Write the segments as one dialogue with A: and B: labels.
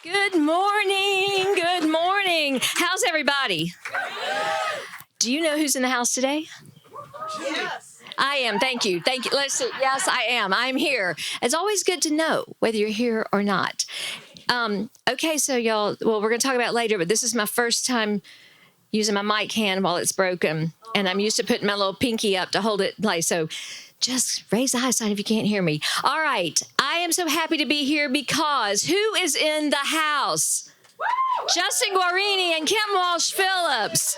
A: Good morning. Good morning. How's everybody? Do you know who's in the house today?
B: Yes.
A: I am. Thank you. Thank you. Let's see. Yes, I am. I'm here. It's always good to know whether you're here or not. Okay, so y'all, well, we're going to talk about it later, but this is my first time using my mic hand while it's broken. And I'm used to putting my little pinky up to hold it in place. So just raise the high sign if you can't hear me. All right. I am so happy to be here because who is in the house? Justin Guarini and Kim Walsh Phillips.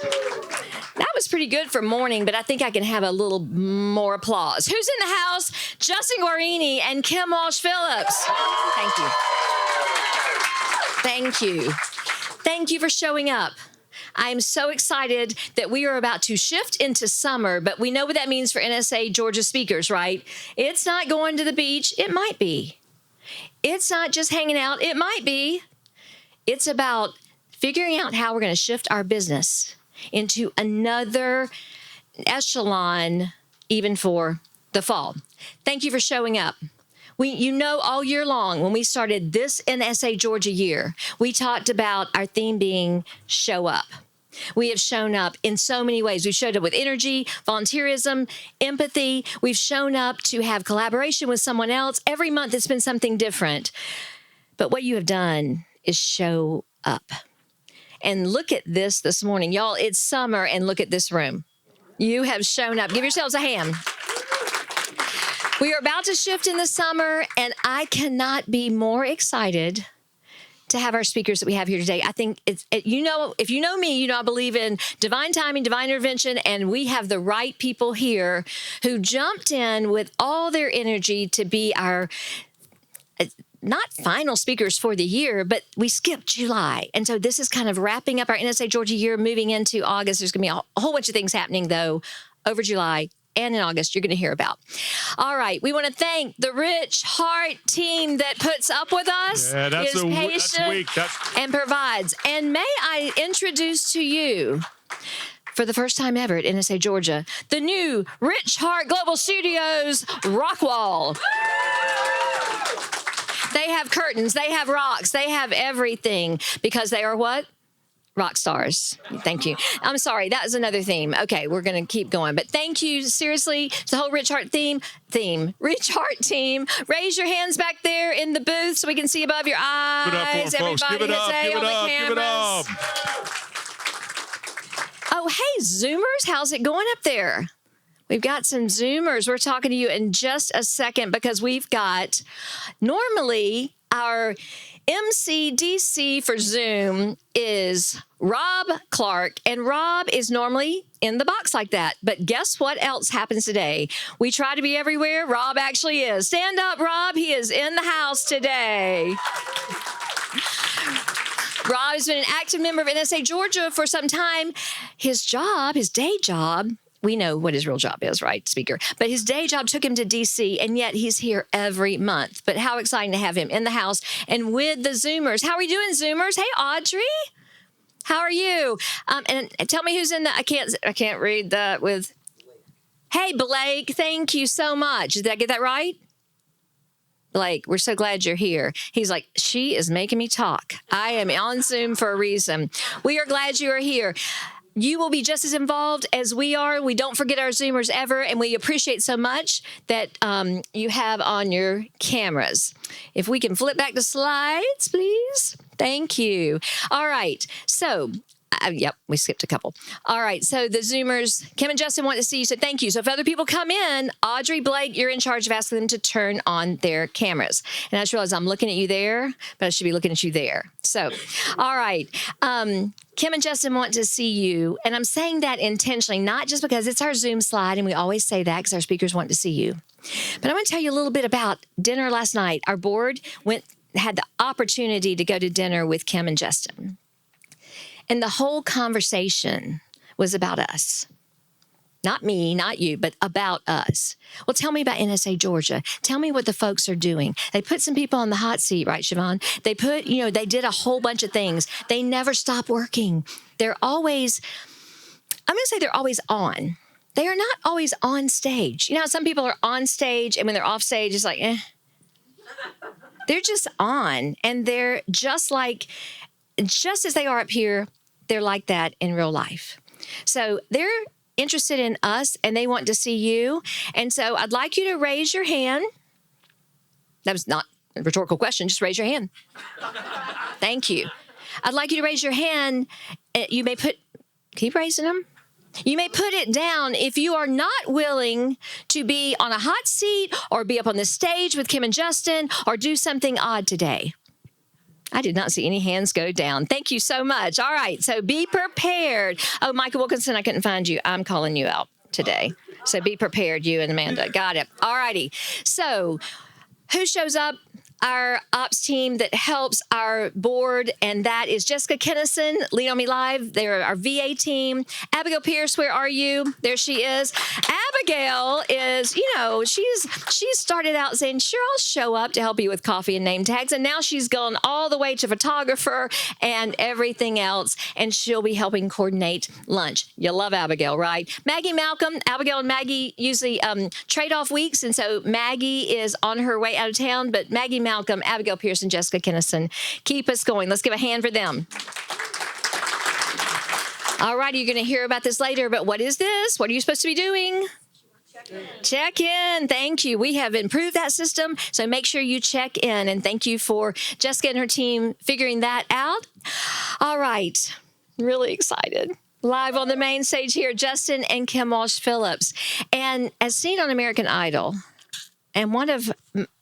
A: That was pretty good for morning, but I think I can have a little more applause. Who's in the house? Justin Guarini and Kim Walsh Phillips. Thank you. Thank you. Thank you for showing up. I'm so excited that we are about to shift into summer, but we know what that means for NSA Georgia speakers, right? It's not going to the beach. It might be. It's not just hanging out. It might be. It's about figuring out how we're going to shift our business into another echelon, even for the fall. Thank you for showing up. You know, all year long, when we started this NSA Georgia year, we talked about our theme being show up. We have shown up in so many ways. We've showed up with energy, volunteerism, empathy. We've shown up to have collaboration with someone else. Every month it's been something different. But what you have done is show up. And look at this morning. Y'all, it's summer, and look at this room. You have shown up. Give yourselves a hand. We are about to shift in the summer, and I cannot be more excited to have our speakers that we have here today. I think if you know me, you know I believe in divine timing, divine intervention, and we have the right people here who jumped in with all their energy to be our not final speakers for the year, but we skipped July. And so this is kind of wrapping up our NSA Georgia year, moving into August. There's going to be a whole bunch of things happening, though, over July and in August you're going to hear about. All right. We want to thank the Rich Heart team that puts up with us, is patient, and provides. And may I introduce to you, for the first time ever at NSA Georgia, the new Rich Heart Global Studios rock wall. They have curtains, they have rocks, they have everything because they are what? Rock stars. Thank you. I'm sorry, that was another theme. Okay, we're going to keep going. But thank you, seriously, to the whole Rich Heart Rich Heart team. Raise your hands back there in the booth so we can see above your eyes. Everybody,
C: give it up,
A: give it up,
C: give it up.
A: Oh, hey, Zoomers, how's it going up there? We've got some Zoomers. We're talking to you in just a second because we've got normally our MCDC for Zoom is Rob Clark, and Rob is normally in the box like that. But guess what else happens today? We try to be everywhere. Rob actually is. Stand up, Rob. He is in the house today. Rob has been an active member of NSA Georgia for some time. His day job, we know what his real job is, right, speaker? But his day job took him to D.C., and yet he's here every month. But how exciting to have him in the house and with the Zoomers. How are we doing, Zoomers? Hey, Audrey. How are you? And tell me who's in the, I can't read that with, hey, Blake, thank you so much. Did I get that right? Blake, we're so glad you're here. He's like, she is making me talk. I am on Zoom for a reason. We are glad you are here. You will be just as involved as we are. We don't forget our Zoomers ever, and we appreciate so much that you have on your cameras. If we can flip back to slides, please. Thank you. All right. So, yep, we skipped a couple. All right. So the Zoomers, Kim and Justin want to see you. So thank you. So if other people come in, Audrey, Blake, you're in charge of asking them to turn on their cameras. And I just realized I'm looking at you there, but I should be looking at you there. So, all right. Kim and Justin want to see you. And I'm saying that intentionally, not just because it's our Zoom slide, and we always say that because our speakers want to see you. But I want to tell you a little bit about dinner last night. Our board had the opportunity to go to dinner with Kim and Justin. And the whole conversation was about us. Not me, not you, but about us. Well, tell me about NSA Georgia. Tell me what the folks are doing. They put some people on the hot seat, right, Siobhan? They did a whole bunch of things. They never stop working. They're always on. They are not always on stage. You know, some people are on stage, and when they're off stage, it's like, eh. They're just on, and they're just as they are up here, they're like that in real life. So they're interested in us, and they want to see you. And so I'd like you to raise your hand. That was not a rhetorical question. Just raise your hand. Thank you. I'd like you to raise your hand. You may keep raising them. You may put it down if you are not willing to be on a hot seat or be up on the stage with Kim and Justin or do something odd today. I did not see any hands go down. Thank you so much. All right, so be prepared. Oh, Michael Wilkinson, I couldn't find you. I'm calling you out today. So be prepared, you and Amanda. Got it. All righty. So who shows up? Our ops team that helps our board, and that is Jessica Kennison, Lead On Me Live. They're our VA team. Abigail Pierce, where are you? There she is. Abigail is, she's started out saying, sure, I'll show up to help you with coffee and name tags. And now she's gone all the way to photographer and everything else, and she'll be helping coordinate lunch. You love Abigail, right? Maggie Malcolm, Abigail and Maggie usually trade off weeks, and so Maggie is on her way out of town, but Maggie Malcolm, Abigail Pierce, and Jessica Kennison keep us going. Let's give a hand for them. All right, you're going to hear about this later, but what is this? What are you supposed to be doing? Check in. Thank you. We have improved that system, so make sure you check in, and thank you for Jessica and her team figuring that out. All right, really excited. Live on the main stage here, Justin and Kim Walsh Phillips. And as seen on American Idol, and one of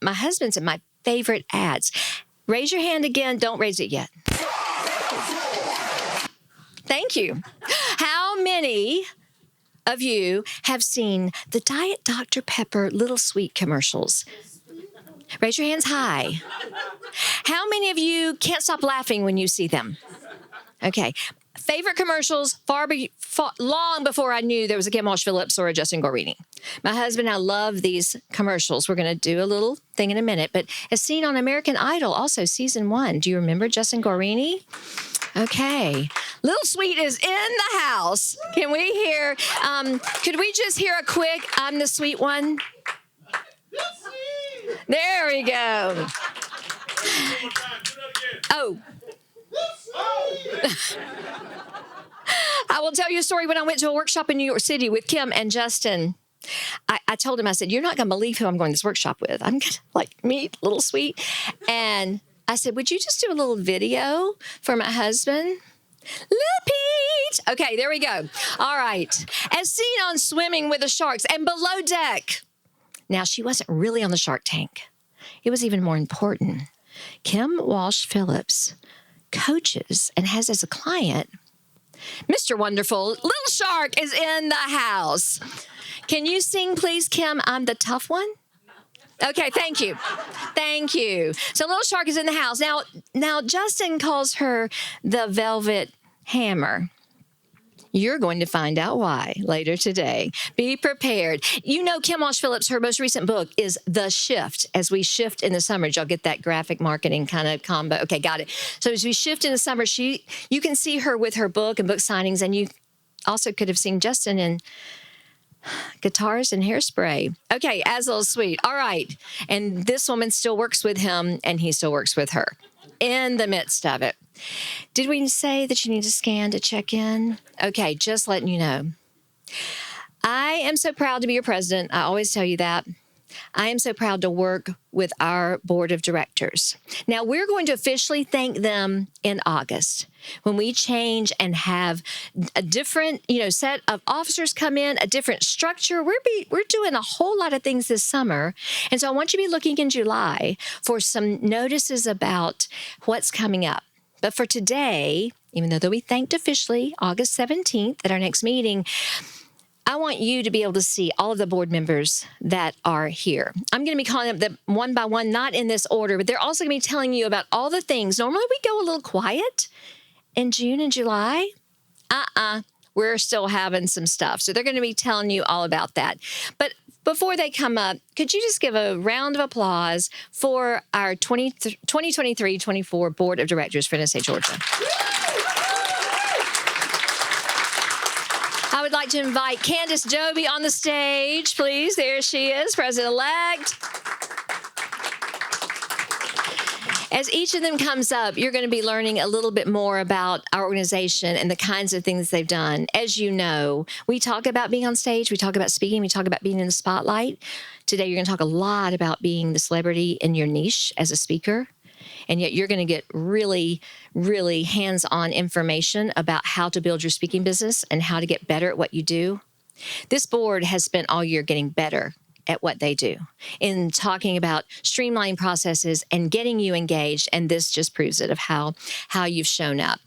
A: my husband's and my favorite ads. Raise your hand again. Don't raise it yet. Thank you. How many of you have seen the Diet Dr. Pepper Little Sweet commercials? Raise your hands high. How many of you can't stop laughing when you see them? Okay. Favorite commercials long before I knew there was a Kim Walsh Phillips or a Justin Guarini. My husband and I love these commercials. We're going to do a little thing in a minute, but as seen on American Idol, also season 1. Do you remember Justin Guarini? Okay. Little Sweet is in the house. Can we hear, could we just hear a quick, I'm the sweet one? There we go. Oh. I will tell you a story. When I went to a workshop in New York City with Kim and Justin, I told him, I said, you're not going to believe who I'm going to this workshop with. I'm going to meet Little Sweet. And I said, would you just do a little video for my husband? Little Pete. Okay, there we go. All right. As seen on Swimming with the Sharks and Below Deck. Now, she wasn't really on the Shark Tank. It was even more important. Kim Walsh Phillips coaches and has as a client Mr. Wonderful. Little Shark is in the house. Can you sing, please, Kim? I'm the tough one. Okay, thank you. Thank you. So Little Shark is in the house. Now Justin calls her the Velvet Hammer. You're going to find out why later today. Be prepared. You know, Kim Walsh Phillips, her most recent book is The Shift. As we shift in the summer, y'all get that graphic marketing kind of combo. Okay, got it. So as we shift in the summer, you can see her with her book and book signings, and you also could have seen Justin in guitars and hairspray. Okay, as Little Sweet. All right. And this woman still works with him, and he still works with her in the midst of it. Did we say that you need to scan to check in? Okay, just letting you know. I am so proud to be your president. I always tell you that. I am so proud to work with our board of directors. Now, we're going to officially thank them in August when we change and have a different, set of officers come in, a different structure. We're doing a whole lot of things this summer. And so I want you to be looking in July for some notices about what's coming up. But for today, even though we thanked officially August 17th at our next meeting, I want you to be able to see all of the board members that are here. I'm going to be calling up them one by one, not in this order, but they're also going to be telling you about all the things. Normally we go a little quiet in June and July. We're still having some stuff. So they're going to be telling you all about that. But before they come up, could you just give a round of applause for our 2023-24 Board of Directors for NSA Georgia? I would like to invite Candace Joby on the stage, please. There she is, President-elect. As each of them comes up, you're going to be learning a little bit more about our organization and the kinds of things they've done. As you know, we talk about being on stage, we talk about speaking, we talk about being in the spotlight. Today, you're going to talk a lot about being the celebrity in your niche as a speaker. And yet you're going to get really, really hands-on information about how to build your speaking business and how to get better at what you do. This board has spent all year getting better at what they do in talking about streamlining processes and getting you engaged. And this just proves it of how you've shown up.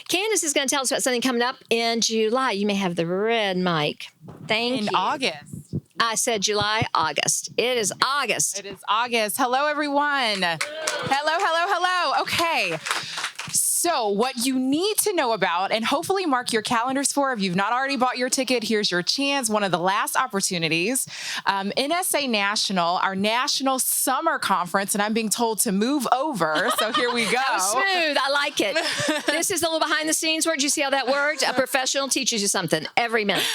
A: Candace is going to tell us about something coming up in July. You may have the red mic. Thank you.
C: In August.
A: I said July, August. It is August.
C: It is August. Hello, everyone. Hello. Okay. So what you need to know about, and hopefully mark your calendars for, if you've not already bought your ticket, here's your chance. One of the last opportunities. NSA National, our national summer conference, and I'm being told to move over. So here we go.
A: That was smooth. I like it. This is a little behind the scenes work. You see how that worked? A professional teaches you something every minute.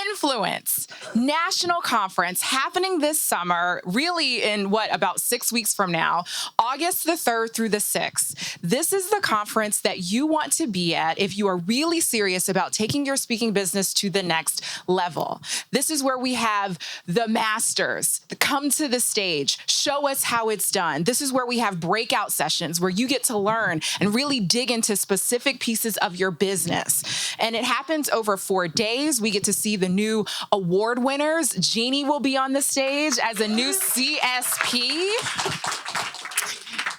C: Influence National Conference happening this summer, really in about 6 weeks from now, August the 3rd through the 6th. This is the conference that you want to be at if you are really serious about taking your speaking business to the next level. This is where we have the masters come to the stage, show us how it's done. This is where we have breakout sessions where you get to learn and really dig into specific pieces of your business. And it happens over 4 days. We get to see the new award winners. Jeannie will be on the stage as a new CSP.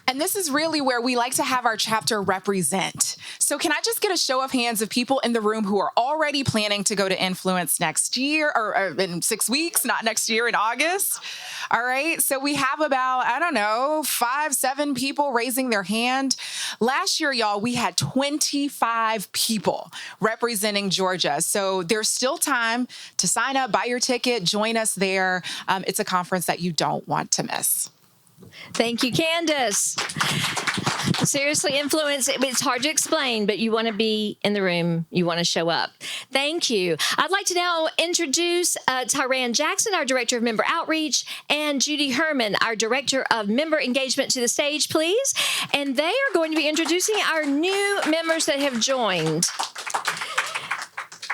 C: And this is really where we like to have our chapter represent. So can I just get a show of hands of people in the room who are already planning to go to Influence next year, or in 6 weeks, not next year, in August? All right, so we have about, 5, 7 people raising their hand. Last year, y'all, we had 25 people representing Georgia. So there's still time to sign up, buy your ticket, join us there. It's a conference that you don't want to miss.
A: Thank you, Candace. Seriously, Influence, it's hard to explain, but you want to be in the room. You want to show up. Thank you. I'd like to now introduce Tyran Jackson, our Director of Member Outreach, and Judy Herman, our Director of Member Engagement, to the stage, please. And they are going to be introducing our new members that have joined.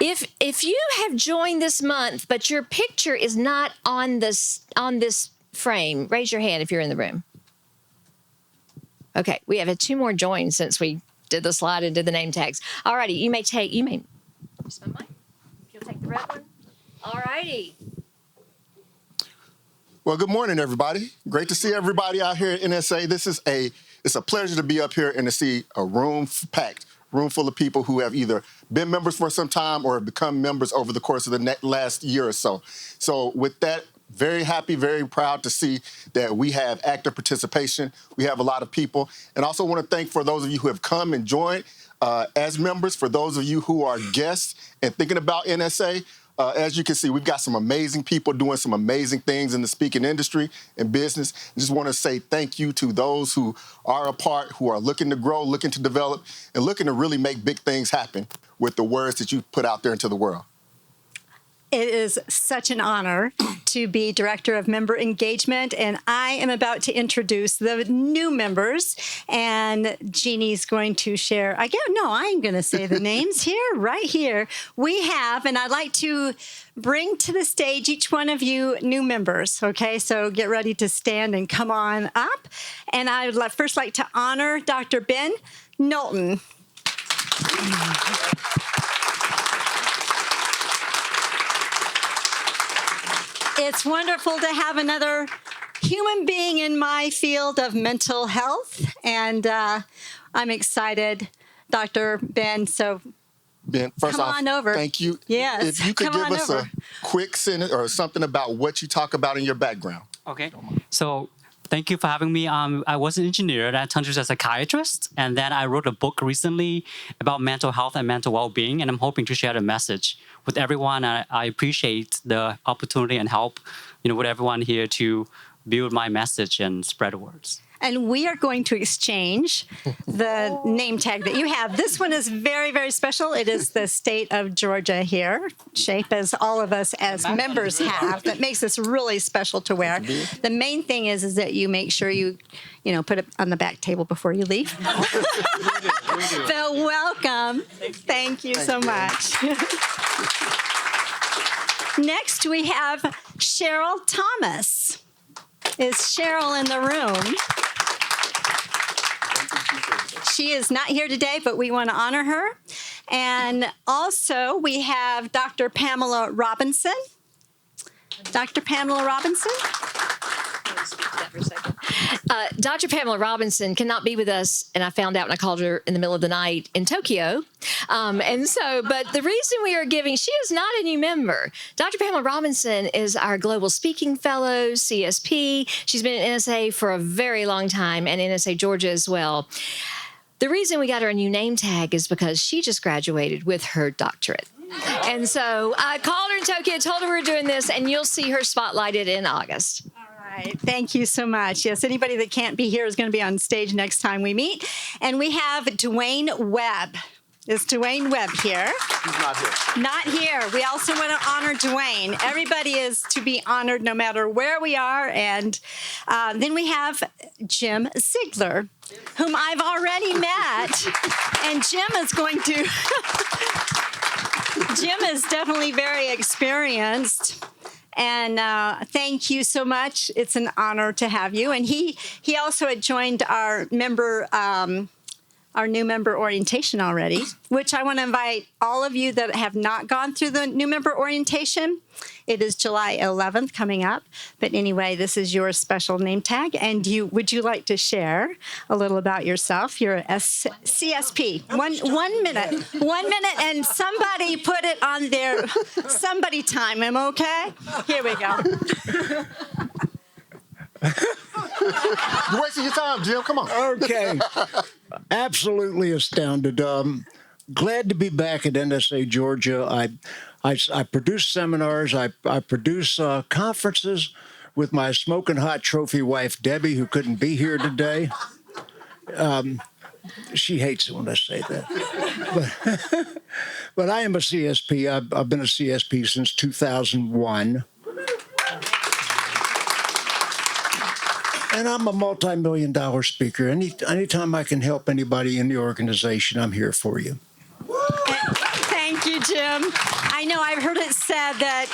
A: If you have joined this month, but your picture is not on this frame, raise your hand if you're in the room. Okay, we have had 2 more join since we did the slide and did the name tags. All righty, you may, use my mic. If you'll take the red one. All righty.
D: Well, good morning, everybody. Great to see everybody out here at NSA. It's a pleasure to be up here and to see a room full of people who have either been members for some time or have become members over the course of the last year or so. So with that, very happy, very proud to see that we have active participation. We have a lot of people. And also want to thank for those of you who have come and joined as members, for those of you who are guests and thinking about NSA. As you can see, we've got some amazing people doing some amazing things in the speaking industry and business. I just want to say thank you to those who are a part, who are looking to grow, looking to develop, and looking to really make big things happen with the words that you put out there into the world.
B: It is such an honor to be Director of Member Engagement, and I am about to introduce the new members, and Jeannie's going to share. I'm going to say the names here, right here. We have, and I'd like to bring to the stage each one of you new members, okay? So get ready to stand and come on up. And I would first like to honor Dr. Ben Knowlton. It's wonderful to have another human being in my field of mental health, and I'm excited, Dr. Ben. So,
D: Ben, first off,
B: on over.
D: Thank you.
B: Yes,
D: if you could give us
B: over.
D: a quick sentence or something about what you talk about in your background.
E: Okay. So thank you for having me. I was an engineer that turned into a psychiatrist, and then I wrote a book recently about mental health and mental well-being, and I'm hoping to share the message with everyone. I appreciate the opportunity and help, with everyone here to build my message and spread the words.
B: and we are going to exchange the name tag that you have. This one is very, very special. It is the state of Georgia here, shape as all of us as members have. That makes this really special to wear. The main thing is that you make sure you put it on the back table before you leave. So welcome. Thank you so much. Next, we have Cheryl Thomas. Is Cheryl in the room? She is not here today, but we want to honor her. And also, we have Dr. Pamela Robinson. Dr. Pamela Robinson?
A: Dr. Pamela Robinson cannot be with us, and I found out when I called her in the middle of the night in Tokyo. But the reason we are giving, she is not a new member. Dr. Pamela Robinson is our Global Speaking Fellow, CSP. She's been at NSA for a very long time, and NSA Georgia as well. The reason we got her a new name tag is because she just graduated with her doctorate. And so I called her in Tokyo, told her we were doing this, and you'll see her spotlighted in August.
B: Thank you so much. Yes, anybody that can't be here is going to be on stage next time we meet. And we have Dwayne Webb. Is Dwayne Webb here?
D: He's not here.
B: Not here. We also want to honor Dwayne. Everybody is to be honored no matter where we are. And then we have Jim Ziegler, whom I've already met. And Jim is going to... Jim is definitely very experienced. And thank you so much. It's an honor to have you. And he also had joined our new member orientation already, which I want to invite all of you that have not gone through the new member orientation. It is July 11th coming up. But anyway, this is your special name tag. And would you like to share a little about yourself? You're a CSP. One minute. 1 minute, and somebody put it on their somebody time. Am I okay? Here we go.
D: You're wasting your time, Jim. Come on.
F: Okay. Absolutely astounded. Glad to be back at NSA Georgia. I produce seminars. I produce conferences with my smoking hot trophy wife, Debbie, who couldn't be here today. She hates it when I say that. But I am a CSP. I've been a CSP since 2001. And I'm a multi-million-dollar speaker. Anytime I can help anybody in the organization, I'm here for you.
B: Thank you, Jim. I know I've heard it said that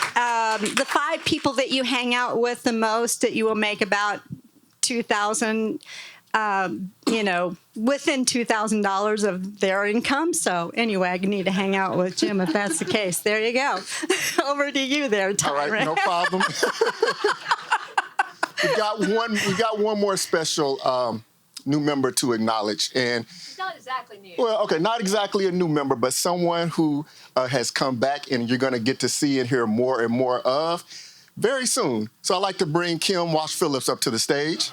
B: the 5 people that you hang out with the most, that you will make about $2,000, within $2,000 of their income. So anyway, I need to hang out with Jim if that's the case. There you go. Over to you there, Tyra.
D: All right, no problem. We got one more special new member to acknowledge, and
A: It's not exactly new.
D: well, okay, not exactly a new member, but someone who has come back, and you're going to get to see and hear more and more of very soon. So I'd like to bring Kim Walsh Phillips up to the stage.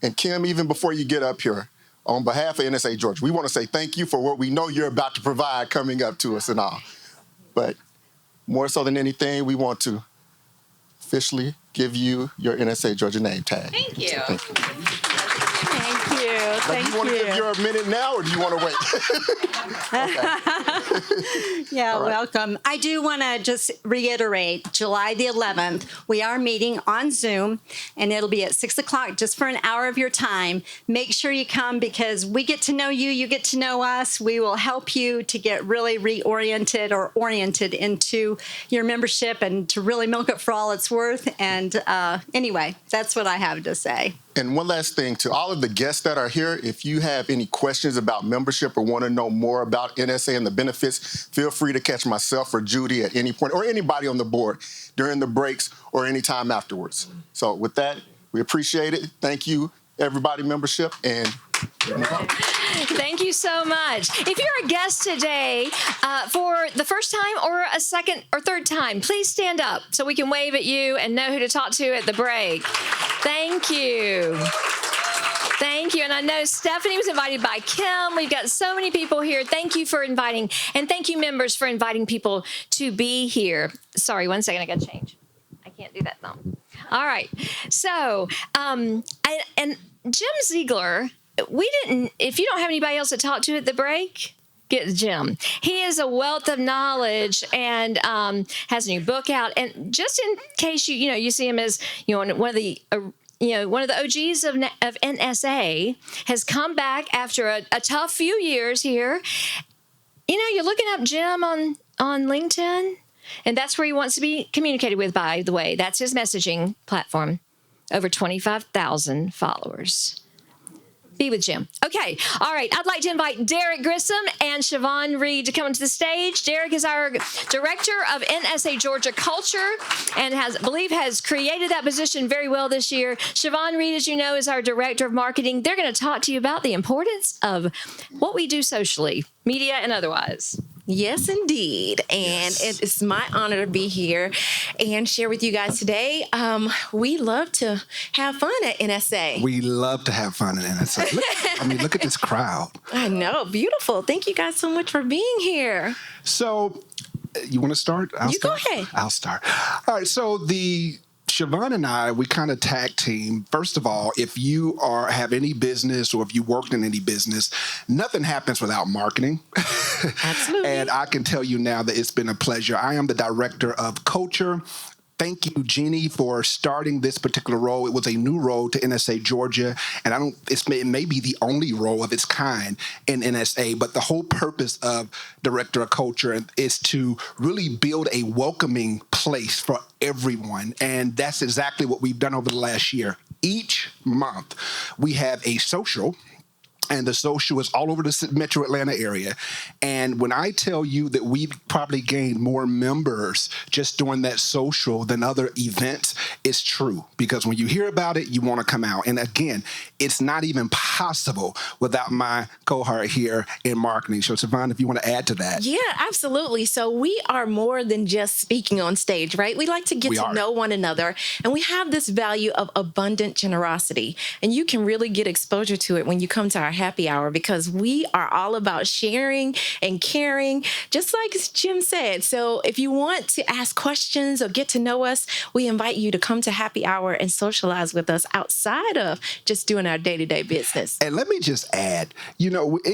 D: And Kim, even before you get up here, on behalf of NSA Georgia, we want to say thank you for what we know you're about to provide coming up to us and all. But more so than anything, we want to officially give you your NSA Georgia name tag.
A: Thank you.
D: Thank you.
B: Thank you.
D: Now, do you want to give your minute now, or do you want to wait?
B: Yeah,
D: right.
B: welcome. I do want to just reiterate, July the 11th, we are meeting on Zoom, and it'll be at 6 o'clock just for an hour of your time. Make sure you come because we get to know you, you get to know us. We will help you to get really reoriented or oriented into your membership and to really milk it for all it's worth. And anyway, that's what I have to say.
D: And one last thing to all of the guests that are here, if you have any questions about membership or want to know more about NSA and the benefits, feel free to catch myself or Judy at any point, or anybody on the board during the breaks or any time afterwards. So with that, we appreciate it. Thank you, everybody, membership, and
A: Thank you so much. If you're a guest today for the first time or a second or third time, please stand up so we can wave at you and know who to talk to at the break. Thank you. Thank you. And I know Stephanie was invited by Kim. We've got so many people here. Thank you for inviting. And thank you, members, for inviting people to be here. Sorry, 1 second. I got to change. I can't do that thumb. All right. So, and Jim Ziegler, if you don't have anybody else to talk to at the break, get Jim. He is a wealth of knowledge and has a new book out. And just in case you see him as one of the OGs of NSA, has come back after a tough few years here. You're looking up Jim on LinkedIn, and that's where he wants to be communicated with. By the way, that's his messaging platform. Over 25,000 followers. Be with Jim. Okay. All right. I'd like to invite Derek Grissom and Siobhan Reed to come onto the stage. Derek is our director of NSA Georgia Culture and has created that position very well this year. Siobhan Reed, as you know, is our director of marketing. They're going to talk to you about the importance of what we do socially, media and otherwise.
G: Yes, indeed. And it's my honor to be here and share with you guys today. We love to have fun at NSA.
H: We love to have fun at NSA. Look at this crowd.
G: I know. Beautiful. Thank you guys so much for being here.
H: So, you want to start?
G: Go ahead.
H: I'll start. All right. So, Siobhan and I, we kind of tag team. First of all, if you have any business or if you worked in any business, nothing happens without marketing.
G: Absolutely.
H: And I can tell you now that it's been a pleasure. I am the director of culture. Thank you, Jeannie, for starting this particular role. It was a new role to NSA Georgia, and it may be the only role of its kind in NSA, but the whole purpose of Director of Culture is to really build a welcoming place for everyone, and that's exactly what we've done over the last year. Each month, we have a social. And the social is all over the metro Atlanta area. And when I tell you that we've probably gained more members just doing that social than other events, it's true. Because when you hear about it, you want to come out. And again, it's not even possible without my cohort here in marketing. So, Siobhan, if you want to add to that.
G: Yeah, absolutely. So we are more than just speaking on stage, right? We like to get to know one another. And we have this value of abundant generosity. And you can really get exposure to it when you come to our happy hour, because we are all about sharing and caring, just like Jim said. So if you want to ask questions or get to know us, we invite you to come to happy hour and socialize with us outside of just doing our day-to-day business.
H: And let me just add,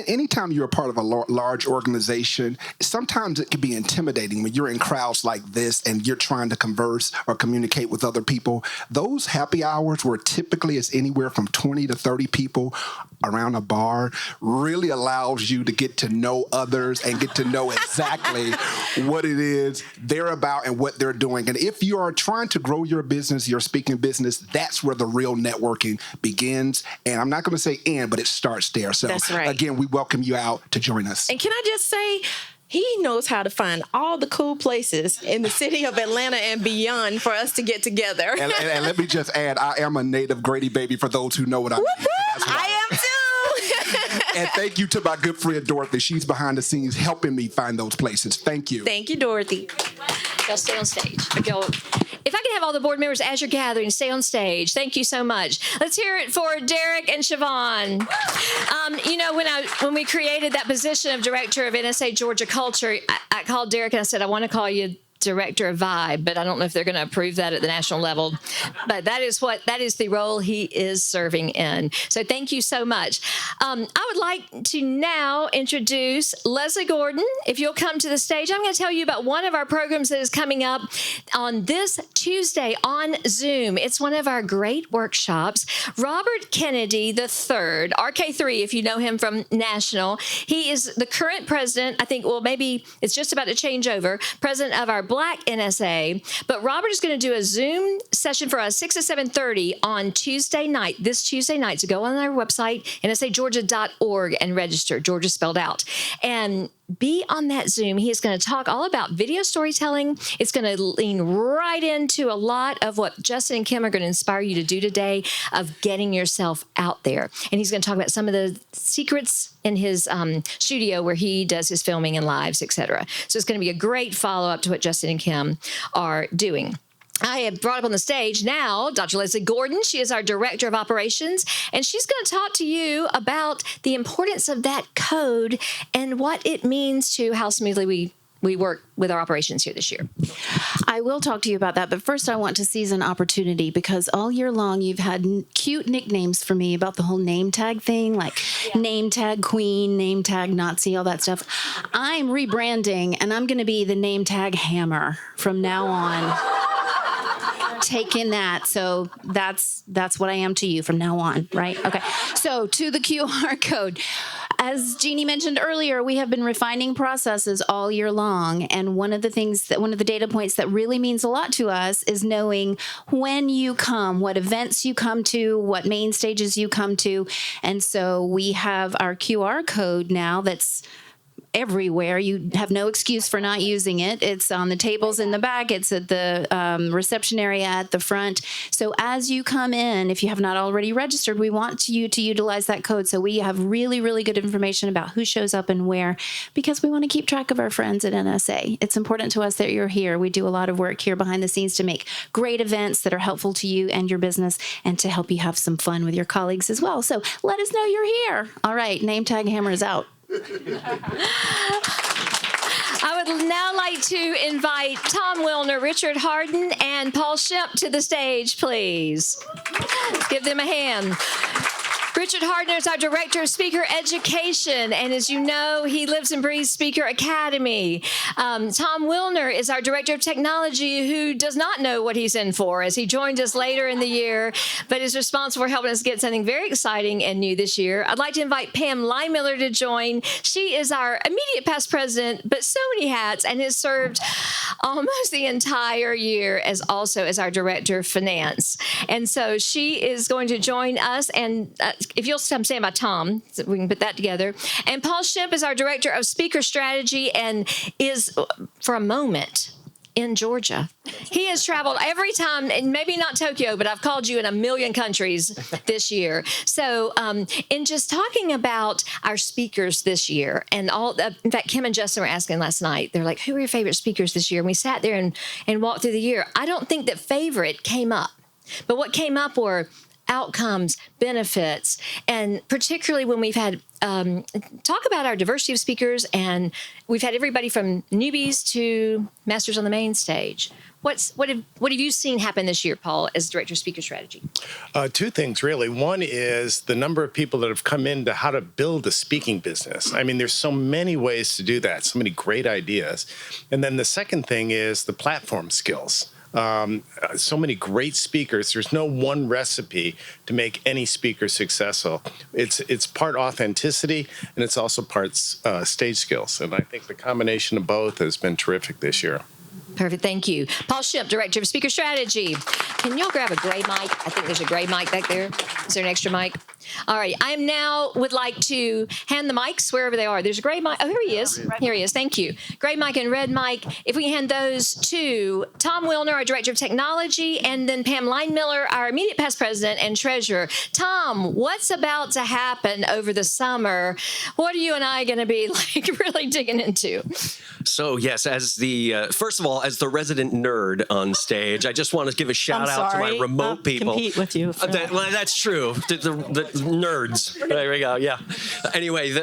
H: anytime you're a part of a large organization, sometimes it can be intimidating when you're in crowds like this and you're trying to converse or communicate with other people. Those happy hours, where typically it's anywhere from 20 to 30 people around a bar, really allows you to get to know others and get to know exactly what it is they're about and what they're doing. And if you are trying to grow your business, your speaking business, that's where the real networking begins. And I'm not going to say end, but it starts there. So
G: that's right.
H: Again, we welcome you out to join us.
G: And can I just say, he knows how to find all the cool places in the city of Atlanta and beyond for us to get together.
H: And let me just add, I am a native Grady baby for those who know what I mean.
G: I am too.
H: And thank you to my good friend Dorothy. She's behind the scenes helping me find those places. Thank you.
G: Thank you, Dorothy.
A: Y'all stay on stage. If I can have all the board members as you're gathering, stay on stage. Thank you so much. Let's hear it for Derek and Siobhan. When we created that position of director of NSA Georgia Culture, I called Derek and I said, I want to call you Director of Vibe, but I don't know if they're going to approve that at the national level. But that is the role he is serving in. So thank you so much. I would like to now introduce Leslie Gordon. If you'll come to the stage, I'm going to tell you about one of our programs that is coming up on this Tuesday on Zoom. It's one of our great workshops. Robert Kennedy III, RK3, if you know him from national, he is the current president. I think, maybe it's just about to change over, president of our Black NSA, but Robert is going to do a Zoom session for us 6 to 7:30 on Tuesday night, this Tuesday night. So go on our website, nsageorgia.org, and register, Georgia spelled out, and be on that Zoom. He is going to talk all about video storytelling. It's going to lean right into a lot of what Justin and Kim are going to inspire you to do today of getting yourself out there. And he's going to talk about some of the secrets in his studio where he does his filming and lives, etc. So it's going to be a great follow-up to what Justin and Kim are doing. I have brought up on the stage now Dr. Leslie Gordon. She is our Director of Operations, and she's going to talk to you about the importance of that code and what it means to how smoothly we work with our operations here this year.
I: I will talk to you about that, but first I want to seize an opportunity because all year long you've had cute nicknames for me about the whole name tag thing, like name tag queen, name tag Nazi, all that stuff. I'm rebranding, and I'm going to be the name tag hammer from now on. Take in that. So that's what I am to you from now on, right? Okay. So to the QR code. As Jeannie mentioned earlier, we have been refining processes all year long. And one of the data points that really means a lot to us is knowing when you come, what events you come to, what main stages you come to. And so we have our QR code now that's everywhere. You have no excuse for not using it. It's on the tables in the back. It's at the reception area at the front. So as you come in, if you have not already registered, we want you to utilize that code. So we have really, really good information about who shows up and where, because we want to keep track of our friends at NSA. It's important to us that you're here. We do a lot of work here behind the scenes to make great events that are helpful to you and your business and to help you have some fun with your colleagues as well. So let us know you're here. All right, name tag hammer is out.
A: I would now like to invite Tom Wilner, Richard Harden, and Paul Shemp to the stage, please. Let's give them a hand. Richard Hardner is our Director of Speaker Education, and as you know, he lives and breathes Speaker Academy. Tom Wilner is our Director of Technology, who does not know what he's in for, as he joined us later in the year, but is responsible for helping us get something very exciting and new this year. I'd like to invite Pam Lymiller to join. She is our immediate past president, but so many hats, and has served almost the entire year as our Director of Finance. And so she is going to join us, and if you'll stop saying about Tom, so we can put that together. And Paul Shemp is our Director of Speaker Strategy and is, for a moment, in Georgia. He has traveled every time, and maybe not Tokyo, but I've called you in a million countries this year. So in just talking about our speakers this year, and in fact, Kim and Justin were asking last night, they're like, who are your favorite speakers this year? And we sat there and walked through the year. I don't think that favorite came up, but what came up were outcomes, benefits, and particularly when we've had talk about our diversity of speakers, and we've had everybody from newbies to masters on the main stage. What have you seen happen this year, Paul, as Director of Speaker Strategy?
J: Two things, really. One is the number of people that have come into how to build a speaking business. I mean, there's so many ways to do that, so many great ideas. And then the second thing is the platform skills. So many great speakers. There's no one recipe to make any speaker successful. It's part authenticity, and it's also part stage skills. And I think the combination of both has been terrific this year.
A: Perfect. Thank you. Paul Shemp, Director of Speaker Strategy. Can y'all grab a gray mic? I think there's a gray mic back there. Is there an extra mic? All right. I now would like to hand the mics wherever they are. There's a gray mic. Oh, here he is. Here he is. Thank you. Gray mic and red mic. If we can hand those to Tom Wilner, our Director of Technology, and then Pam Lymiller, our immediate past president and treasurer. Tom, what's about to happen over the summer? What are you and I going to be really digging into?
K: So yes, first of all, as the resident nerd on stage, I just want to give a shout out to my remote people.
L: Compete with you.
K: Well, that's true. The nerds. There we go. Yeah. Anyway,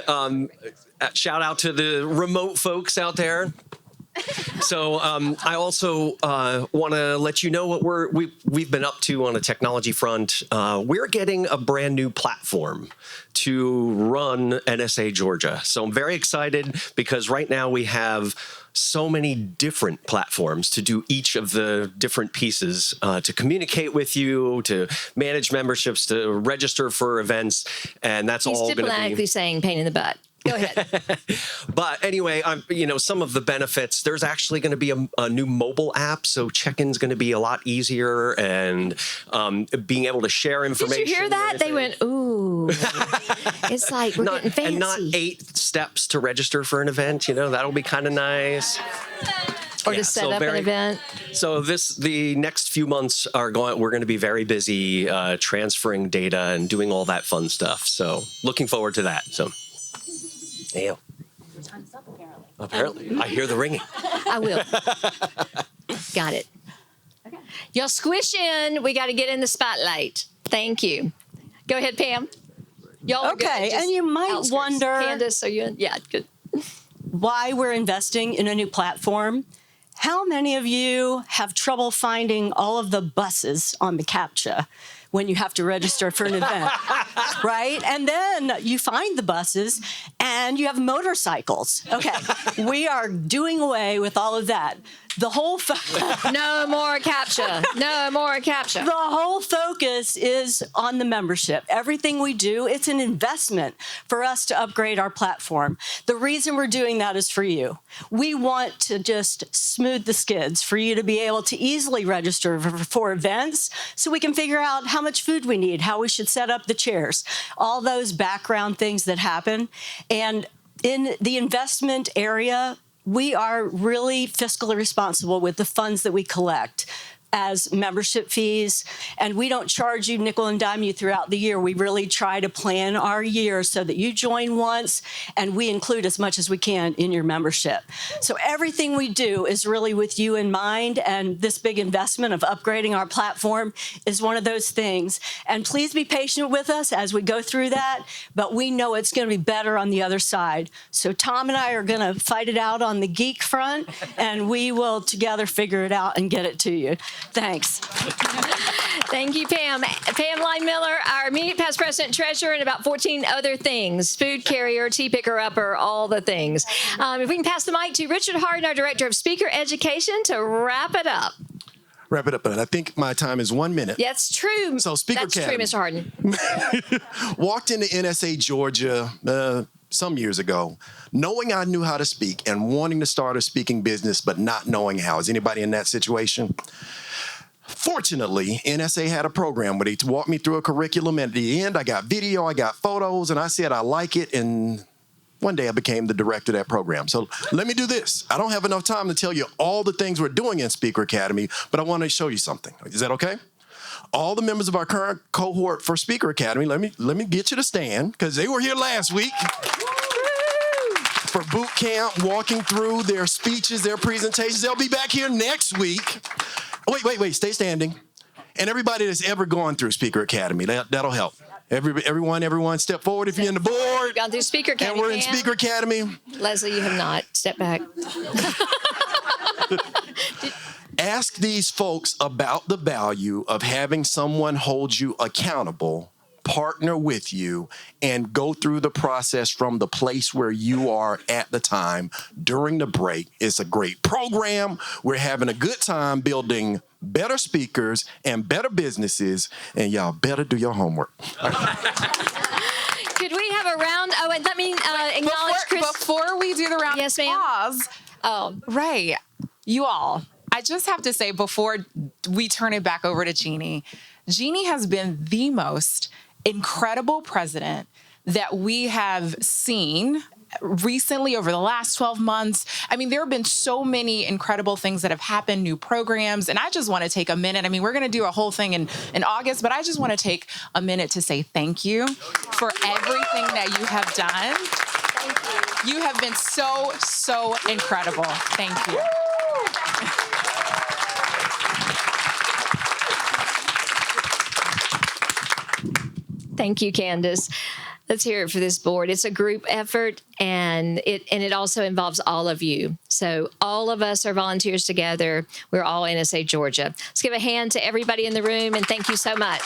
K: shout out to the remote folks out there. So I also want to let you know what we've been up to on the technology front. We're getting a brand new platform to run NSA Georgia. So I'm very excited because right now we have so many different platforms to do each of the different pieces, to communicate with you, to manage memberships, to register for events, and that's all going to be... He's
A: diplomatically saying pain in the butt. Go ahead.
K: But anyway, some of the benefits, there's actually going to be a new mobile app, so check-in's going to be a lot easier, and being able to share information.
A: Did you hear that? They went, ooh. It's like we're getting fancy.
K: And not 8 steps to register for an event, that'll be kind of nice.
A: Or to set up an event.
K: So the next few months we're going to be very busy transferring data and doing all that fun stuff. So looking forward to that. So. Damn. Your time's up, apparently. I hear the ringing.
A: I will. Got it. Okay. Y'all squish in. We got to get in the spotlight. Thank you. Go ahead, Pam. Y'all are
L: Okay,
A: good.
L: and you might
A: outskirts.
L: wonder,
A: Candace, are you in? Yeah, good.
L: why we're investing in a new platform. How many of you have trouble finding all of the buses on the CAPTCHA when you have to register for an event, right? And then you find the buses and you have motorcycles. Okay, we are doing away with all of that. The whole
A: no more CAPTCHA. No more CAPTCHA.
L: The whole focus is on the membership. Everything we do, it's an investment for us to upgrade our platform. The reason we're doing that is for you. We want to just smooth the skids for you to be able to easily register for events so we can figure out how much food we need, how we should set up the chairs, all those background things that happen. And in the investment area, we are really fiscally responsible with the funds that we collect as membership fees, and we don't charge you nickel and dime you throughout the year. We really try to plan our year so that you join once and we include as much as we can in your membership. So everything we do is really with you in mind, and this big investment of upgrading our platform is one of those things. And please be patient with us as we go through that, but we know it's going to be better on the other side. So Tom and I are going to fight it out on the geek front, and we will together figure it out and get it to you. Thanks.
A: Thank you, Pam. Pam Line-Miller, our immediate past president treasurer, and about 14 other things. Food carrier, tea picker upper, all the things. If we can pass the mic to Richard Harden, our director of speaker education, to wrap it up.
M: Wrap it up, but I think my time is 1 minute.
A: That's true.
M: So Speaker
A: That's
M: Academy.
A: true, Mr. Harden.
M: Walked into NSA Georgia some years ago, knowing I knew how to speak and wanting to start a speaking business, but not knowing how. Is anybody in that situation? Fortunately, NSA had a program where they walked me through a curriculum. At the end, I got video, I got photos, and I said, I like it. And one day I became the director of that program. So let me do this. I don't have enough time to tell you all the things we're doing in Speaker Academy, but I want to show you something. Is that okay? All the members of our current cohort for Speaker Academy, let me get you to stand, because they were here last week for boot camp, walking through their speeches, their presentations. They'll be back here next week. Wait, stay standing. And everybody that's ever gone through Speaker Academy, that'll help. Everyone, step forward if you're in the board.
A: Gone through Speaker Academy.
M: And we're in Speaker Academy.
A: Leslie, you have not. Step back.
M: Ask these folks about the value of having someone hold you accountable, partner with you, and go through the process from the place where you are at the time during the break. It's a great program. We're having a good time building better speakers and better businesses, and y'all better do your homework.
A: Could we have a round? Oh, and let me acknowledge Chris.
C: Before we do the round
A: yes,
C: of
A: ma'am.
C: applause, right, you all, I just have to say before we turn it back over to Jeannie has been the most incredible president that we have seen recently over the last 12 months. I mean, there have been so many incredible things that have happened, new programs, and I just want to take a minute. I mean, we're going to do a whole thing in August, but I just want to take a minute to say thank you for everything that you have done. Thank you. You have been so incredible. Thank you.
A: Thank you, Candace. Let's hear it for this board. It's a group effort, and it also involves all of you. So all of us are volunteers together. We're all NSA Georgia. Let's give a hand to everybody in the room, and thank you so much.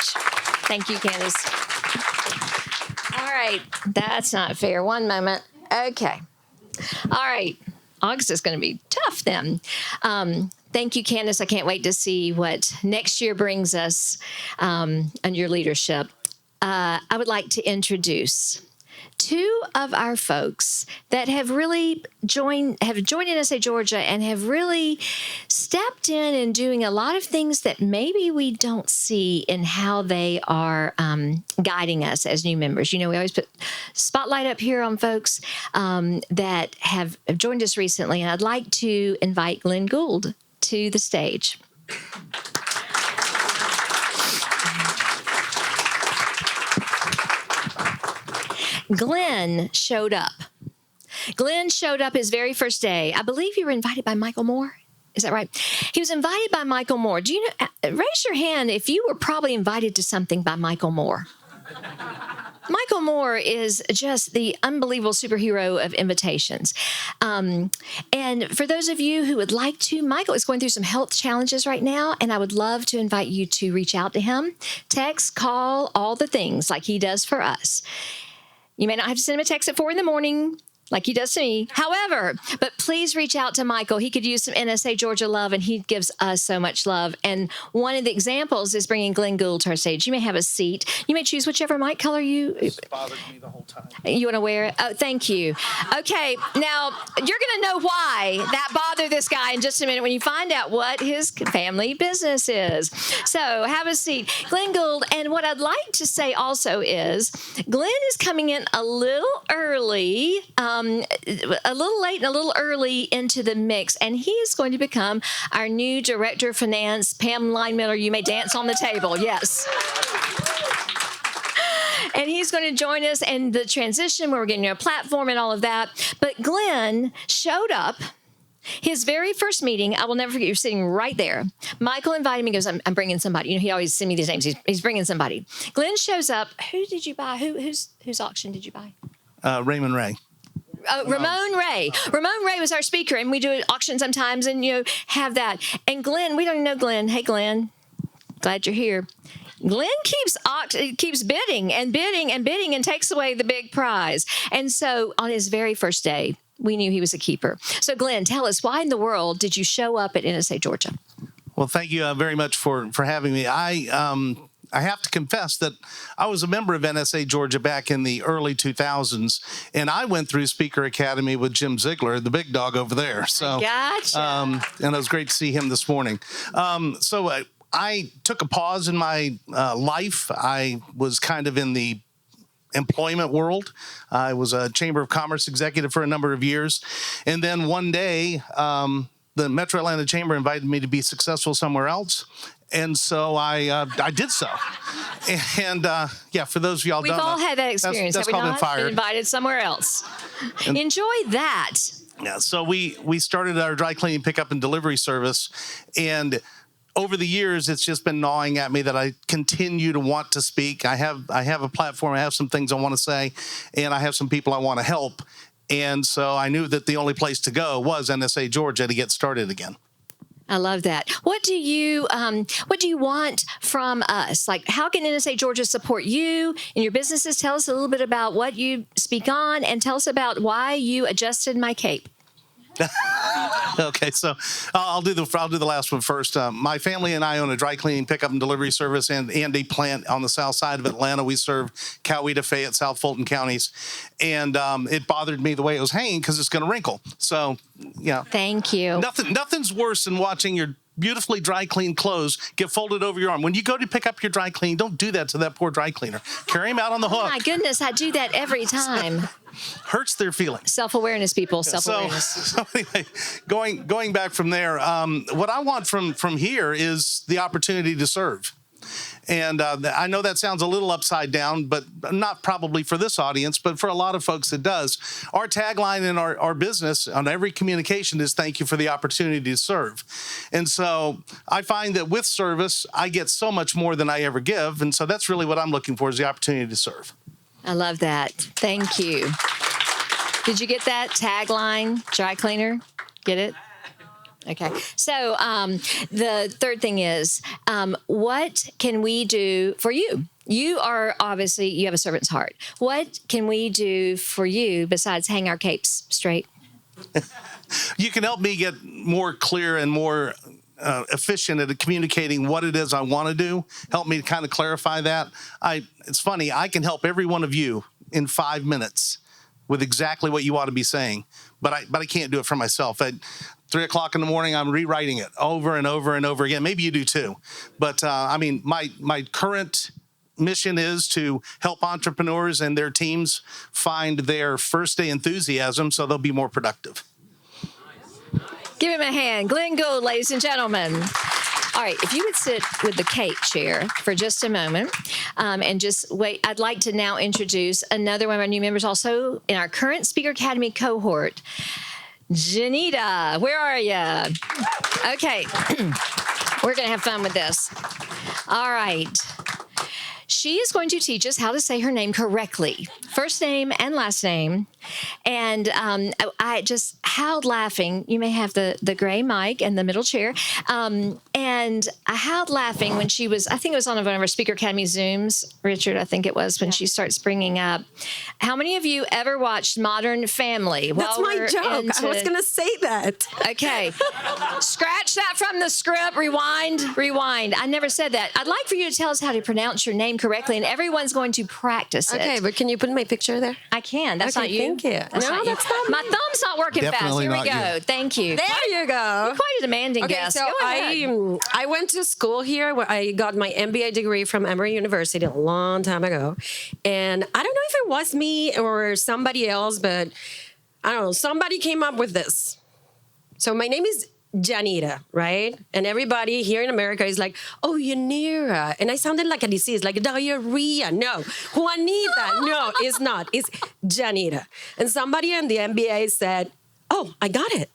A: Thank you, Candace. All right, that's not fair. One moment. Okay. All right. August is going to be tough then. Thank you, Candace. I can't wait to see what next year brings us under your leadership. I would like to introduce two of our folks that have really joined NSA Georgia and have really stepped in and doing a lot of things that maybe we don't see in how they are guiding us as new members. You know, we always put spotlight up here on folks that have joined us recently, and I'd like to invite Glenn Gould to the stage. Glenn showed up. Glenn showed up his very first day. I believe you were invited by Michael Moore. Is that right? He was invited by Michael Moore. Do you know? Raise your hand if you were probably invited to something by Michael Moore. Michael Moore is just the unbelievable superhero of invitations. And for those of you who would like to, Michael is going through some health challenges right now, and I would love to invite you to reach out to him. Text, call, all the things like he does for us. You may not have to send him a text at 4 a.m. like he does to me. However, but please reach out to Michael. He could use some NSA Georgia love, and he gives us so much love. And one of the examples is bringing Glenn Gould to our stage. You may have a seat. You may choose whichever mic color you...
N: It's bothered me the whole time.
A: You want to wear it? Oh, thank you. Okay, now you're going to know why that bothered this guy in just a minute when you find out what his family business is. So have a seat. Glenn Gould, and what I'd like to say also is Glenn is coming in a little early, a little late and a little early into the mix, and he is going to become our new Director of Finance. Pam Line-Miller, you may dance on the table. Yes. And he's going to join us in the transition where we're getting a platform and all of that. But Glenn showed up. His very first meeting, I will never forget, you're sitting right there. Michael invited me, goes, I'm bringing somebody. You know, he always send me these names. He's bringing somebody. Glenn shows up. Who did you buy? Whose auction did you buy?
N: Raymond Ray.
A: Ramon Ray. Ramon Ray was our speaker, and we do an auction sometimes and, you know, have that. And Glenn, we don't even know Glenn. Hey, Glenn, glad you're here. Glenn keeps bidding and bidding and bidding and takes away the big prize. And so on his very first day, we knew he was a keeper. So Glenn, tell us, why in the world did you show up at NSA Georgia?
N: Well, thank you very much for having me. I have to confess that I was a member of NSA Georgia back in the early 2000s, and I went through Speaker Academy with Jim Ziegler, the big dog over there. So,
A: gotcha.
N: And it was great to see him this morning. I took a pause in my life. I was kind of in the employment world. I was a Chamber of Commerce executive for a number of years. And then one day, the Metro Atlanta Chamber invited me to be successful somewhere else. And so I did so. And yeah, for those of y'all
A: We've all had that experience,
N: that's
A: have we
N: called
A: not?
N: fired.
A: Been invited somewhere else. Enjoy that.
N: Yeah, so we started our dry cleaning pickup and delivery service, and over the years, it's just been gnawing at me that I continue to want to speak. I have a platform. I have some things I want to say, and I have some people I want to help. And so I knew that the only place to go was NSA Georgia to get started again.
A: I love that. What do you want from us? Like, how can NSA Georgia support you and your businesses? Tell us a little bit about what you speak on, and tell us about why you adjusted my cape.
N: Okay, so I'll do the last one first. My family and I own a dry cleaning pickup and delivery service and a plant on the south side of Atlanta. We serve Coweta, Fayette, South Fulton counties, and it bothered me the way it was hanging because it's going to wrinkle. So, yeah.
A: Thank you.
N: Nothing's worse than watching your beautifully dry cleaned clothes get folded over your arm. When you go to pick up your dry clean, don't do that to that poor dry cleaner. Carry him out on the hook.
A: Oh my goodness, I do that every time.
N: Hurts their feelings.
A: Self-awareness, people. Self-awareness.
N: So anyway, going back from there, what I want from here is the opportunity to serve. And I know that sounds a little upside down, but not probably for this audience, but for a lot of folks it does. Our tagline in our business on every communication is thank you for the opportunity to serve. And so I find that with service, I get so much more than I ever give. And so that's really what I'm looking for, is the opportunity to serve.
A: I love that. Thank you. Did you get that tagline, dry cleaner? Get it? Okay. So the third thing is, what can we do for you? You have a servant's heart. What can we do for you besides hang our capes straight?
N: You can help me get more clear and more efficient at communicating what it is I want to do. Help me to kind of clarify that. It's funny, I can help every one of you in 5 minutes with exactly what you ought to be saying, but I can't do it for myself. At 3 o'clock in the morning, I'm rewriting it over and over and over again. Maybe you do too. But my current mission is to help entrepreneurs and their teams find their first day enthusiasm so they'll be more productive.
A: Give him a hand. Glenn Gould, ladies and gentlemen. All right, if you would sit with the cape chair for just a moment and just wait. I'd like to now introduce another one of our new members also in our current Speaker Academy cohort. Janita, where are you? Okay. We're going to have fun with this. All right. She is going to teach us how to say her name correctly, first name and last name. And I just howled laughing. You may have the gray mic and the middle chair. And I howled laughing when she was, I think it was on one of our Speaker Academy Zooms, Richard, I think it was, when she starts bringing up. How many of you ever watched Modern Family?
O: That's my joke. I was going to say that.
A: Okay. Scratch that from the script. Rewind. I never said that. I'd like for you to tell us how to pronounce your name correctly, and everyone's going to practice it.
O: Okay, but can you put my picture there?
A: I can. That's not you.
O: Thank you.
A: That's not you. My thumb's not working
N: Definitely
A: fast. Here we go.
N: not you.
A: Thank you.
O: There you go.
A: You're quite a demanding
O: Okay,
A: guest.
O: so
A: Go ahead.
O: I went to school here where I got my MBA degree from Emory University a long time ago. And I don't know if it was me or somebody else, but I don't know, somebody came up with this. So my name is Janita, right? And everybody here in America is like, oh, Yanira. And I sounded like a disease, like diarrhea. No. Juanita. No, it's not. It's Janita. And somebody in the MBA said, oh, I got it.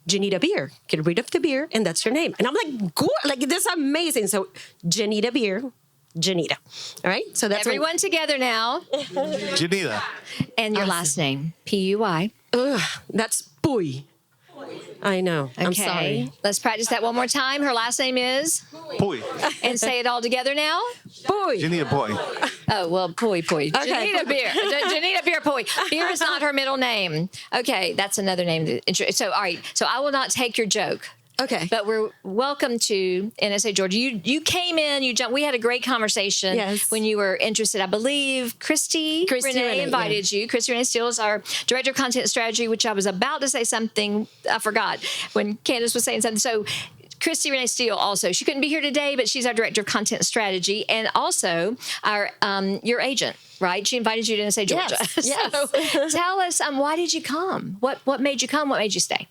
O: Janita Beer. Get rid of the beer, and that's your name. And I'm like, good. Like, this is amazing. So, Janita Beer, Janita. All right? So that's
A: Everyone together now.
N: Janita.
A: And your last name. P-U-I.
O: Ugh, that's Puy. I know.
A: Okay.
O: I'm sorry.
A: Let's practice that one more time. Her last name is?
N: Poi.
A: And say it all together now.
O: Puy.
N: Janita Boy.
A: Oh, well, Poi.
O: Okay.
A: Janita Beer. Janita Beer Poi. Beer is not her middle name. Okay, that's another name. So, all right. So I will not take your joke.
O: Okay.
A: But we're welcome to NSA Georgia. You came in, you jumped. We had a great conversation when you were interested. I believe Christy Renee invited you. Christy Renee Steele is our Director of Content Strategy, which I was about to say something. I forgot when Candace was saying something. So Christy Renee Steele also. She couldn't be here today, but she's our Director of Content Strategy and also our your agent, right? She invited you to NSA Georgia.
O: Yes.
A: So tell us, why did you come? What made you come? What made you stay?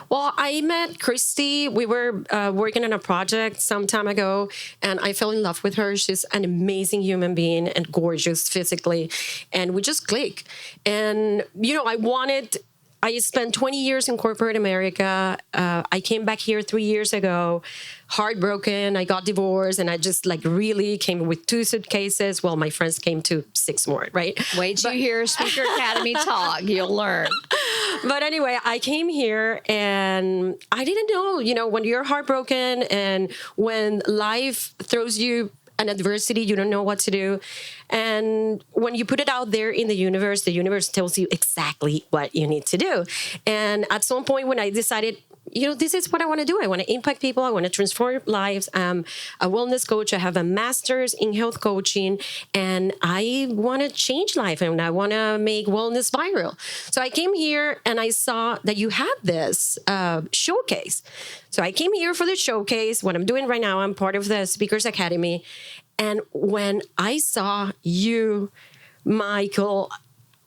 O: Well, I met Christy. We were working on a project some time ago, and I fell in love with her. She's an amazing human being and gorgeous physically, and we just click. And, you know, I spent 20 years in corporate America. I came back here 3 years ago, heartbroken. I got divorced, and I just really came with 2 suitcases. Well, my friends came to 6 more, right?
A: Wait till you hear Speaker Academy talk. You'll learn.
O: But anyway, I came here, and I didn't know, when you're heartbroken and when life throws you an adversity, you don't know what to do. And when you put it out there in the universe tells you exactly what you need to do. And at some point when I decided, this is what I want to do. I want to impact people. I want to transform lives. I'm a wellness coach. I have a master's in health coaching, and I want to change life, and I want to make wellness viral. So I came here and I saw that you had this showcase. So I came here for the showcase. What I'm doing right now, I'm part of the Speakers Academy. And when I saw you, Michael,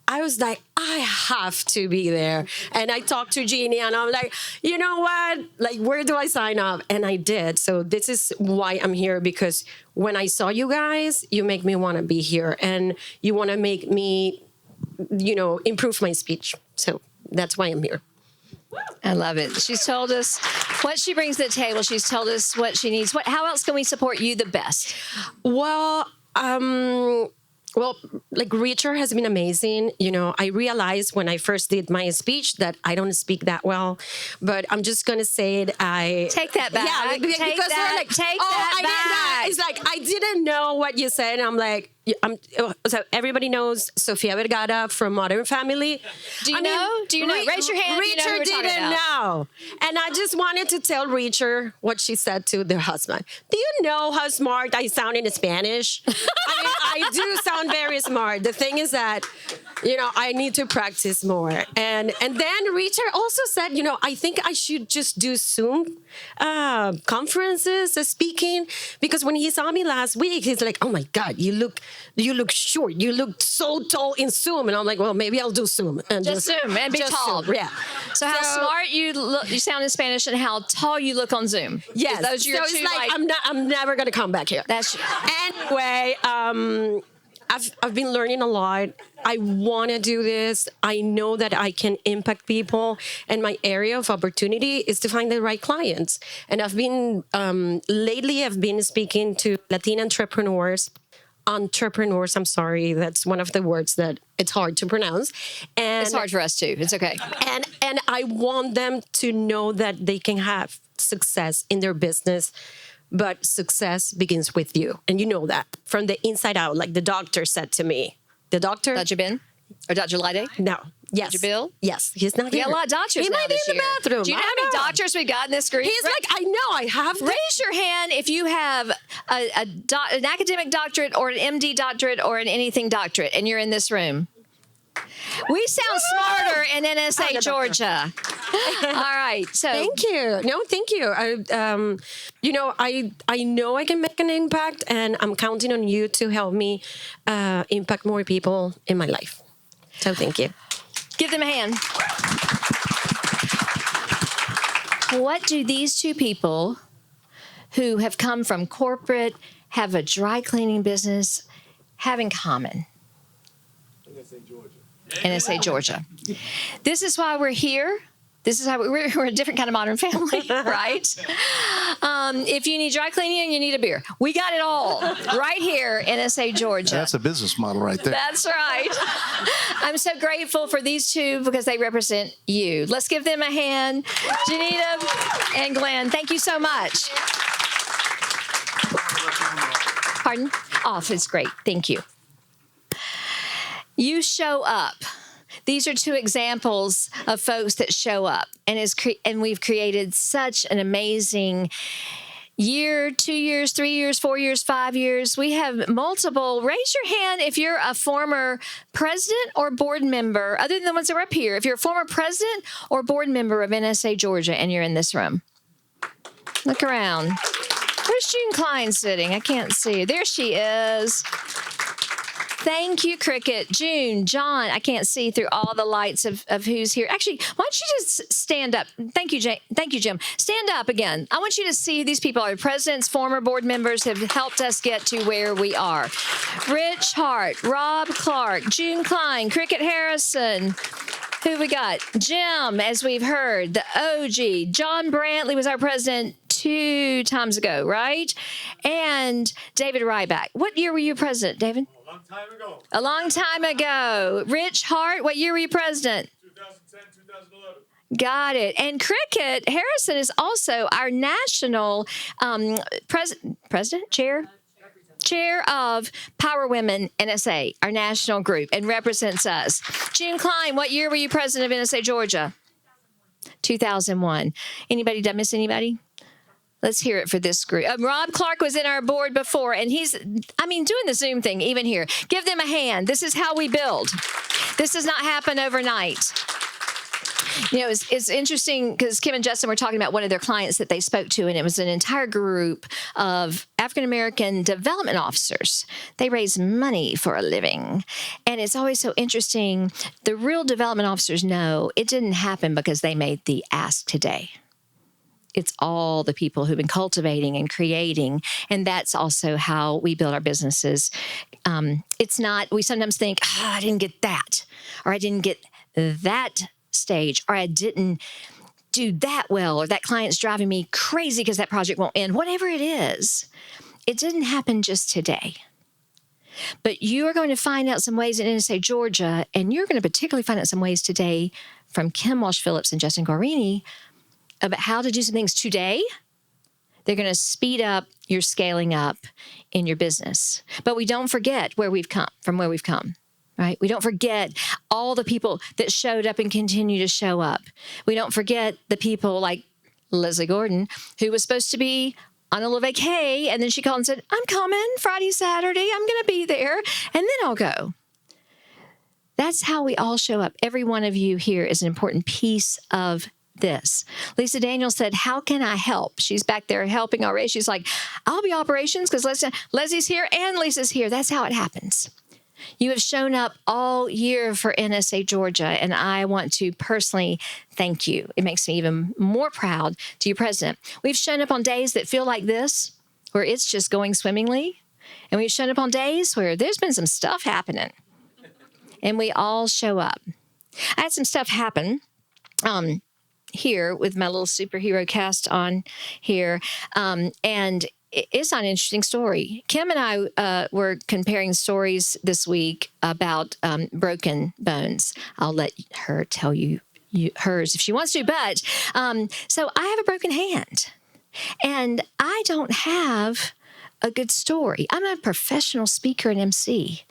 O: I was like, I have to be there. And I talked to Jeannie, and I'm like, you know what? Where do I sign up? And I did. So this is why I'm here, because when I saw you guys, you make me want to be here. And you want to make me, improve my speech. So that's why I'm here.
A: I love it. She's told us what she brings to the table. She's told us what she needs. How else can we support you the best?
O: Well, Richard has been amazing. I realized when I first did my speech that I don't speak that well, but I'm just going to say it.
A: Take that back.
O: Yeah, because they're like,
A: take that back.
O: It's like, I didn't know what you said. And I'm like, so everybody knows Sofia Vergara from Modern Family.
A: Do you know? Raise your hand.
O: Richard didn't know. And I just wanted to tell Richard what she said to their husband. Do you know how smart I sound in Spanish? I do sound very smart. The thing is that, I need to practice more. And then Richard also said, I think I should just do Zoom conferences, speaking, because when he saw me last week, he's like, oh my God, you look short. You look so tall in Zoom. And I'm like, well, maybe I'll do Zoom. And
A: just Zoom and be tall.
O: Zoom. Yeah.
A: So how smart you sound in Spanish and how tall you look on Zoom.
O: Yes.
A: Those are your two,
O: I'm never going to come back here.
A: That's
O: anyway, I've been learning a lot. I want to do this. I know that I can impact people, and my area of opportunity is to find the right clients. And I've been lately. I've been speaking to Latin entrepreneurs. I'm sorry, that's one of the words that it's hard to pronounce. And
A: it's hard for us too. It's okay.
O: And I want them to know that they can have success in their business. But success begins with you. And you know that from the inside out, like the doctor said to me. The doctor?
A: Dr. Ben? Or Dr. Lide?
O: No. Yes.
A: Dr. Bill?
O: Yes. He's not
A: We
O: here.
A: got a lot of doctors
O: He
A: now
O: might be
A: this
O: in the
A: year.
O: bathroom.
A: Do you know
O: I
A: how many
O: don't know.
A: doctors we got in this group?
O: He's like, I know, I have.
A: Raise your hand if you have an academic doctorate or an MD doctorate or an anything doctorate and you're in this room. We sound smarter in NSA, Georgia. All right. So
O: thank you. No, thank you. I know I can make an impact, and I'm counting on you to help me impact more people in my life. So thank you.
A: Give them a hand. What do these two people who have come from corporate, have a dry cleaning business, have in common? NSA Georgia. This is why we're here. This is how we're a different kind of modern family, right? If you need dry cleaning and you need a beer, we got it all right here, NSA Georgia.
N: That's a business model right there.
A: That's right. I'm so grateful for these two because they represent you. Let's give them a hand. Janita and Glenn, thank you so much. Pardon? Off is great. Thank you. You show up. These are two examples of folks that show up, and we've created such an amazing year, 2 years, 3 years, 4 years, 5 years. We have multiple. Raise your hand if you're a former president or board member, other than the ones that were up here. If you're a former president or board member of NSA Georgia and you're in this room, look around. Where's June Klein sitting? I can't see her. There she is. Thank you, Cricket. June, John, I can't see through all the lights of who's here. Actually, why don't you just stand up? Thank you, Jim. Stand up again. I want you to see who these people are. Presidents, former board members have helped us get to where we are. Rich Hart, Rob Clark, June Klein, Cricket Harrison. Who we got? Jim, as we've heard, the OG. John Brantley was our president 2 times ago, right? And David Ryback. What year were you president, David?
P: A long time ago.
A: A long time ago. Rich Hart, what year were you president?
P: 2010, 2011.
A: Got it. And Cricket Harrison is also our national chair of Power Women NSA, our national group, and represents us. June Klein, what year were you president of NSA Georgia? 2001. Anybody? Did I miss anybody? Let's hear it for this group. Rob Clark was in our board before, and he's doing the Zoom thing even here. Give them a hand. This is how we build. This does not happen overnight. You know, it's interesting because Kim and Justin were talking about one of their clients that they spoke to, and it was an entire group of African-American development officers. They raise money for a living. And it's always so interesting. The real development officers know it didn't happen because they made the ask today. It's all the people who've been cultivating and creating. And that's also how we build our businesses. It's not, we sometimes think, I didn't get that, or I didn't get that stage, or I didn't do that well, or that client's driving me crazy because that project won't end. Whatever it is, it didn't happen just today. But you are going to find out some ways in NSA Georgia, and you're going to particularly find out some ways today from Kim Walsh Phillips and Justin Guarini about how to do some things today. They're going to speed up your scaling up in your business. But we don't forget where we've come, right? We don't forget all the people that showed up and continue to show up. We don't forget the people like Leslie Gordon, who was supposed to be on a little vacay, and then she called and said, I'm coming Friday, Saturday. I'm going to be there, and then I'll go. That's how we all show up. Every one of you here is an important piece of this. Lisa Daniels said, how can I help? She's back there helping already. She's like, I'll be operations because Leslie's here and Lisa's here. That's how it happens. You have shown up all year for NSA Georgia, and I want to personally thank you. It makes me even more proud to you, President. We've shown up on days that feel like this, where it's just going swimmingly, And we've shown up on days where there's been some stuff happening. And we all show up. I had some stuff happen here with my little superhero cast on here. And it's an interesting story. Kim and I were comparing stories this week about broken bones. I'll let her tell you hers if she wants to. But so I have a broken hand. And I don't have a good story. I'm a professional speaker and MC.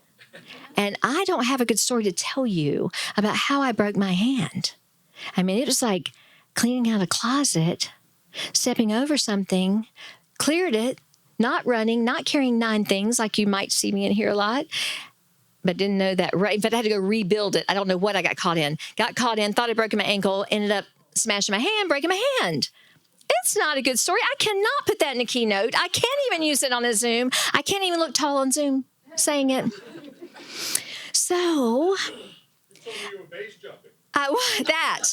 A: And I don't have a good story to tell you about how I broke my hand. I mean, it was like cleaning out a closet, stepping over something, cleared it, not running, not carrying 9 things like you might see me in here a lot, but didn't know that. Right, but I had to go rebuild it. I don't know what I got caught in. Got caught in, thought I'd broken my ankle, ended up smashing my hand, breaking my hand. It's not a good story. I cannot put that in a keynote. I can't even use it on a Zoom. I can't even look tall on Zoom saying it. So, that.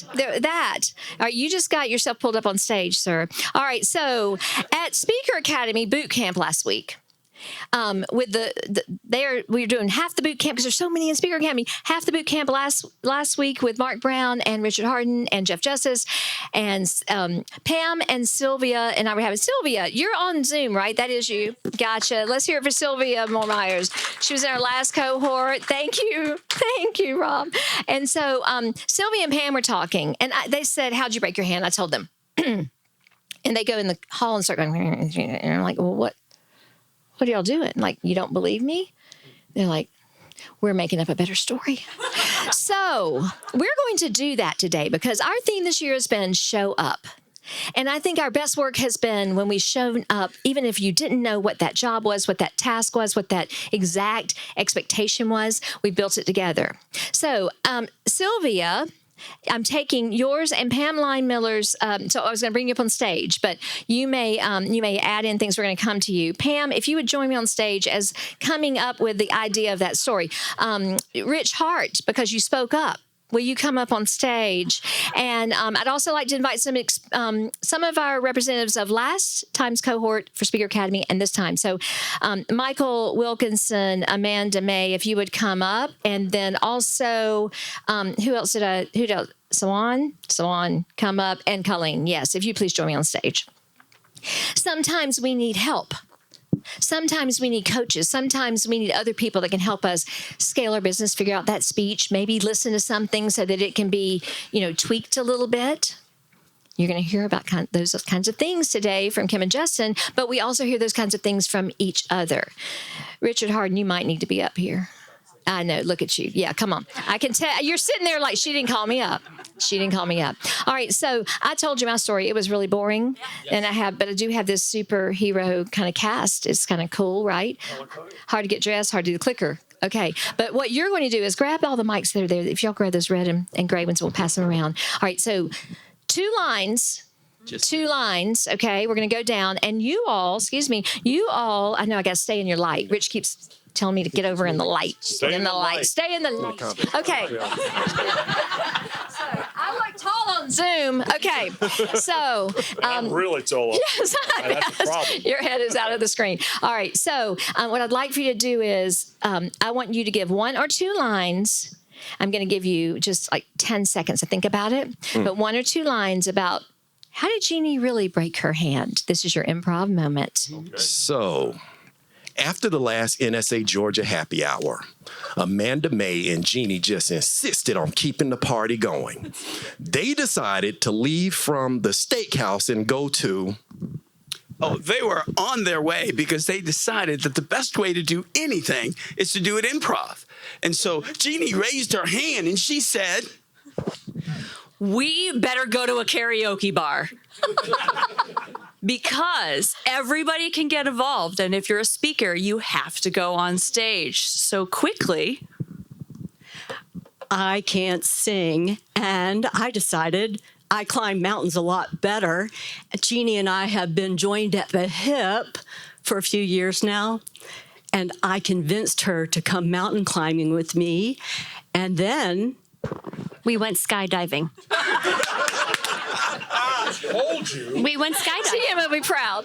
A: All right, you just got yourself pulled up on stage, sir. All right, so at Speaker Academy boot camp last week, with we were doing half the boot camp because there's so many in Speaker Academy. Half the boot camp last week with Mark Brown and Richard Harden and Jeff Justice and Pam and Sylvia and I were having. Sylvia, you're on Zoom, right? That is you. Gotcha. Let's hear it for Sylvia Moore Myers. She was in our last cohort. Thank you, Rob. And so Sylvia and Pam were talking, and they said, "How'd you break your hand?" I told them, and they go in the hall and start going, and I'm like, "Well, what are y'all doing? Like, you don't believe me?" They're like, "We're making up a better story." So we're going to do that today because our theme this year has been show up. And I think our best work has been when we've shown up, even if you didn't know what that job was, what that task was, what that exact expectation was, we built it together. So Sylvia, I'm taking yours and Pam Line Miller's. So I was going to bring you up on stage, but you may add in things. We're going to come to you, Pam. If you would join me on stage as coming up with the idea of that story, Rich Hart, because you spoke up. Will you come up on stage? And I'd also like to invite some of our representatives of last time's cohort for Speaker Academy and this time. So Michael Wilkinson, Amanda May, if you would come up. And then also, who else? Sawan, come up. And Colleen, yes, if you please join me on stage. Sometimes we need help. Sometimes we need coaches. Sometimes we need other people that can help us scale our business, figure out that speech, maybe listen to something so that it can be, tweaked a little bit. You're going to hear about those kinds of things today from Kim and Justin, but we also hear those kinds of things from each other. Richard Harden, you might need to be up here. I know. Look at you. Yeah, come on. I can tell. You're sitting there like she didn't call me up. All right. So I told you my story. It was really boring, and but I do have this superhero kind of cast. It's kind of cool, right? Hard to get dressed, hard to do the clicker. Okay. But what you're going to do is grab all the mics that are there. If y'all grab those red and gray ones, we'll pass them around. All right. So 2 lines. Okay. We're going to go down, and you all, I know I got to stay in your light. Rich keeps telling me to get over in the light. Stay in the light. Okay. So I look tall on Zoom. Okay. So
P: I'm really tall.
A: Yes,
P: that's the problem.
A: Your head is out of the screen. All right. So what I'd like for you to do is I want you to give 1 or 2 lines. I'm going to give you just like 10 seconds to think about it, but 1 or 2 lines about how did Jeannie really break her hand? This is your improv moment.
M: Okay. So, after the last NSA Georgia happy hour, Amanda May and Jeannie just insisted on keeping the party going. They decided to leave from the steakhouse and go to...
Q: Oh, they were on their way because they decided that the best way to do anything is to do it improv. And so Jeannie raised her hand and she said...
R: We better go to a karaoke bar. Because everybody can get involved. And if you're a speaker, you have to go on stage. So quickly,
L: I can't sing. And I decided I climb mountains a lot better. Jeannie and I have been joined at the hip for a few years now. And I convinced her to come mountain climbing with me. And then
S: we went skydiving.
P: Told you.
S: We went skydiving.
A: TM will be proud.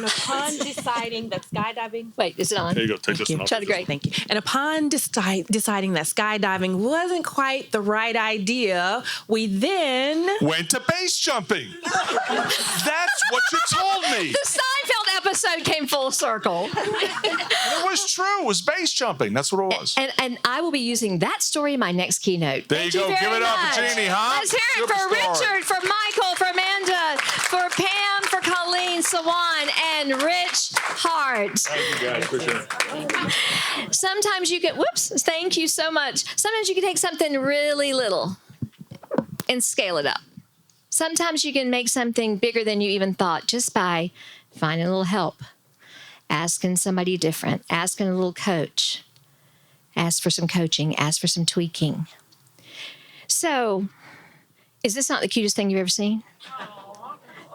G: And upon deciding that skydiving.
A: Wait, is it on?
P: There you go. Take this one off.
A: Try to great.
G: Thank you. And upon deciding that skydiving wasn't quite the right idea, we then
P: Went to base jumping. That's what you told me.
A: The Seinfeld episode came full circle.
P: It was true. It was base jumping. That's what it was.
A: And I will be using that story in my next keynote.
P: There
A: Thank
P: you go.
A: very
P: Give it up
A: much.
P: for Jeannie, huh?
A: Let's hear it for
P: Superstar.
A: Richard, for Michael, for Amanda, for Pam, for Colleen, Sawan, and Rich Hart.
P: Thank you, guys. Appreciate it.
A: Sometimes you can, whoops, thank you so much. Sometimes you can take something really little and scale it up. Sometimes you can make something bigger than you even thought just by finding a little help, asking somebody different, asking a little coach, ask for some coaching, ask for some tweaking. So, is this not the cutest thing you've ever seen?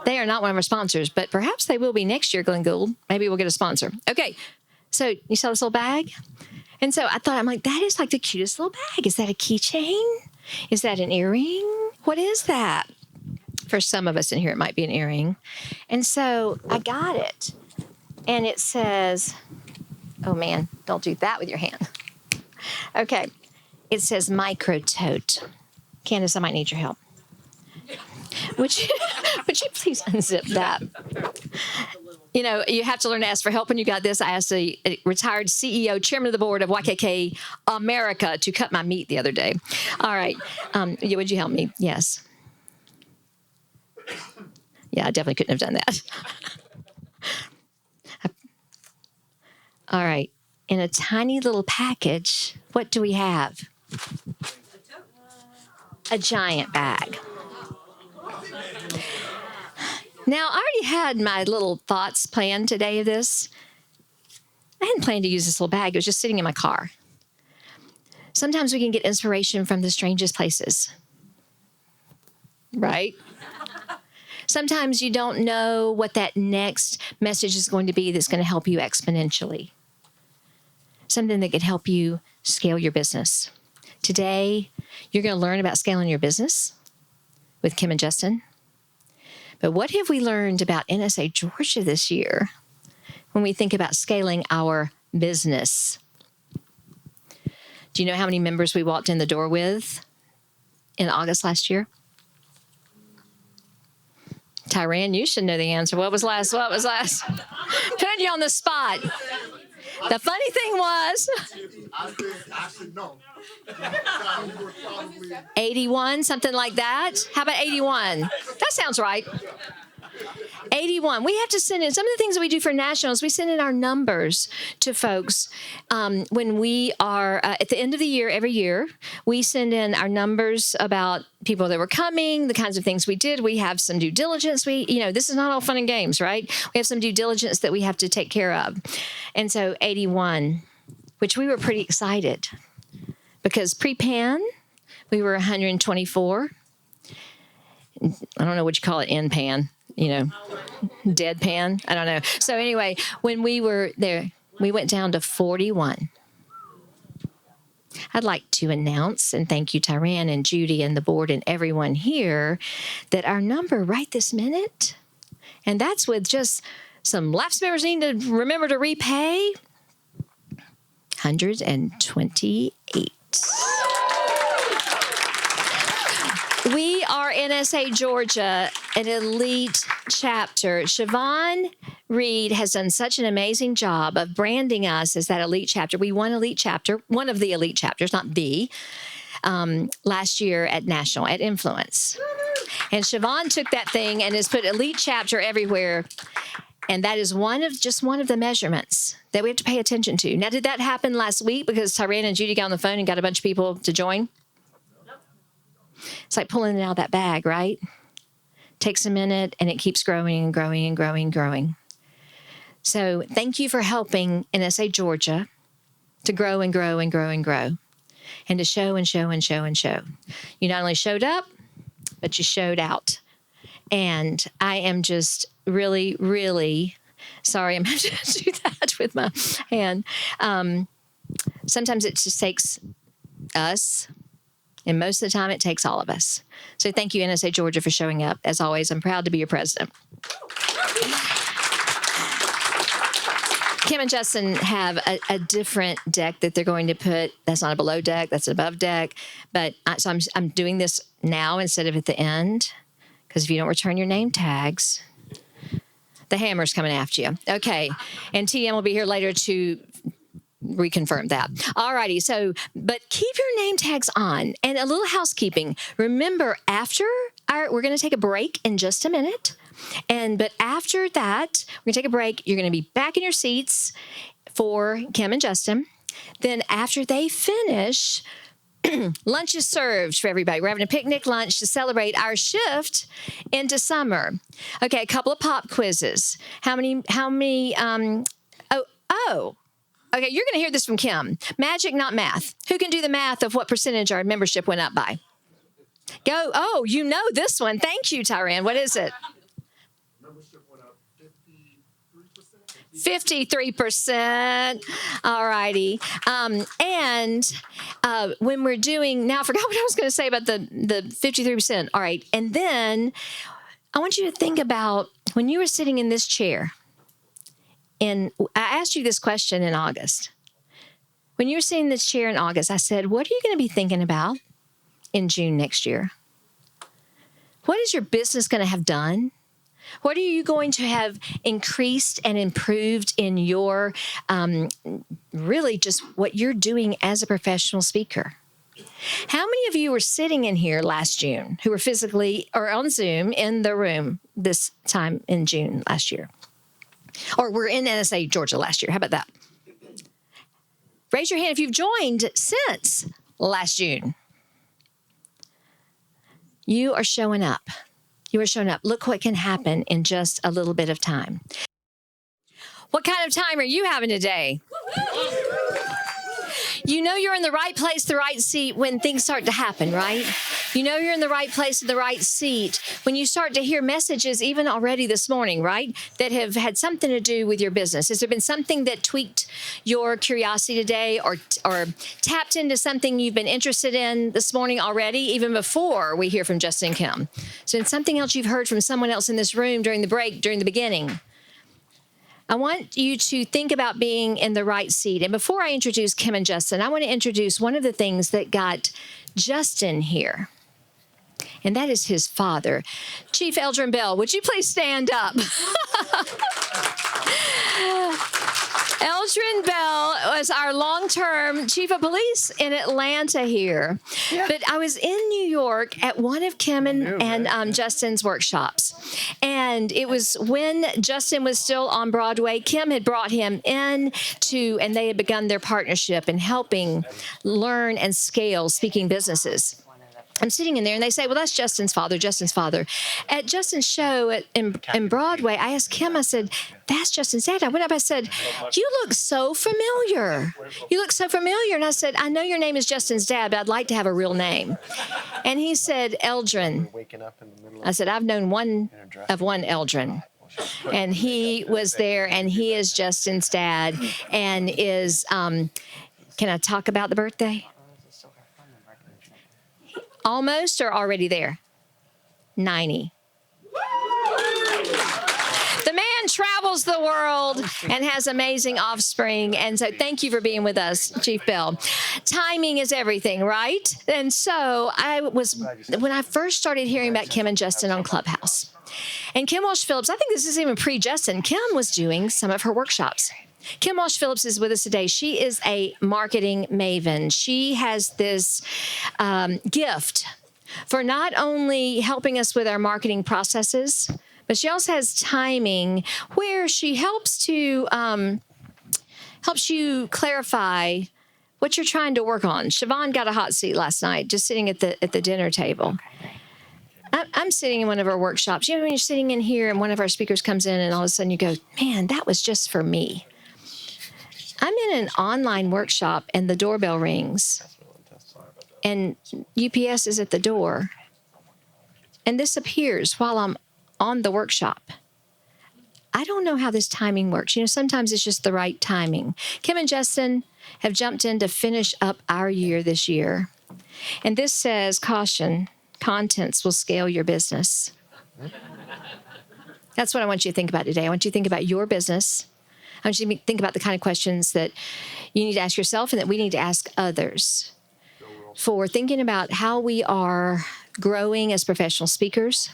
A: They are not one of our sponsors, but perhaps they will be next year, Glenn Gould. Maybe we'll get a sponsor. Okay, so you saw this little bag? And so I thought, I'm like, that is like the cutest little bag. Is that a keychain? Is that an earring? What is that? For some of us in here, it might be an earring. And so I got it. And it says, oh man, don't do that with your hand. Okay, it says micro tote. Candace, I might need your help. Would you please unzip that? You know, you have to learn to ask for help when you got this. I asked a retired CEO, chairman of the board of YKK America to cut my meat the other day. All right. Would you help me? Yes. Yeah, I definitely couldn't have done that. All right. In a tiny little package, what do we have? A giant bag. Now, I already had my little thoughts planned today of this. I hadn't planned to use this little bag. It was just sitting in my car. Sometimes we can get inspiration from the strangest places, right? Sometimes you don't know what that next message is going to be that's going to help you exponentially. Something that could help you scale your business. Today, you're going to learn about scaling your business with Kim and Justin. But what have we learned about NSA Georgia this year when we think about scaling our business? Do you know how many members we walked in the door with in August last year? Tyran, you should know the answer. What was last? Putting you on the spot. The funny thing was,
D: I should know.
A: 81, something like that. How about 81? That sounds right. 81. We have to send in some of the things that we do for nationals. We send in our numbers to folks when we are at the end of the year. Every year, we send in our numbers about people that were coming, the kinds of things we did. We have some due diligence. This is not all fun and games, right? We have some due diligence that we have to take care of. And so 81, which we were pretty excited because pre-pan, we were 124. I don't know what you call it in pan. Deadpan. I don't know. So anyway, when we were there, we went down to 41. I'd like to announce, and thank you, Tyran and Judy and the board and everyone here, that our number right this minute, and that's with just some lapsed members need to remember to repay, 128. We are NSA Georgia, an elite chapter. Siobhan Reed has done such an amazing job of branding us as that elite chapter. We won elite chapter, one of the elite chapters, not the, last year at National, at Influence. And Siobhan took that thing and has put elite chapter everywhere. And that is one of the measurements that we have to pay attention to. Now, did that happen last week because Tyran and Judy got on the phone and got a bunch of people to join? It's like pulling it out of that bag, right? Takes a minute and it keeps growing and growing and growing and growing. So thank you for helping NSA Georgia to grow and grow and grow and grow and to show and show and show and show. You not only showed up, but you showed out. And I am just really, really sorry I'm having to do that with my hand. Sometimes it just takes us. And most of the time, it takes all of us. So thank you, NSA Georgia, for showing up. As always, I'm proud to be your president. Kim and Justin have a different deck that they're going to put. That's not a below deck. That's an above deck. But so I'm doing this now instead of at the end, because if you don't return your name tags, the hammer's coming after you. Okay. And TM will be here later to reconfirm that. All righty. So, but keep your name tags on. And a little housekeeping. Remember, we're going to take a break in just a minute. But after that, we're going to take a break. You're going to be back in your seats for Kim and Justin. Then after they finish, lunch is served for everybody. We're having a picnic lunch to celebrate our shift into summer. Okay, a couple of pop quizzes. Okay, you're going to hear this from Kim. Magic, not math. Who can do the math of what percentage our membership went up by? Go. Oh, you know this one. Thank you, Tyran. What is it? 53%. All righty. When we're doing, now I forgot what I was going to say about the 53%. All right. And then I want you to think about when you were sitting in this chair. I asked you this question in August. When you were sitting in this chair in August, I said, what are you going to be thinking about in June next year? What is your business going to have done? What are you going to have increased and improved in your, really just what you're doing as a professional speaker? How many of you were sitting in here last June who were physically or on Zoom in the room this time in June last year? Or were in NSA Georgia last year? How about that? Raise your hand if you've joined since last June. You are showing up. You are showing up. Look what can happen in just a little bit of time. What kind of time are you having today? You know you're in the right place, the right seat when things start to happen, right? You know you're in the right place, the right seat when you start to hear messages, even already this morning, right, that have had something to do with your business. Has there been something that tweaked your curiosity today or tapped into something you've been interested in this morning already, even before we hear from Justin and Kim? So it's something else you've heard from someone else in this room during the break, during the beginning. I want you to think about being in the right seat. And before I introduce Kim and Justin, I want to introduce one of the things that got Justin here. And that is his father. Chief Eldrin Bell, would you please stand up? Eldrin Bell was our long-term chief of police in Atlanta here. Yeah. But I was in New York at one of Kim and Justin's workshops. And it was when Justin was still on Broadway. Kim had brought him in and they had begun their partnership in helping learn and scale speaking businesses. I'm sitting in there and they say, well, that's Justin's father. At Justin's show in Broadway, I asked Kim, I said, that's Justin's dad. I went up, I said, you look so familiar. And I said, I know your name is Justin's dad, but I'd like to have a real name. And he said, Eldrin. I said, I've known one Eldrin. And he was there and he is Justin's dad and is, can I talk about the birthday? Almost or already there? 90. The man travels the world and has amazing offspring. And so thank you for being with us, Chief Bell. Timing is everything, right? And so when I first started hearing about Kim and Justin on Clubhouse, and Kim Walsh Phillips, I think this is even pre-Justin, Kim was doing some of her workshops. Kim Walsh Phillips is with us today. She is a marketing maven. She has this gift for not only helping us with our marketing processes, but she also has timing where she helps you clarify what you're trying to work on. Siobhan got a hot seat last night, just sitting at the dinner table. I'm sitting in one of our workshops. You know, when you're sitting in here and one of our speakers comes in and all of a sudden you go, man, that was just for me. I'm in an online workshop and the doorbell rings and UPS is at the door and this appears while I'm on the workshop. I don't know how this timing works. You know, sometimes it's just the right timing. Kim and Justin have jumped in to finish up our year this year. And this says, caution, contents will scale your business. That's what I want you to think about today. I want you to think about your business. I want you to think about the kind of questions that you need to ask yourself and that we need to ask others for thinking about how we are growing as professional speakers,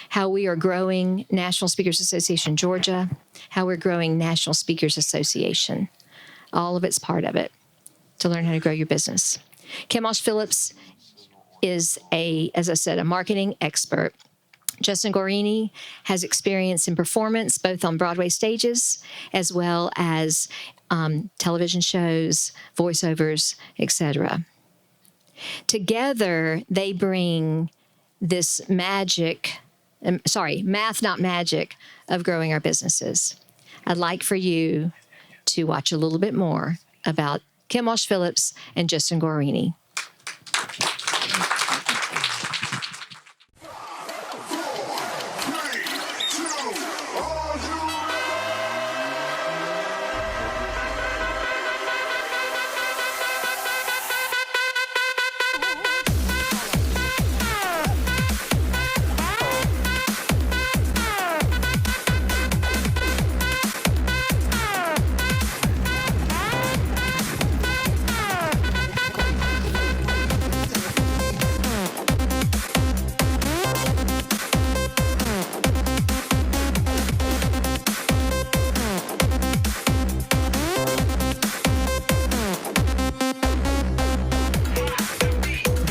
A: how we are growing National Speakers Association Georgia, how we're growing National Speakers Association. All of it's part of it to learn how to grow your business. Kim Walsh Phillips is as I said, a marketing expert. Justin Guarini has experience in performance, both on Broadway stages as well as television shows, voiceovers, etc. Together, they bring this math not magic, of growing our businesses. I'd like for you to watch a little bit more about Kim Walsh Phillips and Justin Guarini.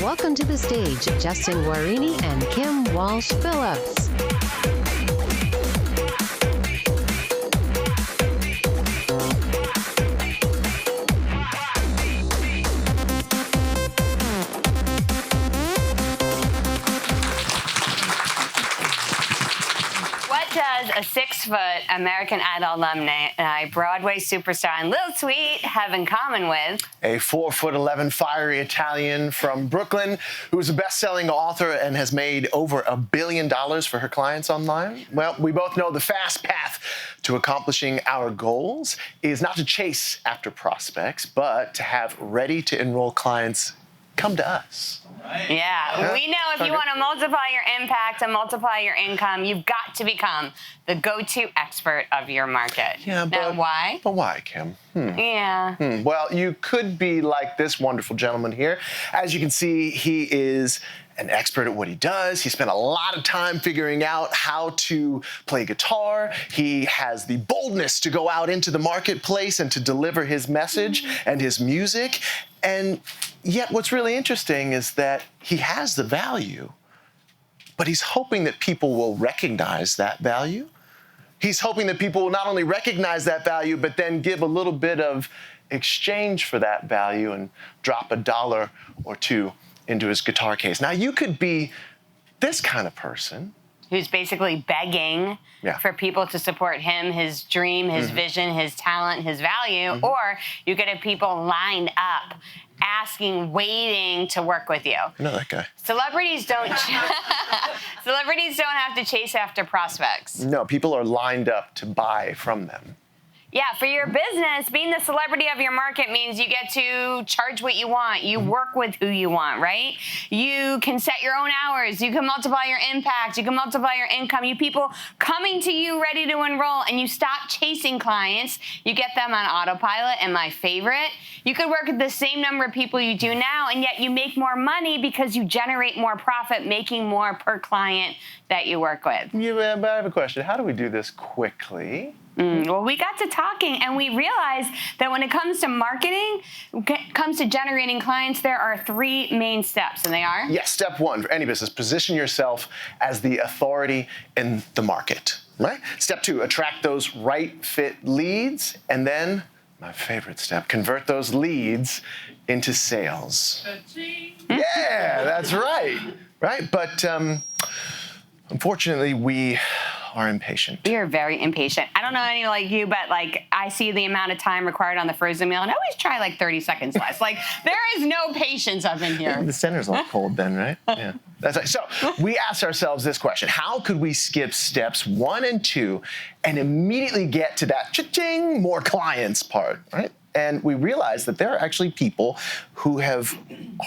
T: Welcome to the stage, Justin Guarini and Kim Walsh Phillips.
U: What does a 6-foot American Idol alumni, Broadway superstar, and Lil Sweet have in common with
V: a 4'11" fiery Italian from Brooklyn who's a best-selling author and has made over $1 billion for her clients online? Well, we both know the fast path to accomplishing our goals is not to chase after prospects, but to have ready-to-enroll clients come to us.
U: Yeah, we know if you want to multiply your impact and multiply your income, you've got to become the go-to expert of your market.
V: Yeah,
U: now, why?
V: But why, Kim?
U: Yeah.
V: Well, you could be like this wonderful gentleman here. As you can see, he is an expert at what he does. He spent a lot of time figuring out how to play guitar. He has the boldness to go out into the marketplace and to deliver his message and his music. And yet what's really interesting is that he has the value, but he's hoping that people will recognize that value. He's hoping that people will not only recognize that value, but then give a little bit of exchange for that value and drop $1 or $2 into his guitar case. Now, you could be this kind of person.
U: Who's basically begging for people to support him, his dream, his vision, his talent, his value, or you could have people lined up asking, waiting to work with you.
V: I know that guy.
U: Celebrities don't have to chase after prospects.
V: No, people are lined up to buy from them.
U: Yeah, for your business, being the celebrity of your market means you get to charge what you want. You work with who you want, right? You can set your own hours. You can multiply your impact. You can multiply your income. You people coming to you ready to enroll, and you stop chasing clients. You get them on autopilot, and my favorite, you could work with the same number of people you do now, and yet you make more money because you generate more profit, making more per client that you work with.
V: But I have a question. How do we do this quickly?
U: Well, we got to talking, and we realized that when it comes to marketing, comes to generating clients, there are 3 main steps, and they are?
V: Yes, step 1 for any business, position yourself as the authority in the market, right? Step 2, attract those right fit leads, and then, my favorite step, convert those leads into sales. Yeah, that's right, right? But unfortunately, we are impatient.
U: We are very impatient. I don't know anyone like you, but like I see the amount of time required on the frozen meal, and I always try like 30 seconds less. Like there is no patience up in here.
V: The center's all cold then, right? Yeah. That's right. So we asked ourselves this question: how could we skip steps 1 and 2 and immediately get to that cha-ching, more clients part, right? And we realized that there are actually people who have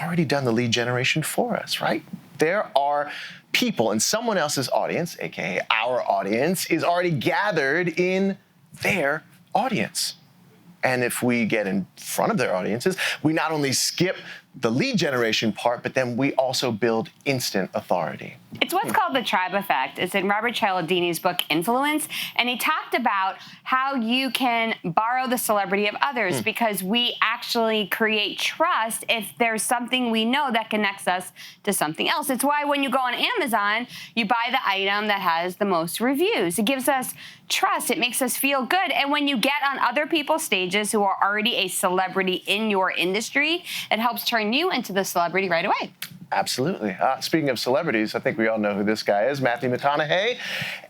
V: already done the lead generation for us, right? There are people in someone else's audience, aka our audience, is already gathered in their audience. And if we get in front of their audiences, we not only skip the lead generation part, but then we also build instant authority.
U: It's what's called the tribe effect. It's in Robert Cialdini's book, Influence, and he talked about how you can borrow the celebrity of others because we actually create trust if there's something we know that connects us to something else. It's why when you go on Amazon, you buy the item that has the most reviews. It gives us trust. It makes us feel good. And when you get on other people's stages who are already a celebrity in your industry, it helps turn you into the celebrity right away.
V: Absolutely. Speaking of celebrities, I think we all know who this guy is, Matthew McConaughey,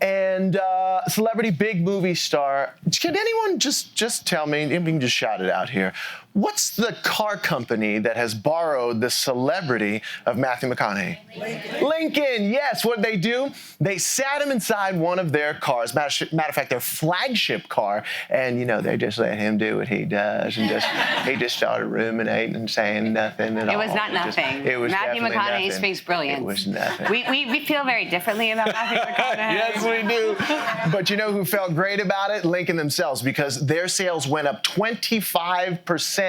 V: and celebrity, big movie star. Can anyone just tell me, we can just shout it out here, what's the car company that has borrowed the celebrity of Matthew McConaughey? Lincoln, yes. What did they do? They sat him inside one of their cars, matter of fact, their flagship car, and, you know, they just let him do what he does, and he just started ruminating and saying nothing at all.
U: It was not nothing.
V: It was
U: Matthew McConaughey speaks brilliance.
V: It was nothing.
U: We feel very differently about Matthew McConaughey.
V: Yes, we do. But you know who felt great about it? Lincoln themselves, because their sales went up 25%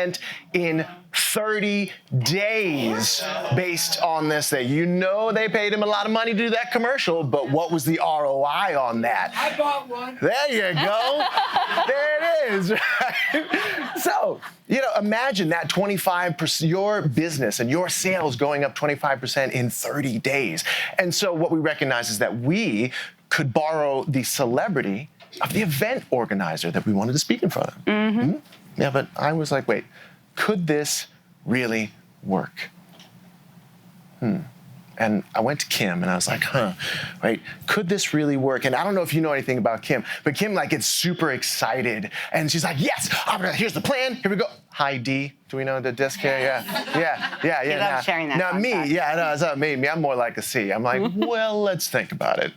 V: in 30 days based on this thing. You know they paid him a lot of money to do that commercial, but what was the ROI on that?
E: I bought one.
V: There you go. There it is. So, you know, imagine that 25%, your business and your sales going up 25% in 30 days. And so what we recognize is that we could borrow the celebrity of the event organizer that we wanted to speak in front of. Mm-hmm. Yeah, but I was like, wait, could this really work? And I went to Kim and I was like, right, could this really work? And I don't know if you know anything about Kim, but Kim like gets super excited and she's like, yes, here's the plan, here we go. Hi, D. Do we know the disc here? Yeah.
U: You love sharing that.
V: Now me, no, it's not me. I'm more like a C. I'm like, well, let's think about it.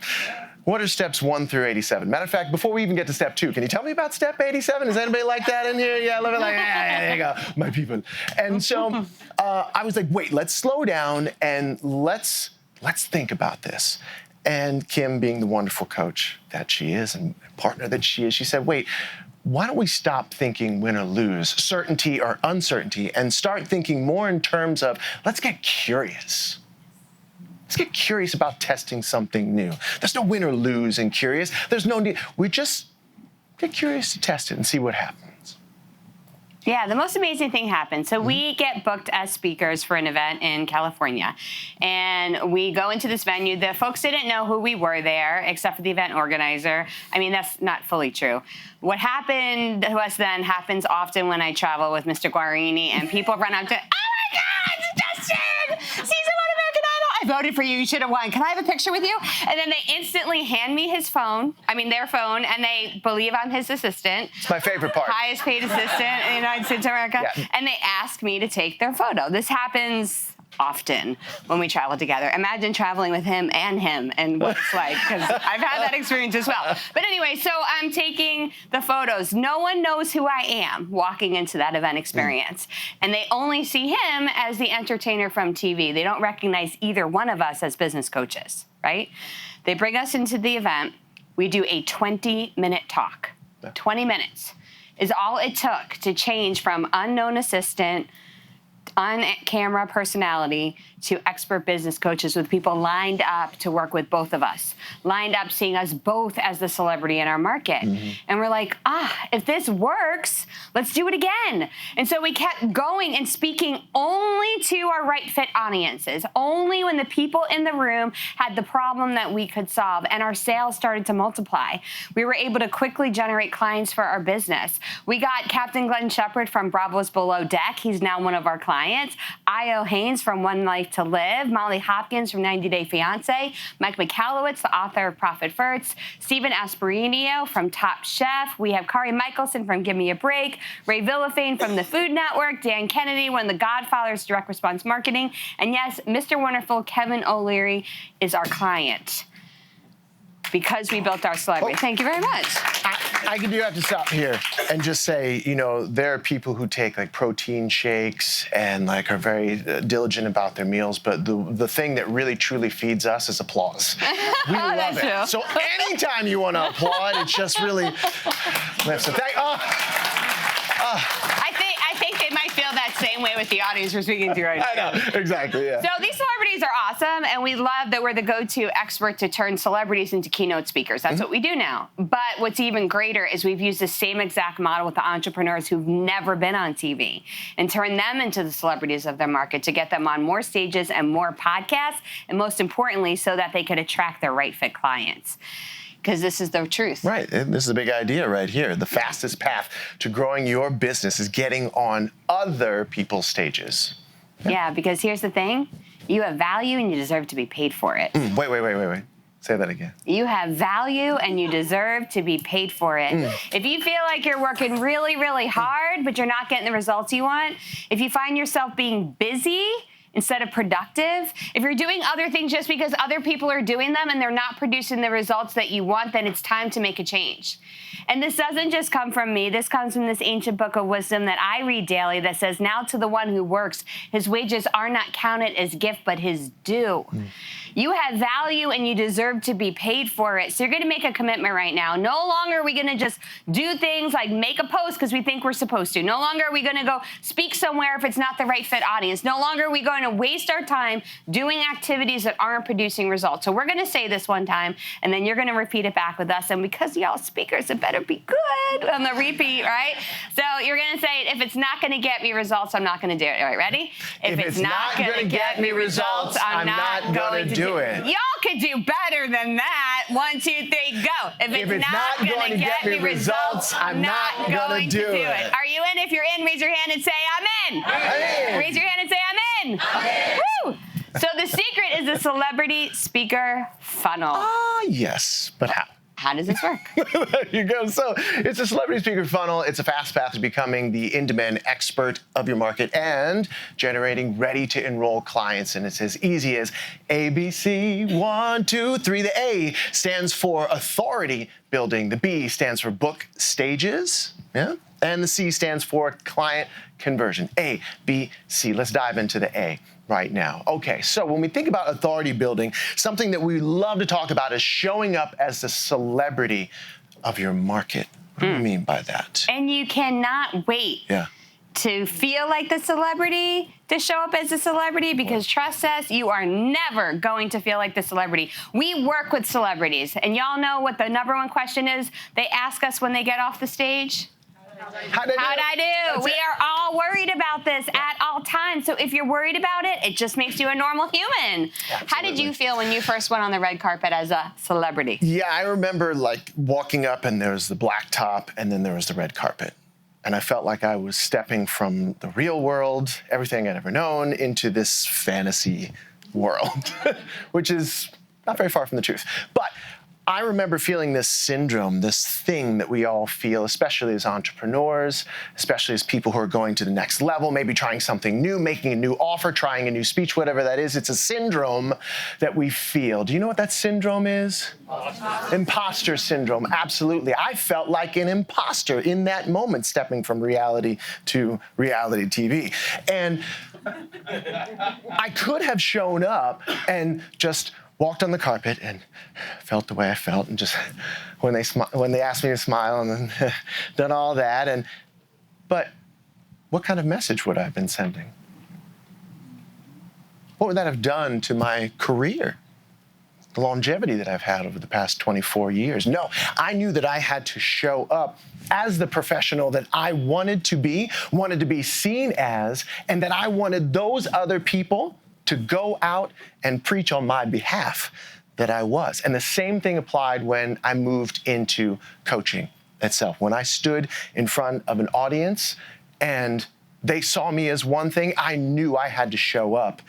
V: What are steps 1 through 87? Matter of fact, before we even get to step 2, can you tell me about step 87? Is anybody like that in here? Yeah, a little bit like, yeah, there you go, my people. And so I was like, wait, let's slow down and let's think about this. And Kim, being the wonderful coach that she is and partner that she is, she said, wait, why don't we stop thinking win or lose, certainty or uncertainty, and start thinking more in terms of let's get curious. Let's get curious about testing something new. There's no win or lose in curious. There's no need. We just get curious to test it and see what happens.
U: Yeah, the most amazing thing happened. So we get booked as speakers for an event in California. And we go into this venue. The folks didn't know who we were there, except for the event organizer. I mean, that's not fully true. What happened to us then happens often when I travel with Mr. Guarini, and people run up to, oh my God, it's Justin! Season 1 American Idol! I voted for you. You should have won. Can I have a picture with you? And then they instantly hand me their phone, and they believe I'm his assistant.
V: It's my favorite part.
U: Highest paid assistant in the United States of America. Yeah. And they ask me to take their photo. This happens often when we travel together. Imagine traveling with him and what it's like, because I've had that experience as well. But anyway, so I'm taking the photos. No one knows who I am walking into that event experience. And they only see him as the entertainer from TV. They don't recognize either one of us as business coaches, right? They bring us into the event. We do a 20-minute talk. 20 minutes is all it took to change from unknown assistant, on-camera personality to expert business coaches, with people lined up to work with both of us, lined up seeing us both as the celebrity in our market. Mm-hmm. And we're like, if this works, let's do it again. And so we kept going and speaking only to our right fit audiences, only when the people in the room had the problem that we could solve, and our sales started to multiply. We were able to quickly generate clients for our business. We got Captain Glenn Shepard from Bravo's Below Deck. He's now one of our clients. Io Haynes from One Life to Live, Molly Hopkins from 90 Day Fiancé, Mike McAllowitz, the author of Profit First, Stephen Asperini from Top Chef. We have Kari Michelson from Give Me a Break, Ray Villafane from the Food Network, Dan Kennedy, one of the godfathers of direct response marketing, and yes, Mr. Wonderful Kevin O'Leary is our client because we built our celebrity. Thank you very much.
V: I do have to stop here and just say, you know, there are people who take like protein shakes and like are very diligent about their meals, but the thing that really truly feeds us is applause. We love it.
U: True.
V: So anytime you want to applaud, it's just really lifts. So
U: I think they might feel that same way with the audience we're speaking to right now.
V: I know, exactly, yeah.
U: So these celebrities are awesome, and we love that we're the go-to expert to turn celebrities into keynote speakers. That's what we do now. But what's even greater is we've used the same exact model with the entrepreneurs who've never been on TV and turn them into the celebrities of their market to get them on more stages and more podcasts, and most importantly, so that they could attract their right fit clients. Because this is the truth.
V: Right, and this is a big idea right here. The fastest path to growing your business is getting on other people's stages.
U: Yeah, because here's the thing. You have value and you deserve to be paid for it.
V: Wait. Say that again.
U: You have value and you deserve to be paid for it. If you feel like you're working really, really hard, but you're not getting the results you want, if you find yourself being busy instead of productive, if you're doing other things just because other people are doing them and they're not producing the results that you want, then it's time to make a change. And this doesn't just come from me. This comes from this ancient book of wisdom that I read daily that says, now to the one who works, his wages are not counted as gift, but his due. You have value and you deserve to be paid for it. So you're going to make a commitment right now. No longer are we going to just do things like make a post because we think we're supposed to. No longer are we going to go speak somewhere if it's not the right fit audience. No longer are we going to waste our time doing activities that aren't producing results. So we're going to say this one time, and then you're going to repeat it back with us. And because y'all speakers, it better be good on the repeat, right? So you're going to say, if it's not going to get me results, I'm not going to do it. All right, ready?
V: If it's not going to get me results, I'm not going to do it.
U: Y'all could do better than that. 1, 2, 3, go. If it's not going to get me results, I'm not going to do it. Are you in? If you're in, raise your hand and say, I'm in.
V: I'm in.
U: Raise your hand and say, I'm in. I'm in. Woo! So the secret is the celebrity speaker funnel.
V: Yes, but how?
U: How does this work?
V: There you go. So it's a celebrity speaker funnel. It's a fast path to becoming the in-demand expert of your market and generating ready-to-enroll clients. And it's as easy as ABC, 1, 2, 3. The A stands for authority building. The B stands for book stages. Yeah. And the C stands for client conversion. A, B, C. Let's dive into the A right now. Okay, so when we think about authority building, something that we love to talk about is showing up as the celebrity of your market. What do you mean by that?
U: And you cannot wait to feel like the celebrity, to show up as a celebrity, because trust us, you are never going to feel like the celebrity. We work with celebrities, and y'all know what the number one question is they ask us when they get off the stage? How'd I do? We are all worried about this at all times. So if you're worried about it, it just makes you a normal human. Absolutely. How did you feel when you first went on the red carpet as a celebrity?
V: Yeah, I remember like walking up and there was the black top and then there was the red carpet. And I felt like I was stepping from the real world, everything I'd ever known, into this fantasy world, which is not very far from the truth. But I remember feeling this syndrome, this thing that we all feel, especially as entrepreneurs, especially as people who are going to the next level, maybe trying something new, making a new offer, trying a new speech, whatever that is. It's a syndrome that we feel. Do you know what that syndrome is? Imposter syndrome, absolutely. I felt like an imposter in that moment, stepping from reality to reality TV. And I could have shown up and just walked on the carpet and felt the way I felt, and just when they asked me to smile, and then done all that. But what kind of message would I have been sending? What would that have done to my career? The longevity that I've had over the past 24 years. No, I knew that I had to show up as the professional that I wanted to be seen as, and that I wanted those other people to go out and preach on my behalf that I was. And the same thing applied when I moved into coaching itself. When I stood in front of an audience and they saw me as one thing, I knew I had to show up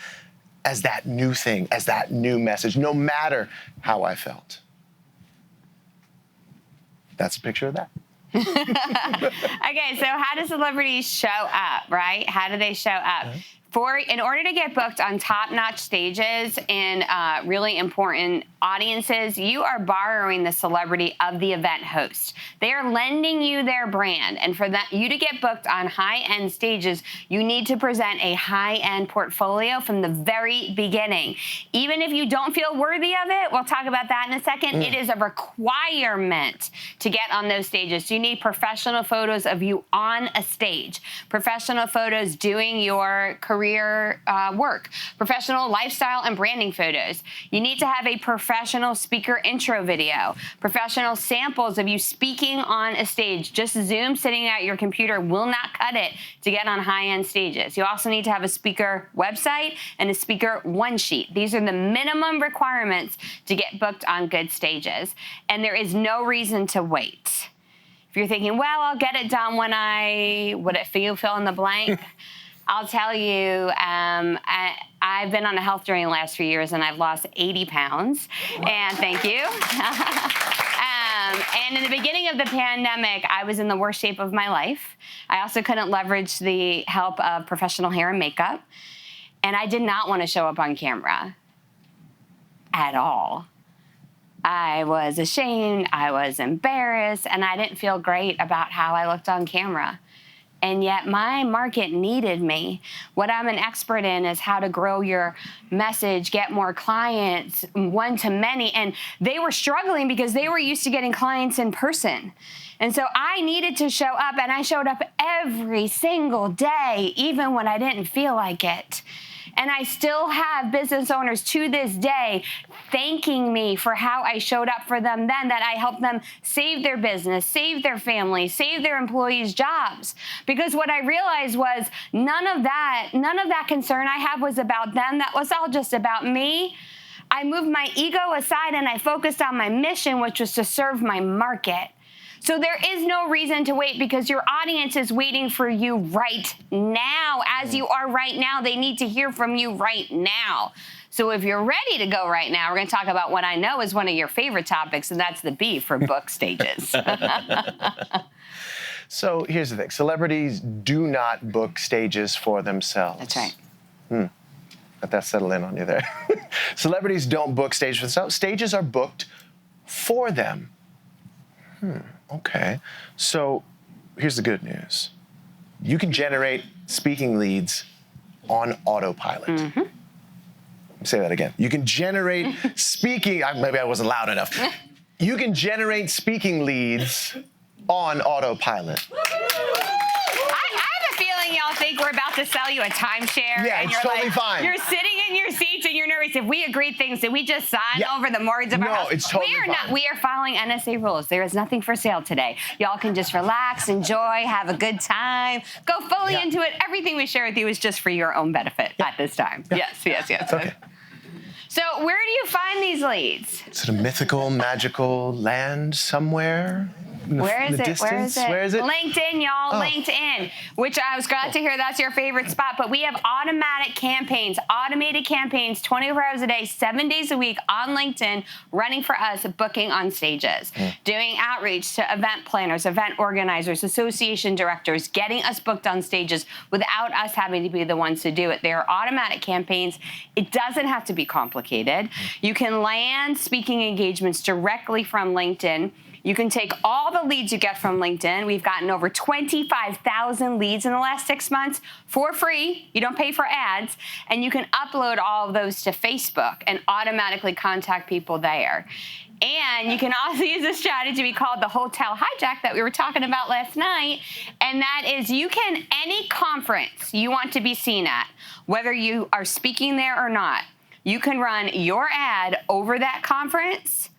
V: as that new thing, as that new message, no matter how I felt. That's a picture of that.
U: Okay, so how do celebrities show up, right? How do they show up? In order to get booked on top-notch stages and really important audiences, you are borrowing the celebrity of the event host. They are lending you their brand, and for you to get booked on high-end stages, you need to present a high-end portfolio from the very beginning. Even if you don't feel worthy of it, we'll talk about that in a second, it is a requirement to get on those stages. So you need professional photos of you on a stage, professional photos doing your career work, professional lifestyle and branding photos. You need to have a professional speaker intro video, professional samples of you speaking on a stage. Just Zoom sitting at your computer will not cut it to get on high-end stages. You also need to have a speaker website and a speaker one-sheet. These are the minimum requirements to get booked on good stages. And there is no reason to wait. If you're thinking, well, I'll get it done when fill in the blank. I'll tell you, I've been on a health journey the last few years, and I've lost 80 pounds. And thank you. And in the beginning of the pandemic, I was in the worst shape of my life. I also couldn't leverage the help of professional hair and makeup. And I did not want to show up on camera at all. I was ashamed, I was embarrassed, and I didn't feel great about how I looked on camera. And yet my market needed me. What I'm an expert in is how to grow your message, get more clients, one-to-many. And they were struggling because they were used to getting clients in person. And so I needed to show up, and I showed up every single day, even when I didn't feel like it. And I still have business owners to this day thanking me for how I showed up for them then, that I helped them save their business, save their family, save their employees' jobs. Because what I realized was none of that concern I had was about them. That was all just about me. I moved my ego aside and I focused on my mission, which was to serve my market. So there is no reason to wait because your audience is waiting for you right now. As you are right now, they need to hear from you right now. So if you're ready to go right now, we're going to talk about what I know is one of your favorite topics, and that's the B for book stages.
V: So here's the thing. Celebrities do not book stages for themselves.
U: That's right.
V: Let that settle in on you there. Celebrities don't book stages for themselves. Stages are booked for them. Okay. So here's the good news. You can generate speaking leads on autopilot. Say that again. You can generate speaking, maybe I wasn't loud enough. You can generate speaking leads on autopilot.
U: I have a feeling y'all think we're about to sell you a timeshare.
V: Yeah,
U: and
V: it's
U: you're
V: totally
U: like,
V: fine.
U: You're sitting in your seats and you're nervous. If we agreed things, did we just sign over the mortgage of our house?
V: No, it's totally fine.
U: We are following NSA rules. There is nothing for sale today. Y'all can just relax, enjoy, have a good time, go fully into it. Everything we share with you is just for your own benefit at this time. Yes.
V: Okay.
U: So where do you find these leads?
V: Is it a mythical, magical land somewhere?
U: Where is it?
V: Where is it?
U: LinkedIn, y'all. LinkedIn, which I was glad to hear that's your favorite spot. But we have automated campaigns 24 hours a day, 7 days a week on LinkedIn, running for us, booking on stages, doing outreach to event planners, event organizers, association directors, getting us booked on stages without us having to be the ones to do it. They are automatic campaigns. It doesn't have to be complicated. You can land speaking engagements directly from LinkedIn. You can take all the leads you get from LinkedIn. We've gotten over 25,000 leads in the last 6 months for free. You don't pay for ads. And you can upload all of those to Facebook and automatically contact people there. And you can also use a strategy we called the hotel hijack that we were talking about last night. And that is any conference you want to be seen at, whether you are speaking there or not, you can run your ad over that conference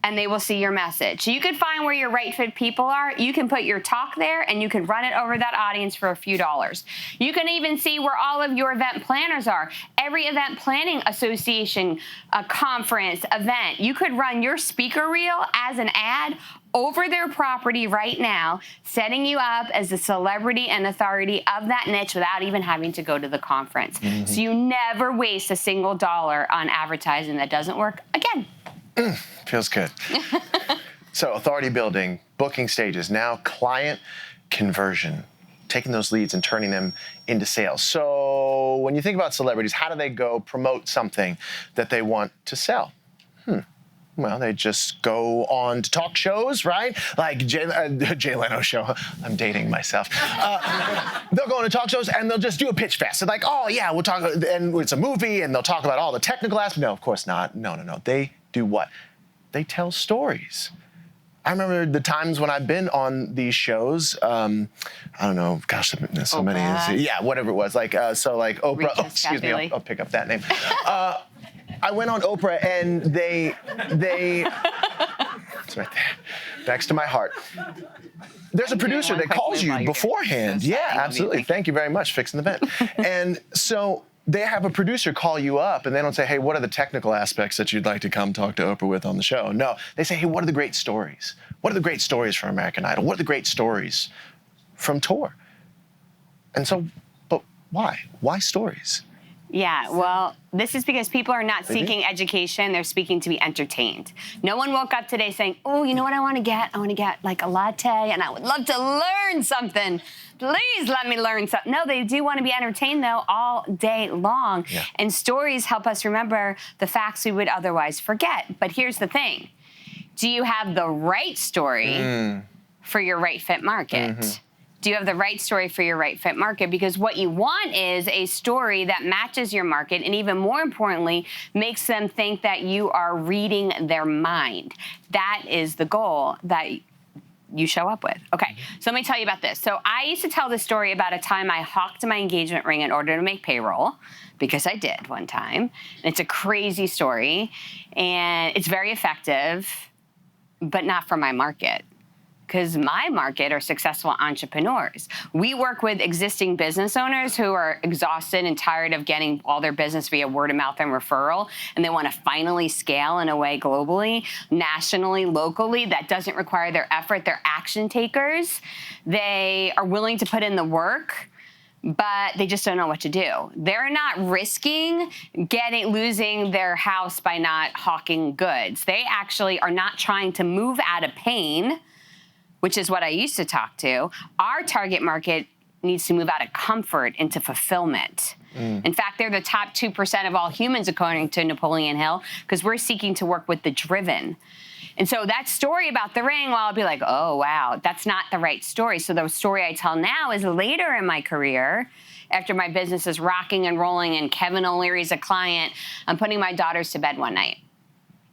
U: and they will see your message. So you can find where your right fit people are. You can put your talk there and you can run it over that audience for a few dollars. You can even see where all of your event planners are. Every event planning association, a conference, event, you could run your speaker reel as an ad over their property right now, setting you up as the celebrity and authority of that niche without even having to go to the conference. So you never waste a single dollar on advertising that doesn't work again.
V: Feels good. So authority building, booking stages, now client conversion. taking those leads and turning them into sales. So when you think about celebrities, how do they go promote something that they want to sell? Well, they just go on to talk shows, right? Like Jay Leno show. I'm dating myself. They'll go on to talk shows and they'll just do a pitch fest. They're like, oh yeah, we'll talk, and it's a movie, and they'll talk about all the technical aspects. No, of course not. No. They do what? They tell stories. I remember the times when I've been on these shows. I don't know. Gosh, there's so many. Yeah, whatever it was. Like Oprah. Oh, excuse me. I'll pick up that name. I went on Oprah and they it's right there, next to my heart. There's a producer that calls you beforehand. Yeah, absolutely. Thank you very much, fixing the vent. And so they have a producer call you up and they don't say, hey, what are the technical aspects that you'd like to come talk to Oprah with on the show? No, they say, hey, what are the great stories? What are the great stories from American Idol? What are the great stories from tour? And so, but why? Why stories?
U: Yeah, well, this is because people are not seeking education. They're speaking to be entertained. No one woke up today saying, oh, you know what I want to get? I want to get like a latte and I would love to learn something. Please let me learn something. No, they do want to be entertained, though, all day long. Yeah. And stories help us remember the facts we would otherwise forget. But here's the thing. Do you have the right story for your right fit market? Do you have the right story for your right fit market? Because what you want is a story that matches your market and, even more importantly, makes them think that you are reading their mind. That is the goal that you show up with. Okay, so let me tell you about this. So I used to tell this story about a time I hawked my engagement ring in order to make payroll, because I did one time. And it's a crazy story, and it's very effective, but not for my market. Because my market are successful entrepreneurs. We work with existing business owners who are exhausted and tired of getting all their business via word of mouth and referral, and they want to finally scale in a way globally, nationally, locally, that doesn't require their effort. They're action takers. They are willing to put in the work, but they just don't know what to do. They're not risking losing their house by not hawking goods. They actually are not trying to move out of pain, which is what I used to talk to. Our target market needs to move out of comfort into fulfillment. In fact, they're the top 2% of all humans, according to Napoleon Hill, because we're seeking to work with the driven. And so that story about the ring, well, I'll be like, oh, wow, that's not the right story. So the story I tell now is later in my career, after my business is rocking and rolling and Kevin O'Leary's a client, I'm putting my daughters to bed one night.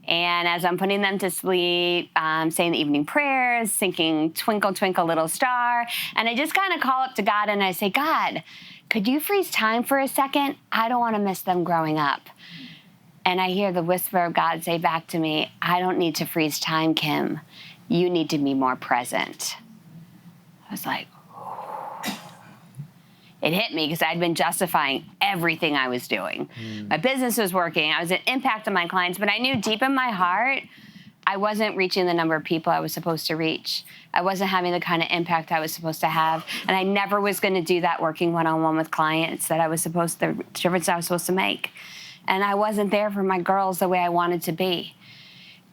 U: And as I'm putting them to sleep, I'm saying the evening prayers, thinking twinkle, twinkle, little star. And I just kind of call up to God and I say, God, could you freeze time for a second? I don't want to miss them growing up. And I hear the whisper of God say back to me, I don't need to freeze time, Kim. You need to be more present. I was like, it hit me because I'd been justifying everything I was doing. My business was working. I was an impact on my clients, but I knew deep in my heart, I wasn't reaching the number of people I was supposed to reach. I wasn't having the kind of impact I was supposed to have. And I never was going to do that working one-on-one with clients the difference I was supposed to make. And I wasn't there for my girls the way I wanted to be.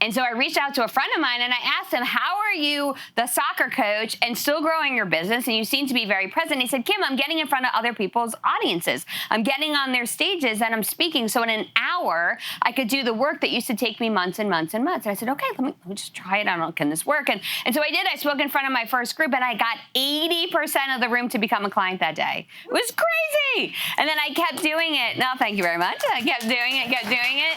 U: And so I reached out to a friend of mine and I asked him, how are you the soccer coach and still growing your business? And you seem to be very present. He said, Kim, I'm getting in front of other people's audiences. I'm getting on their stages and I'm speaking. So in an hour, I could do the work that used to take me months and months and months. And I said, okay, let me just try it. I don't know, can this work? And so I did. I spoke in front of my first group and I got 80% of the room to become a client that day. It was crazy. And then I kept doing it. No, thank you very much. I kept doing it.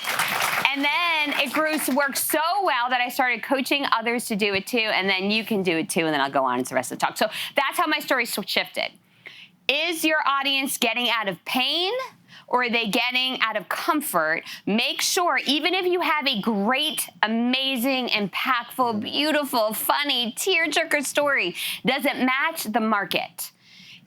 U: And then it grew to work so well that I started coaching others to do it too, and then you can do it too, and then I'll go on into the rest of the talk. So that's how my story shifted. Is your audience getting out of pain, or are they getting out of comfort? Make sure, even if you have a great, amazing, impactful, beautiful, funny, tearjerker story, does it match the market?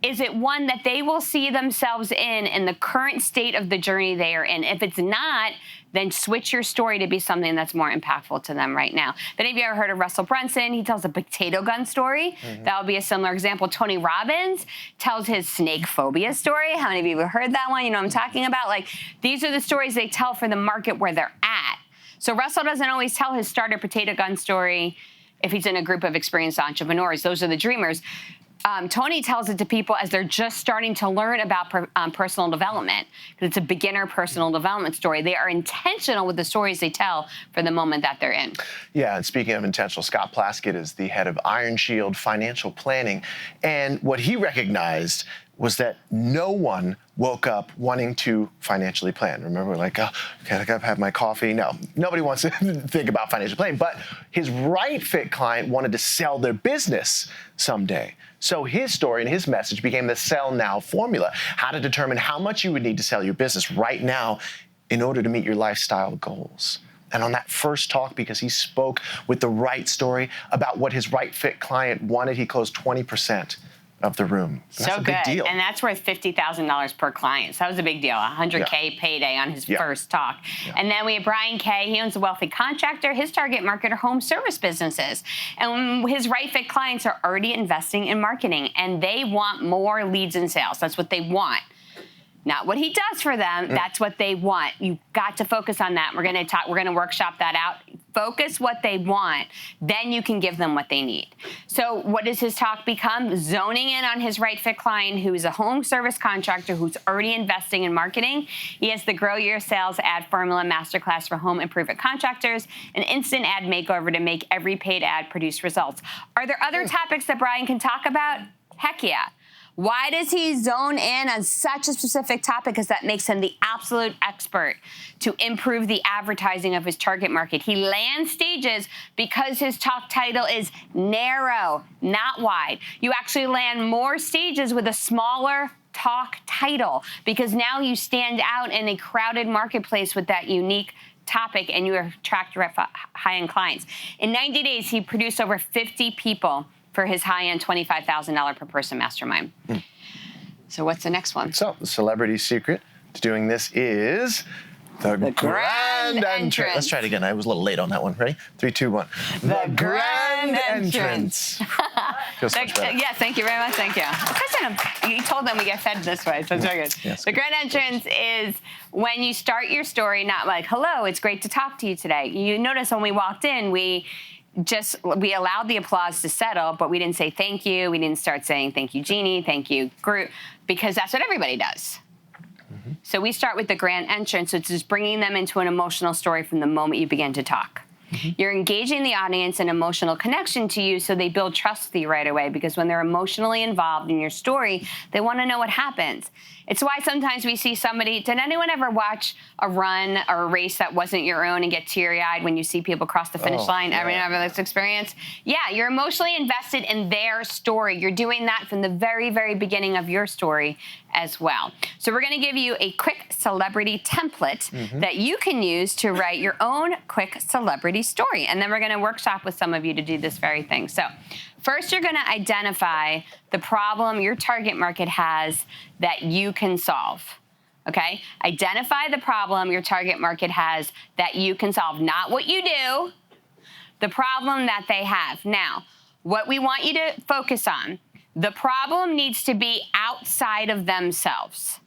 U: Is it one that they will see themselves in the current state of the journey they are in? If it's not, then switch your story to be something that's more impactful to them right now. If any of you ever heard of Russell Brunson, he tells a potato gun story. That would be a similar example. Tony Robbins tells his snake phobia story. How many of you have heard that one? You know what I'm talking about? Like, these are the stories they tell for the market where they're at. So Russell doesn't always tell his starter potato gun story if he's in a group of experienced entrepreneurs. Those are the dreamers. Tony tells it to people as they're just starting to learn about personal development, because it's a beginner personal development story. They are intentional with the stories they tell for the moment that they're in.
V: Yeah, and speaking of intentional, Scott Plaskett is the head of Iron Shield Financial Planning. And what he recognized was that no one woke up wanting to financially plan. Remember, like, oh, okay, I gotta have my coffee. No, nobody wants to think about financial planning. But his right fit client wanted to sell their business someday. So his story and his message became the Sell Now formula, how to determine how much you would need to sell your business right now in order to meet your lifestyle goals. And on that first talk, because he spoke with the right story about what his right fit client wanted, he closed 20% of the room. That's
U: So
V: a big
U: good.
V: deal.
U: And that's worth $50,000 per client. So that was a big deal, $100K payday on his first talk. And then we have Brian Kay. He owns a wealthy contractor. His target market are home service businesses. And his right fit clients are already investing in marketing, and they want more leads and sales. That's what they want. Not what he does for them. That's what they want. You've got to focus on that. We're going to talk. We're going to workshop that out. Focus what they want. Then you can give them what they need. So what does his talk become? Zoning in on his right fit client, who is a home service contractor who's already investing in marketing. He has the Grow Your Sales Ad Formula Masterclass for home improvement contractors, an instant ad makeover to make every paid ad produce results. Are there other topics that Brian can talk about? Heck yeah. Why does he zone in on such a specific topic? Because that makes him the absolute expert to improve the advertising of his target market. He lands stages because his talk title is narrow, not wide. You actually land more stages with a smaller talk title, because now you stand out in a crowded marketplace with that unique topic, and you attract high-end clients. In 90 days, he produced over 50 people for his high-end $25,000 per person mastermind. So what's the next one?
V: So the celebrity secret to doing this is the grand entrance. Let's try it again. I was a little late on that one. Ready? 3, 2, 1. The grand entrance. Feels so much better.
U: Yes, thank you very much. Thank you. You told them we get fed this way, so it's very good.
V: Yes.
U: The grand entrance is when you start your story, not like, hello, it's great to talk to you today. You notice when we walked in, we allowed the applause to settle, but we didn't say thank you. We didn't start saying thank you, Jeannie, thank you, group, because that's what everybody does. So we start with the grand entrance, which is bringing them into an emotional story from the moment you begin to talk. You're engaging the audience in emotional connection to you, so they build trust with you right away, because when they're emotionally involved in your story, they want to know what happens. It's why sometimes we see somebody, did anyone ever watch a run or a race that wasn't your own and get teary-eyed when you see people cross the finish line? Everyone ever this experience? Yeah, you're emotionally invested in their story. You're doing that from the very, very beginning of your story as well. So we're going to give you a quick celebrity template that you can use to write your own quick celebrity story. And then we're going to workshop with some of you to do this very thing. So first, you're going to identify the problem your target market has that you can solve. Okay? Identify the problem your target market has that you can solve. Not what you do, the problem that they have. Now, what we want you to focus on, the problem needs to be outside of themselves.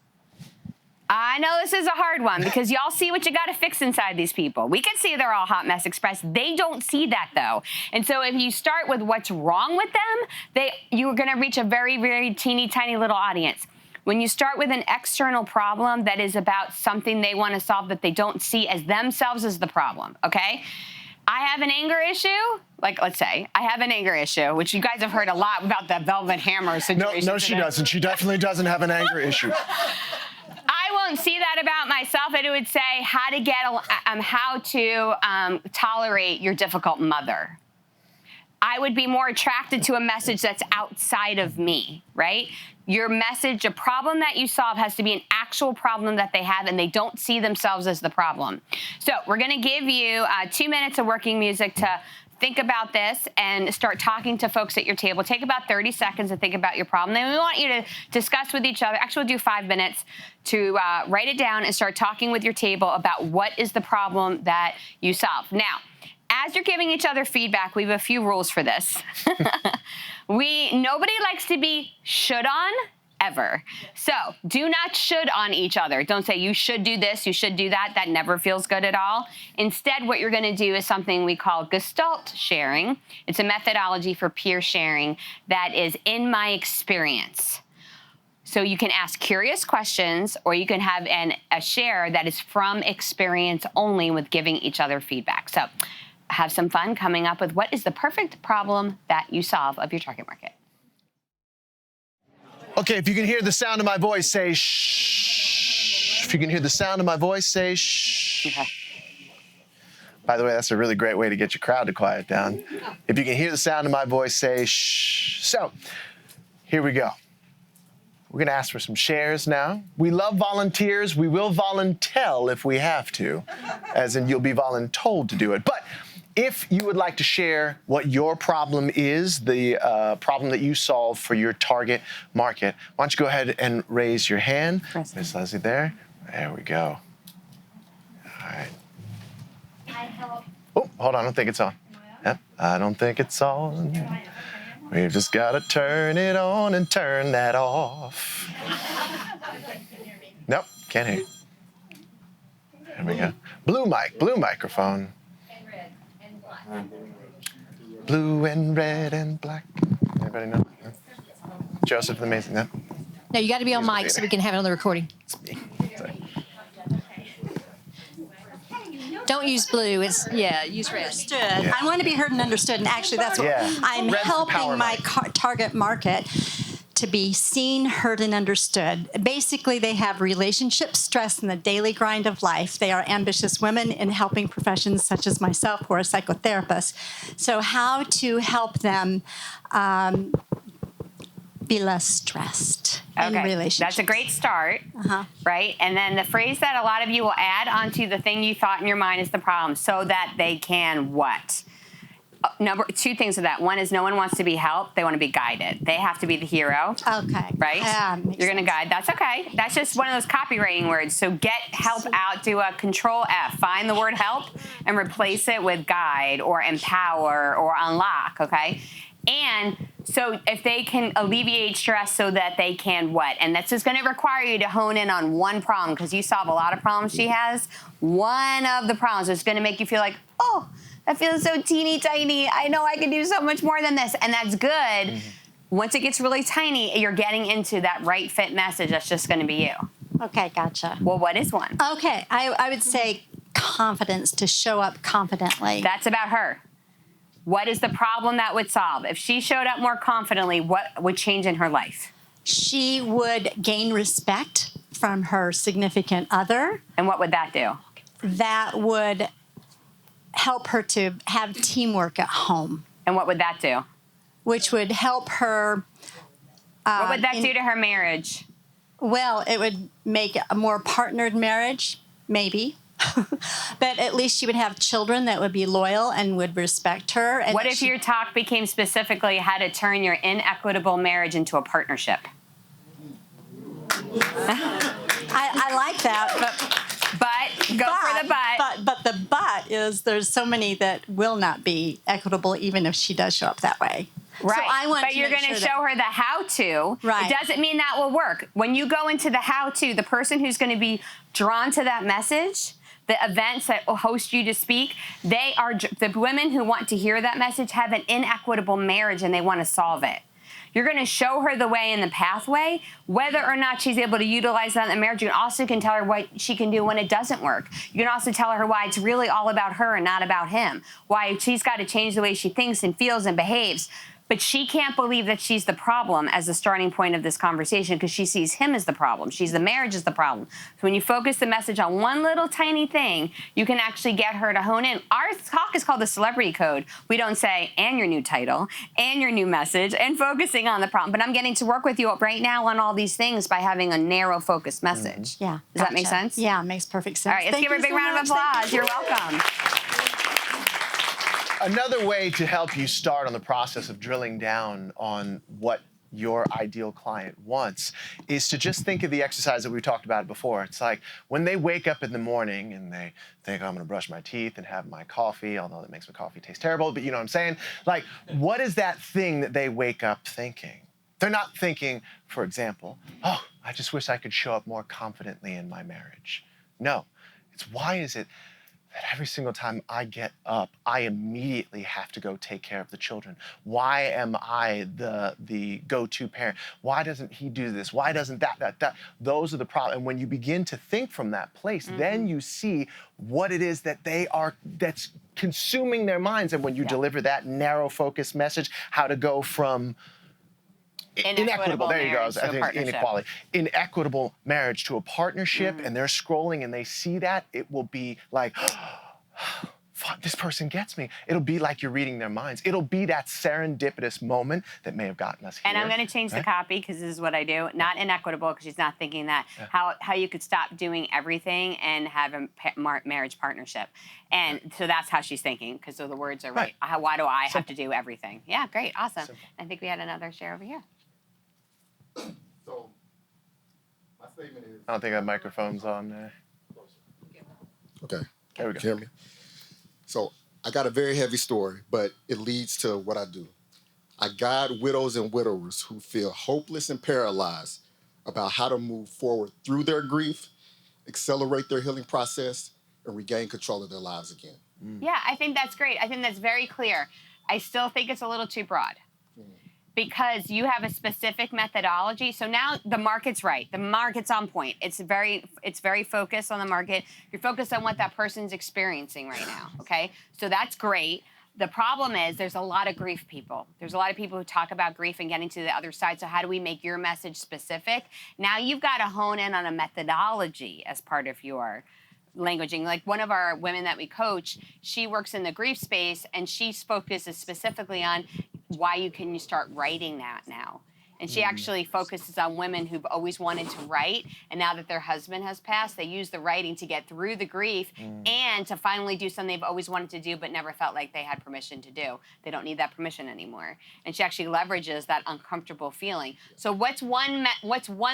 U: I know this is a hard one because y'all see what you got to fix inside these people. We can see they're all hot mess express. They don't see that, though. And so if you start with what's wrong with them, you're going to reach a very, very teeny tiny little audience. When you start with an external problem that is about something they want to solve that they don't see as themselves as the problem, okay? I have an anger issue. Like, let's say, I have an anger issue, which you guys have heard a lot about the Velvet Hammer situation.
V: No, she doesn't. She definitely doesn't have an anger issue.
U: I won't see that about myself. It would say how to tolerate your difficult mother. I would be more attracted to a message that's outside of me, right? Your message, a problem that you solve has to be an actual problem that they have and they don't see themselves as the problem. So we're going to give you 2 minutes of working music to think about this and start talking to folks at your table. Take about 30 seconds to think about your problem. Then we want you to discuss with each other. Actually, we'll do 5 minutes to write it down and start talking with your table about what is the problem that you solve. Now, as you're giving each other feedback, we have a few rules for this. Nobody likes to be should on ever. So do not should on each other. Don't say you should do this, you should do that. That never feels good at all. Instead, what you're going to do is something we call Gestalt sharing. It's a methodology for peer sharing that is in my experience. So you can ask curious questions, or you can have a share that is from experience only with giving each other feedback. So have some fun coming up with what is the perfect problem that you solve of your target market.
V: Okay, if you can hear the sound of my voice, say shh. If you can hear the sound of my voice, say shh.
U: Okay.
V: By the way, that's a really great way to get your crowd to quiet down. If you can hear the sound of my voice, say shh. So, here we go. We're gonna ask for some shares now. We love volunteers. We will volunteer if we have to, as in you'll be voluntold to do it. But if you would like to share what your problem is, the problem that you solve for your target market, why don't you go ahead and raise your hand. Miss Leslie there. There we go. All right. Oh, hold on, I don't think it's on. Yep, I don't think it's on. We've just got to turn it on and turn that off. Nope, can't hear you. There we go. Blue mic, blue microphone. Blue and red and black. Anybody know? Joseph the Amazing, no?
A: No, you got to be on mic so we can have it on the recording. Don't use blue. Use red.
B: Understood. Yeah. I want to be heard and understood, and actually that's what I'm helping my target market to be seen, heard, and understood. Basically, they have relationship stress in the daily grind of life. They are ambitious women in helping professions such as myself, who are a psychotherapist. So how to help them be less stressed in relationships.
U: That's a great start, right? And then the phrase that a lot of you will add onto the thing you thought in your mind is the problem, so that they can what? Two things of that. One is no one wants to be helped. They want to be guided. They have to be the hero.
B: Okay.
U: Right? You're going to guide. That's okay. That's just one of those copywriting words. So get help out. Do a Control F. Find the word help and replace it with guide or empower or unlock, okay? And so if they can alleviate stress so that they can what? And that's just going to require you to hone in on one problem, because you solve a lot of problems she has. One of the problems is going to make you feel like, oh, that feels so teeny tiny. I know I can do so much more than this. And that's good. Once it gets really tiny, you're getting into that right fit message that's just going to be you.
B: Okay, gotcha.
U: Well, what is one?
B: Okay, I would say confidence, to show up confidently.
U: That's about her. What is the problem that would solve? If she showed up more confidently, what would change in her life?
B: She would gain respect from her significant other.
U: And what would that do?
B: That would help her to have teamwork at home.
U: And what would that do?
B: Which would help her.
U: What would that do to her marriage?
B: Well, it would make a more partnered marriage, maybe. But at least she would have children that would be loyal and would respect her. And
U: what if your talk became specifically how to turn your inequitable marriage into a partnership?
B: I like that,
U: but go for the but.
B: But the but is there's so many that will not be equitable even if she does show up that way.
U: Right,
B: so I want
U: but you're going to show her the how-to.
B: Right.
U: It doesn't mean that will work. When you go into the how-to, the person who's going to be drawn to that message, the events that will host you to speak, they are the women who want to hear that message have an inequitable marriage and they want to solve it. You're going to show her the way and the pathway. Whether or not she's able to utilize that in the marriage, you also can tell her what she can do when it doesn't work. You can also tell her why it's really all about her and not about him. Why she's got to change the way she thinks and feels and behaves. But she can't believe that she's the problem as the starting point of this conversation, because she sees him as the problem. She's the marriage as the problem. So when you focus the message on one little tiny thing, you can actually get her to hone in. Our talk is called the Celebrity Code. We don't say, and your new title, and your new message, and focusing on the problem. But I'm getting to work with you right now on all these things by having a narrow, focused message.
B: Yeah.
U: Does that make sense?
B: Yeah, it makes perfect sense.
U: All right, let's give her a big round of applause. You're welcome.
V: Another way to help you start on the process of drilling down on what your ideal client wants is to just think of the exercise that we talked about before. It's like when they wake up in the morning and they think, oh, I'm going to brush my teeth and have my coffee, although that makes my coffee taste terrible, but you know what I'm saying? Like, what is that thing that they wake up thinking? They're not thinking, for example, oh, I just wish I could show up more confidently in my marriage. No, it's why is it that every single time I get up, I immediately have to go take care of the children? Why am I the go-to parent? Why doesn't he do this? Why doesn't that? Those are the problems. And when you begin to think from that place, then you see what it is that that's consuming their minds. And when you deliver that narrow focus message, how to go from inequitable. There you go. I think it's inequality. Inequitable marriage to a partnership, and they're scrolling and they see that, it will be like, fuck, this person gets me. It'll be like you're reading their minds. It'll be that serendipitous moment that may have gotten us here.
U: And I'm going to change the copy because this is what I do. Not inequitable because she's not thinking that. How you could stop doing everything and have a marriage partnership. And so that's how she's thinking because the words are right. Why do I have to do everything? Yeah, great, awesome. Simple. I think we had another share over here.
D: So, my statement is...
V: I don't think that microphone's on there.
D: Okay.
V: There we go.
D: Can you hear me? So, I got a very heavy story, but it leads to what I do. I guide widows and widowers who feel hopeless and paralyzed about how to move forward through their grief, accelerate their healing process, and regain control of their lives again.
U: Yeah, I think that's great. I think that's very clear. I still think it's a little too broad. Because you have a specific methodology. So now the market's right. The market's on point. It's very focused on the market. You're focused on what that person's experiencing right now, okay? So that's great. The problem is there's a lot of grief people. There's a lot of people who talk about grief and getting to the other side. So how do we make your message specific? Now you've got to hone in on a methodology as part of your languaging. Like one of our women that we coach, she works in the grief space and she focuses specifically on why you start writing that now. And she actually focuses on women who've always wanted to write, and now that their husband has passed, they use the writing to get through the grief and to finally do something they've always wanted to do but never felt like they had permission to do. They don't need that permission anymore. And she actually leverages that uncomfortable feeling. So what's one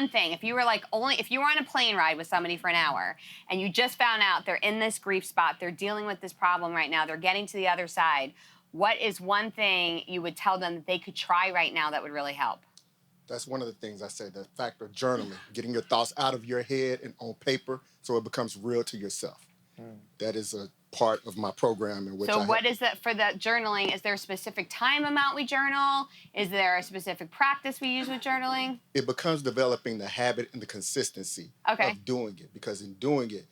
U: thing, if you were on a plane ride with somebody for an hour and you just found out they're in this grief spot, they're dealing with this problem right now, they're getting to the other side, what is one thing you would tell them that they could try right now that would really help?
D: That's one of the things I say, the fact of journaling, getting your thoughts out of your head and on paper so it becomes real to yourself. That is a part of my program in which
U: So what is that for the journaling? Is there a specific time amount we journal? Is there a specific practice we use with journaling?
D: It becomes developing the habit and the consistency of doing it, because in doing it,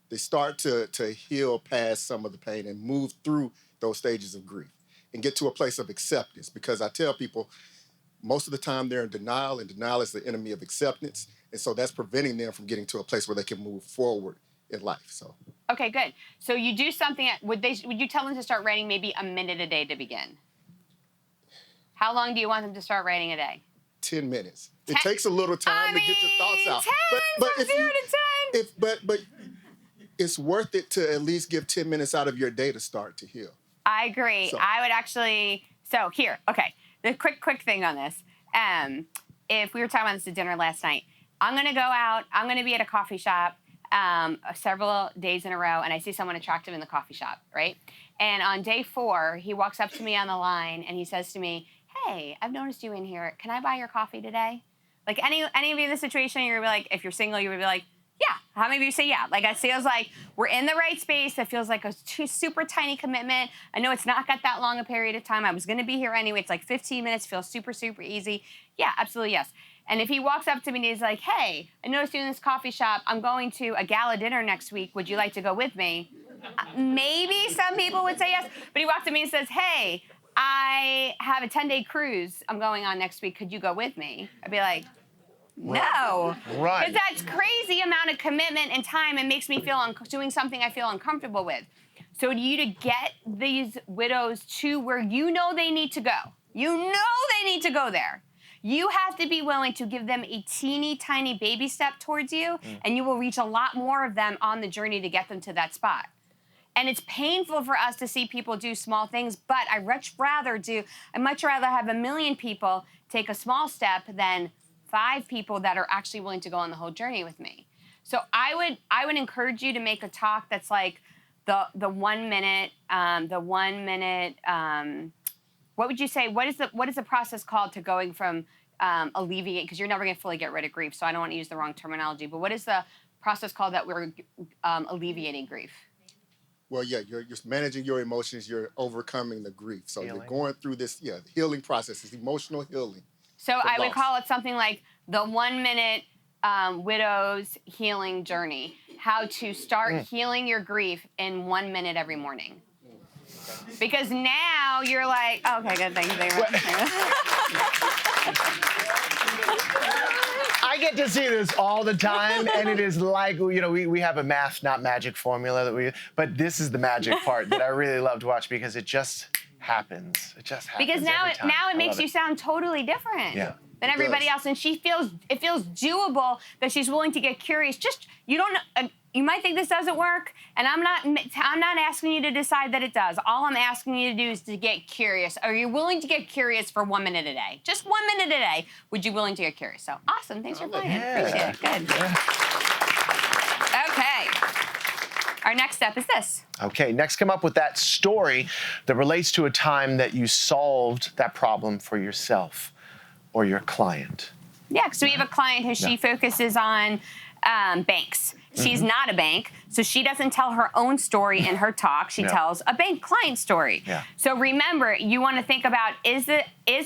D: they start to heal past some of the pain and move through those stages of grief and get to a place of acceptance. Because I tell people, most of the time they're in denial, and denial is the enemy of acceptance. And so that's preventing them from getting to a place where they can move forward in life. So.
U: Okay, good. So you do something, would you tell them to start writing maybe a minute a day to begin? How long do you want them to start writing a day?
D: 10 minutes. It takes a little time to get your thoughts out.
U: 10 from 0 to 10.
D: But it's worth it to at least give 10 minutes out of your day to start to heal.
U: I agree.
D: So.
U: I would actually, okay. The quick thing on this. If we were talking about this at dinner last night, I'm going to go out. I'm going to be at a coffee shop several days in a row, and I see someone attractive in the coffee shop, right? And on day 4, he walks up to me on the line, and he says to me, hey, I've noticed you in here. Can I buy your coffee today? Like any of you in this situation, you're going to be like, if you're single, you would be like, yeah. How many of you say yeah? Like it feels like we're in the right space. It feels like a super tiny commitment. I know it's not got that long a period of time. I was going to be here anyway. It's like 15 minutes. Feels super easy. Yeah, absolutely yes. And if he walks up to me and he's like, hey, I noticed you in this coffee shop. I'm going to a gala dinner next week. Would you like to go with me? Maybe some people would say yes. But he walks up to me and says, hey, I have a 10-day cruise I'm going on next week. Could you go with me? I'd be like, no.
V: Right.
U: Because that's crazy amount of commitment and time and makes me feel doing something I feel uncomfortable with. So to get these widows to where you know they need to go, there, you have to be willing to give them a teeny tiny baby step towards you, and you will reach a lot more of them on the journey to get them to that spot. And it's painful for us to see people do small things, but I'd much rather have 1 million people take a small step than 5 people that are actually willing to go on the whole journey with me. So I would encourage you to make a talk that's like the 1 minute, what would you say? What is the process called to going from alleviate, because you're never going to fully get rid of grief, so I don't want to use the wrong terminology, but what is the process called that we're alleviating grief?
D: Well, yeah, you're managing your emotions. You're overcoming the grief. So
V: Healing.
D: you're going through this, healing process. It's emotional healing.
U: So I would
D: loss.
U: call it something like the 1 minute widow's healing journey. How to start healing your grief in 1 minute every morning. Because now you're like, okay, good, thank you.
V: I get to see this all the time, and it is like, we have a math, not magic formula but this is the magic part that I really love to watch because it just happens. It just happens.
U: Because now
V: every time.
U: it makes you sound totally different than everybody else, and it feels doable that she's willing to get curious. Just you might think this doesn't work, and I'm not asking you to decide that it does. All I'm asking you to do is to get curious. Are you willing to get curious for 1 minute a day? Just 1 minute a day. Would you willing to get curious? So awesome. Thanks for playing. Appreciate it. Good. Okay. Our next step is this.
V: Okay, next come up with that story that relates to a time that you solved that problem for yourself or your client.
U: Yeah, so we have a client who she focuses on banks. She's not a bank, so she doesn't tell her own story in her talk. She tells a bank client story.
V: Yeah.
U: So remember, you want to think about, is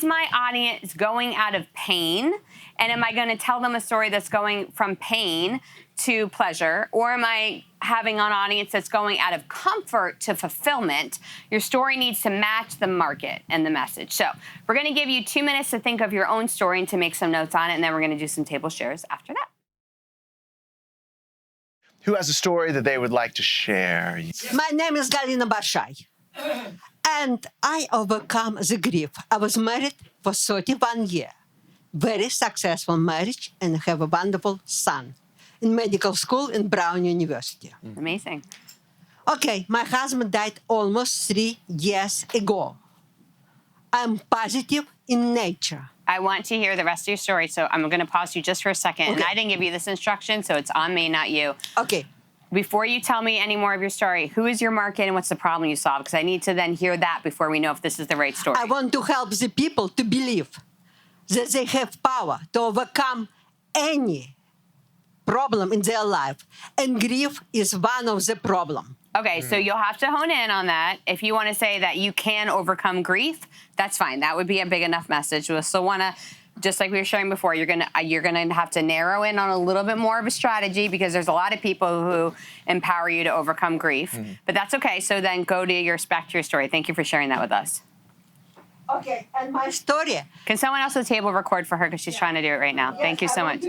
U: my audience going out of pain? And am I going to tell them a story that's going from pain to pleasure? Or am I having an audience that's going out of comfort to fulfillment? Your story needs to match the market and the message. So we're going to give you 2 minutes to think of your own story and to make some notes on it, and then we're going to do some table shares after that.
V: Who has a story that they would like to share?
E: My name is Galina Barshai, and I overcome the grief. I was married for 31 years, very successful marriage, and have a wonderful son in medical school in Brown University.
U: Amazing.
E: Okay, my husband died almost 3 years ago. I'm positive in nature.
U: I want to hear the rest of your story, so I'm going to pause you just for a second. Okay. And I didn't give you this instruction, so it's on me, not you.
E: Okay.
U: Before you tell me any more of your story, who is your market and what's the problem you solve? Because I need to then hear that before we know if this is the right story.
E: I want to help the people to believe that they have power to overcome any problem in their life, and grief is one of the problem.
U: Okay, so you'll have to hone in on that. If you want to say that you can overcome grief, that's fine. That would be a big enough message. We'll still want to, just like we were sharing before, you're gonna have to narrow in on a little bit more of a strategy because there's a lot of people who empower you to overcome grief. But that's okay. So then go to back to your story. Thank you for sharing that with us.
E: Okay, and my story.
U: Can someone else at the table record for her because she's trying to do it right now?
E: Yes,
U: Thank you so much.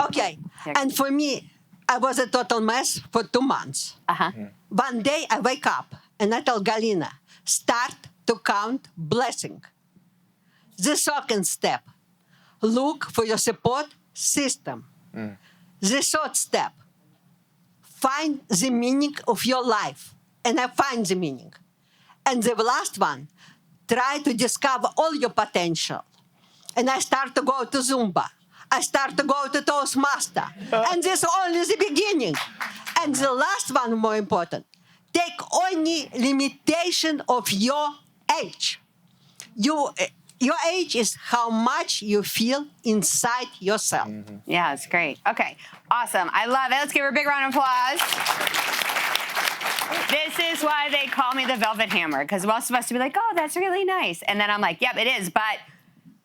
E: Okay, and for me, I was a total mess for 2 months. One day I wake up and I tell Galina, start to count blessing. The second step, look for your support system. The third step, find the meaning of your life. And I find the meaning. And the last one, try to discover all your potential. And I start to go to Zumba. I start to go to Toastmaster. And this is only the beginning. And the last one, more important, take any limitation of your age. Your age is how much you feel inside yourself.
U: Yeah, it's great. Okay, awesome. I love it. Let's give her a big round of applause. This is why they call me the Velvet Hammer, because most of us would be like, oh, that's really nice. And then I'm like, yep, it is, but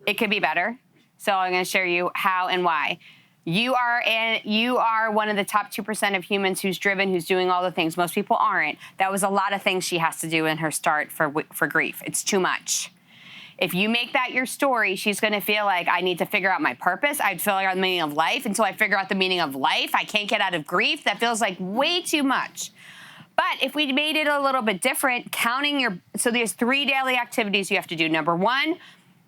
U: it could be better. So I'm going to share you how and why. You are one of the top 2% of humans who's driven, who's doing all the things. Most people aren't. That was a lot of things she has to do in her start for grief. It's too much. If you make that your story, she's going to feel like, I need to figure out my purpose. I'd figure out the meaning of life. Until I figure out the meaning of life, I can't get out of grief. That feels like way too much. But if we made it a little bit different, so there's 3 daily activities you have to do. Number 1,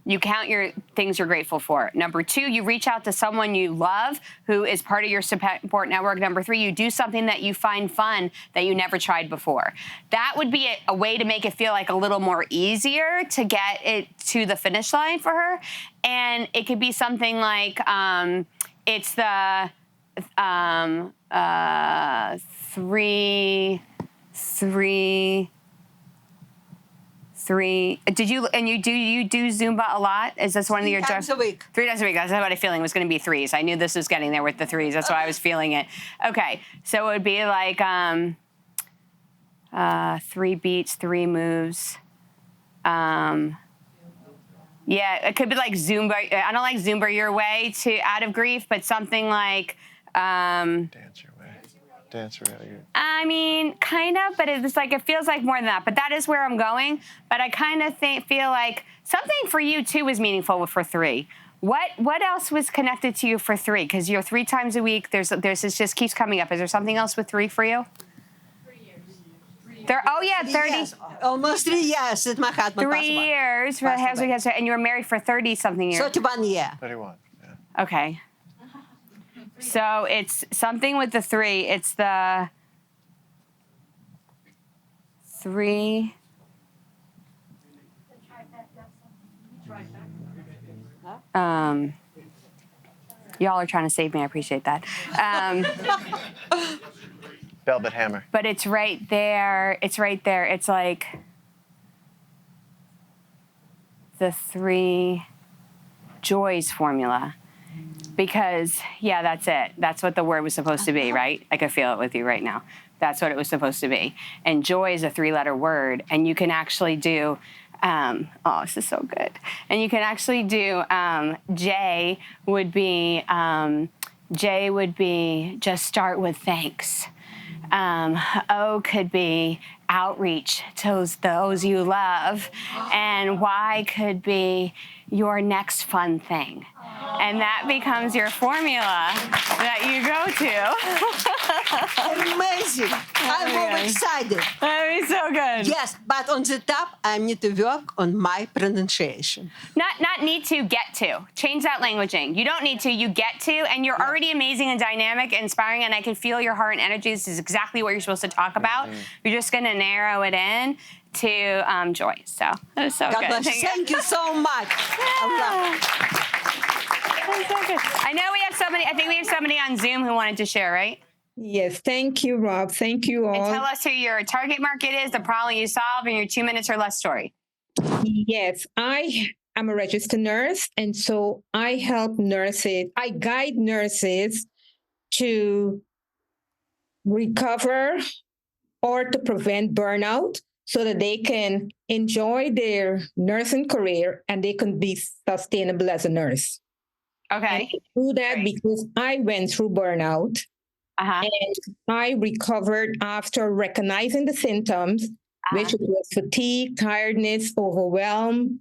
U: you count your things you're grateful for. Number 2, you reach out to someone you love who is part of your support network. Number 3, you do something that you find fun that you never tried before. That would be a way to make it feel like a little more easier to get it to the finish line for her. And it could be something like it's the 3 3. You do Zumba a lot? Is this one of your
E: 3 times a week?
U: 3 times a week. That's what I feeling was going to be 3s. I knew this was getting there with the 3s. That's why I was feeling it. Okay, so it would be like 3 beats, 3 moves. Yeah, it could be like Zumba. I don't like Zumba your way to out of grief, but something like
V: Dance your way.
U: I mean, kind of, but it's like it feels like more than that. But that is where I'm going. But I kind of feel like something for you too was meaningful for 3. What else was connected to you for 3? Because you're 3 times a week. There's this just keeps coming up. Is there something else with 3 for you?
E: 3 years.
U: Oh yeah, 30.
E: Yes. Almost 3 years at Manhattan.
U: 3 years for and you were married for 30-something years.
E: 31 years.
V: 31.
U: Okay. So it's something with the 3. It's the 3. Y'all are trying to save me. I appreciate that.
V: Velvet Hammer.
U: But it's right there. It's right there. It's like the 3 joys formula. Because, yeah, that's it. That's what the word was supposed to be, right? I can feel it with you right now. That's what it was supposed to be. And joy is a 3-letter word. And you can actually do, this is so good. And you can actually do, J would be just start with thanks. O could be outreach to those you love. And Y could be your next fun thing. And that becomes your formula that you go
E: to. Amazing. I'm so excited.
U: That'd be so good.
E: Yes, but on the top, I need to work on my pronunciation.
U: Not need to, get to. Change that languaging. You don't need to, you get to, and you're already amazing and dynamic, inspiring, and I can feel your heart and energy. This is exactly what you're supposed to talk about. You're just going to narrow it in to joy. So it was so
E: God
U: good.
E: bless you. Thank you so much. I love it.
U: So good. I know we have somebody, I think we have somebody on Zoom who wanted to share, right?
F: Yes, thank you, Rob. Thank you all.
U: And tell us who your target market is, the problem you solve, and your 2 minutes or less story.
F: Yes, I am a registered nurse, and so I help nurses. I guide nurses to recover or to prevent burnout so that they can enjoy their nursing career and they can be sustainable as a nurse.
U: Okay.
F: And I do that because I went through burnout. And I recovered after recognizing the symptoms, which was fatigue, tiredness, overwhelm,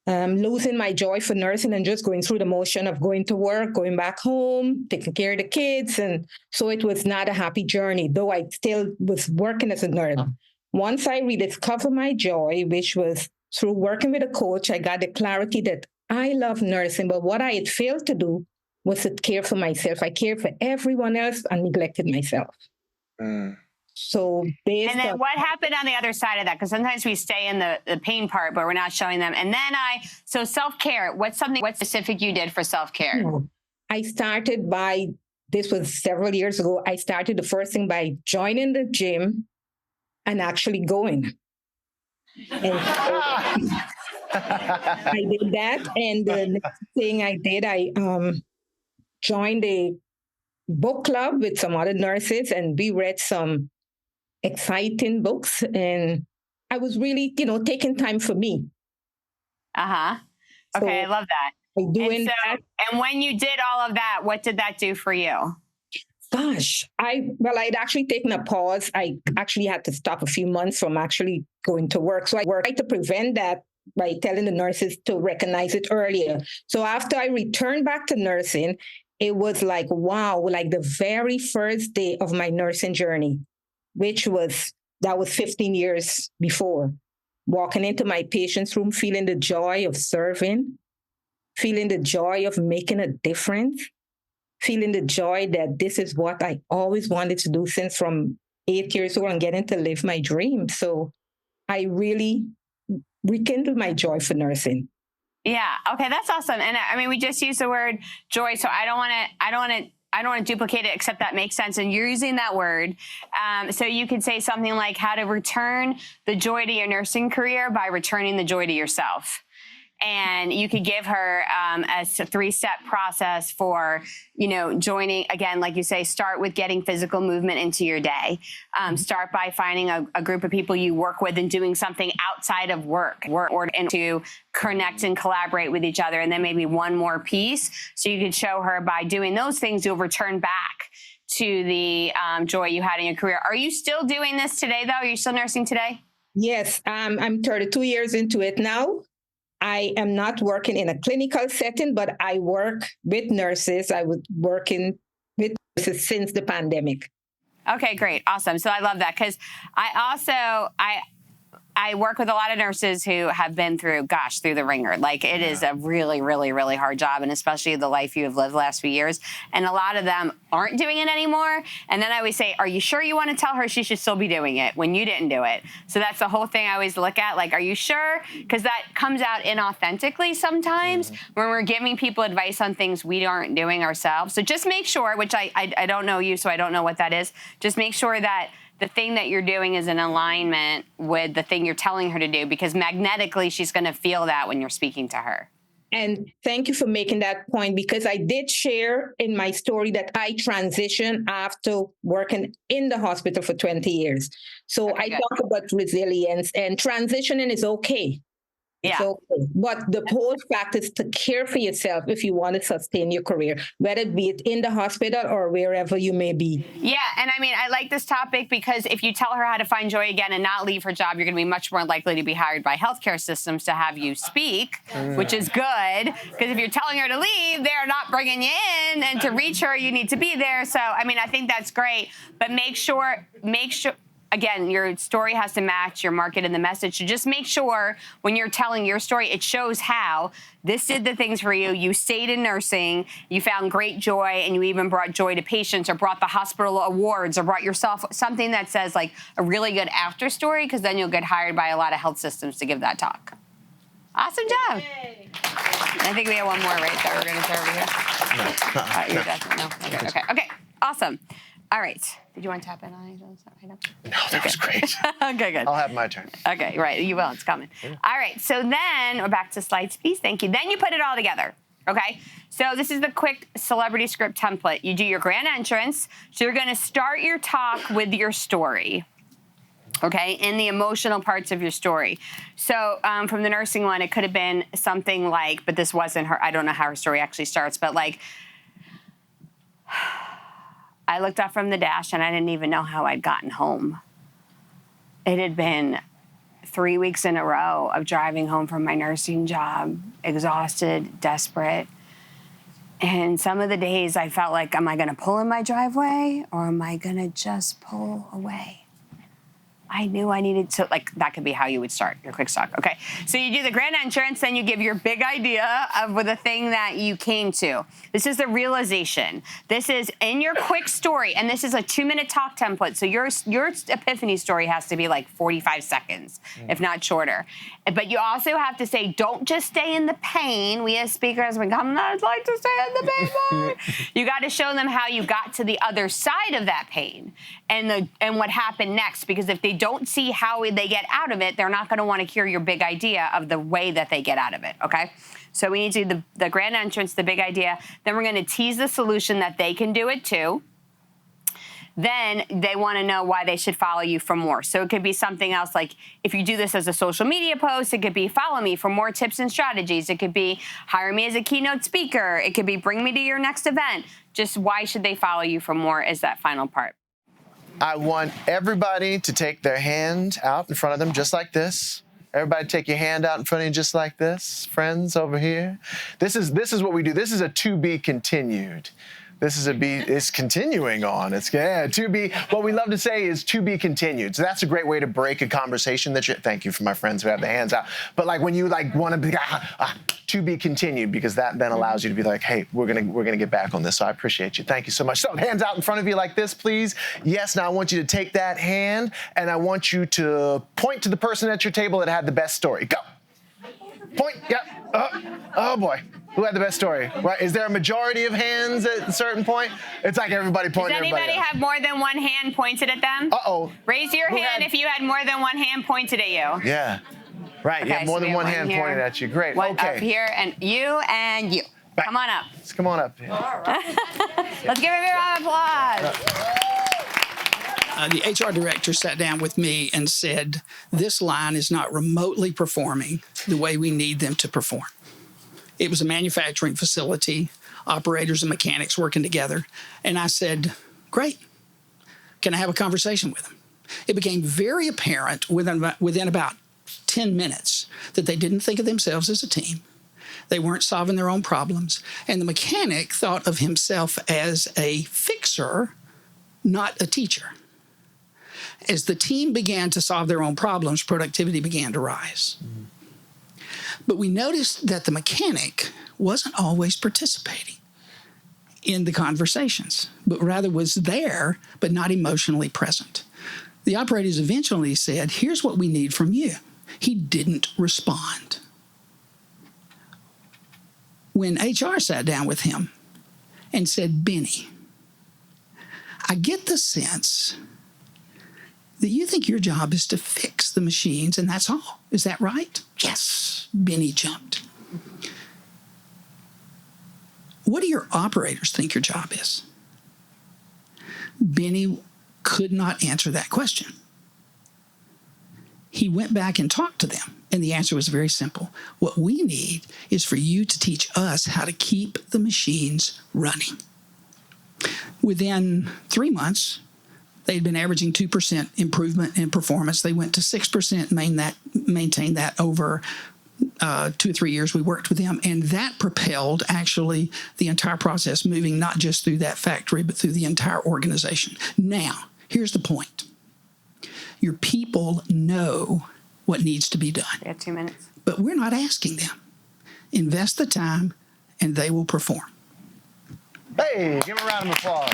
F: losing my joy for nursing and just going through the motion of going to work, going back home, taking care of the kids. And so it was not a happy journey, though I still was working as a nurse. Once I rediscovered my joy, which was through working with a coach, I got the clarity that I love nursing, but what I had failed to do was to care for myself. I cared for everyone else and neglected myself. So
U: and then what happened on the other side of that? Because sometimes we stay in the pain part, but we're not showing them. And then so self-care, what specific you did for self-care?
F: I started this was several years ago, I started the first thing by joining the gym and actually going. And I did that. And the next thing I did, I joined a book club with some other nurses, and we read some exciting books. And I was really, taking time for me.
U: Okay, so I love that. And when you did all of that, what did that do for you?
F: Gosh, I'd actually taken a pause. I actually had to stop a few months from actually going to work. So I tried to prevent that by telling the nurses to recognize it earlier. So after I returned back to nursing, it was like, wow, like the very first day of my nursing journey, that was 15 years before. Walking into my patient's room, feeling the joy of serving, feeling the joy of making a difference, feeling the joy that this is what I always wanted to do since from 8 years old and getting to live my dream. So I really rekindled my joy for nursing.
U: Yeah. Okay. That's awesome. And I mean, we just used the word joy. So I don't want to I don't want to duplicate it, except that makes sense. And you're using that word. So you could say something like how to return the joy to your nursing career by returning the joy to yourself. And you could give her a 3-step process for, joining, again, like you say, start with getting physical movement into your day. Start by finding a group of people you work with and doing something outside of work and to connect and collaborate with each other. And then maybe one more piece. So you could show her by doing those things, you'll return back to the joy you had in your career. Are you still doing this today, though? Are you still nursing today?
F: Yes, I'm 32 years into it now. I am not working in a clinical setting, but I work with nurses. I was working with nurses since the pandemic.
U: Okay, great. Awesome. So I love that because I work with a lot of nurses who have been through the ringer. Like it is a really, really, really hard job, and especially the life you have lived the last few years. And a lot of them aren't doing it anymore. And then I always say, are you sure you want to tell her she should still be doing it when you didn't do it? So that's the whole thing I always look at. Like, are you sure? Because that comes out inauthentically sometimes when we're giving people advice on things we aren't doing ourselves. So just make sure, which I don't know you, so I don't know what that is. Just make sure that the thing that you're doing is in alignment with the thing you're telling her to do, because magnetically she's going to feel that when you're speaking to her.
F: And thank you for making that point, because I did share in my story that I transitioned after working in the hospital for 20 years. So I talk about resilience, and transitioning is okay.
U: Yeah.
F: Okay. But the whole fact is to care for yourself if you want to sustain your career, whether it be in the hospital or wherever you may be.
U: Yeah, and I mean, I like this topic because if you tell her how to find joy again and not leave her job, you're going to be much more likely to be hired by healthcare systems to have you speak, which is good. Because if you're telling her to leave, they're not bringing you in, and to reach her, you need to be there. So, I mean, I think that's great. But make sure. Again, your story has to match your market and the message. So just make sure when you're telling your story, it shows how this did the things for you. You stayed in nursing, you found great joy, and you even brought joy to patients or brought the hospital awards or brought yourself something that says like a really good after story, because then you'll get hired by a lot of health systems to give that talk. Awesome job. Yay. I think we have one more, right, that we're going to start over here? You're definitely, no. Okay. Awesome. All right. Did you want to tap in on anything?
V: No, that was great.
U: Okay, good.
V: I'll have my turn.
U: Okay, right. You will. It's coming. Yeah. All right. So then we're back to slides, please. Thank you. Then you put it all together. Okay. So this is the quick celebrity script template. You do your grand entrance. So you're going to start your talk with your story. Okay, in the emotional parts of your story. So from the nursing one, it could have been something like, but this wasn't her. I don't know how her story actually starts, but like, I looked up from the dash and I didn't even know how I'd gotten home. It had been 3 weeks in a row of driving home from my nursing job, exhausted, desperate. And some of the days I felt like, am I gonna pull in my driveway or am I gonna just pull away? I knew I needed to, like, that could be how you would start your quick talk. Okay, so you do the grand entrance, then you give your big idea of the thing that you came to. This is the realization. This is in your quick story, and this is a 2-minute talk template. So your epiphany story has to be like 45 seconds, if not shorter. But you also have to say, don't just stay in the pain. We as speakers, we come, I'd like to stay in the pain more. You got to show them how you got to the other side of that pain and what happened next. Because if they don't see how they get out of it, they're not going to want to hear your big idea of the way that they get out of it, okay? So we need to do the grand entrance, the big idea. Then we're going to tease the solution that they can do it too. Then they want to know why they should follow you for more. So it could be something else like, if you do this as a social media post, it could be follow me for more tips and strategies. It could be hire me as a keynote speaker. It could be bring me to your next event. Just why should they follow you for more is that final part.
V: I want everybody to take their hand out in front of them just like this. Everybody take your hand out in front of you just like this. Friends over here. This is what we do. This is a to be continued. This is it's continuing on. It's to be, what we love to say is to be continued. So that's a great way to break a conversation thank you for my friends who have their hands out. But like when you like want to be, to be continued, because that then allows you to be like, hey, we're gonna get back on this. So I appreciate you. Thank you so much. So hands out in front of you like this, please. Yes, now I want you to take that hand and I want you to point to the person at your table that had the best story. Go. Point, yep. Oh boy. Who had the best story? Right? Is there a majority of hands at a certain point? It's like everybody pointing
U: Does
V: at everybody
U: anybody
V: else.
U: have more than one hand pointed at them?
V: Uh-oh.
U: Raise your hand if you had more than one hand pointed at you.
V: Yeah. Right, you
U: Okay,
V: have more
U: so
V: than
U: we
V: one
U: have
V: hand
U: here,
V: pointed at you. Great,
U: one
V: okay.
U: up here, and you. Come on up.
V: Let's come on up. Yeah.
U: Let's give him a round of applause.
H: The HR director sat down with me and said, this line is not remotely performing the way we need them to perform. It was a manufacturing facility, operators and mechanics working together. And I said, great. Can I have a conversation with them? It became very apparent within about 10 minutes that they didn't think of themselves as a team. They weren't solving their own problems. And the mechanic thought of himself as a fixer, not a teacher. As the team began to solve their own problems, productivity began to rise. But we noticed that the mechanic wasn't always participating in the conversations, but rather was there, but not emotionally present. The operators eventually said, here's what we need from you. He didn't respond. When HR sat down with him and said, Benny, I get the sense that you think your job is to fix the machines and that's all. Is that right? Yes. Benny jumped. What do your operators think your job is? Benny could not answer that question. He went back and talked to them, and the answer was very simple. What we need is for you to teach us how to keep the machines running. Within 3 months, they had been averaging 2% improvement in performance. They went to 6%, maintained that over 2 or 3 years we worked with them, and that propelled actually the entire process, moving not just through that factory, but through the entire organization. Now, here's the point. Your people know what needs to be done.
U: We have 2 minutes.
H: But we're not asking them. Invest the time, and they will perform.
V: Hey, give him a round of applause.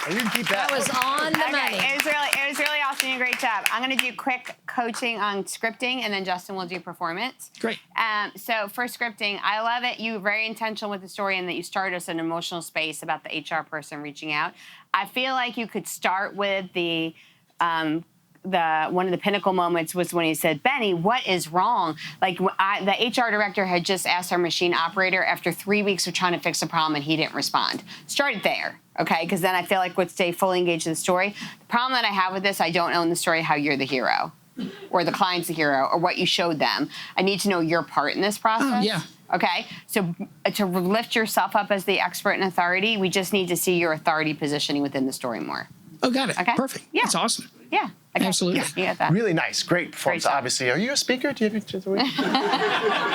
V: You can keep that.
A: That was on the money.
U: It was really awesome. You did a great job. I'm going to do quick coaching on scripting, and then Justin will do performance.
H: Great.
U: So for scripting, I love it. You were very intentional with the story and that you started us in an emotional space about the HR person reaching out. I feel like you could start with the one of the pinnacle moments was when he said, Benny, what is wrong? Like the HR director had just asked our machine operator after 3 weeks of trying to fix a problem and he didn't respond. Started there, okay? Because then I feel like would stay fully engaged in the story. The problem that I have with this, I don't know in the story how you're the hero or the client's the hero or what you showed them. I need to know your part in this process.
H: Yeah.
U: Okay, so to lift yourself up as the expert and authority, we just need to see your authority positioning within the story more.
H: Oh, got it.
U: Okay.
H: Perfect.
U: Yeah.
H: That's awesome.
U: Yeah. Okay.
H: Absolutely.
U: Yeah, you got that.
V: Really nice. Great performance, obviously. Are you a speaker? Do you have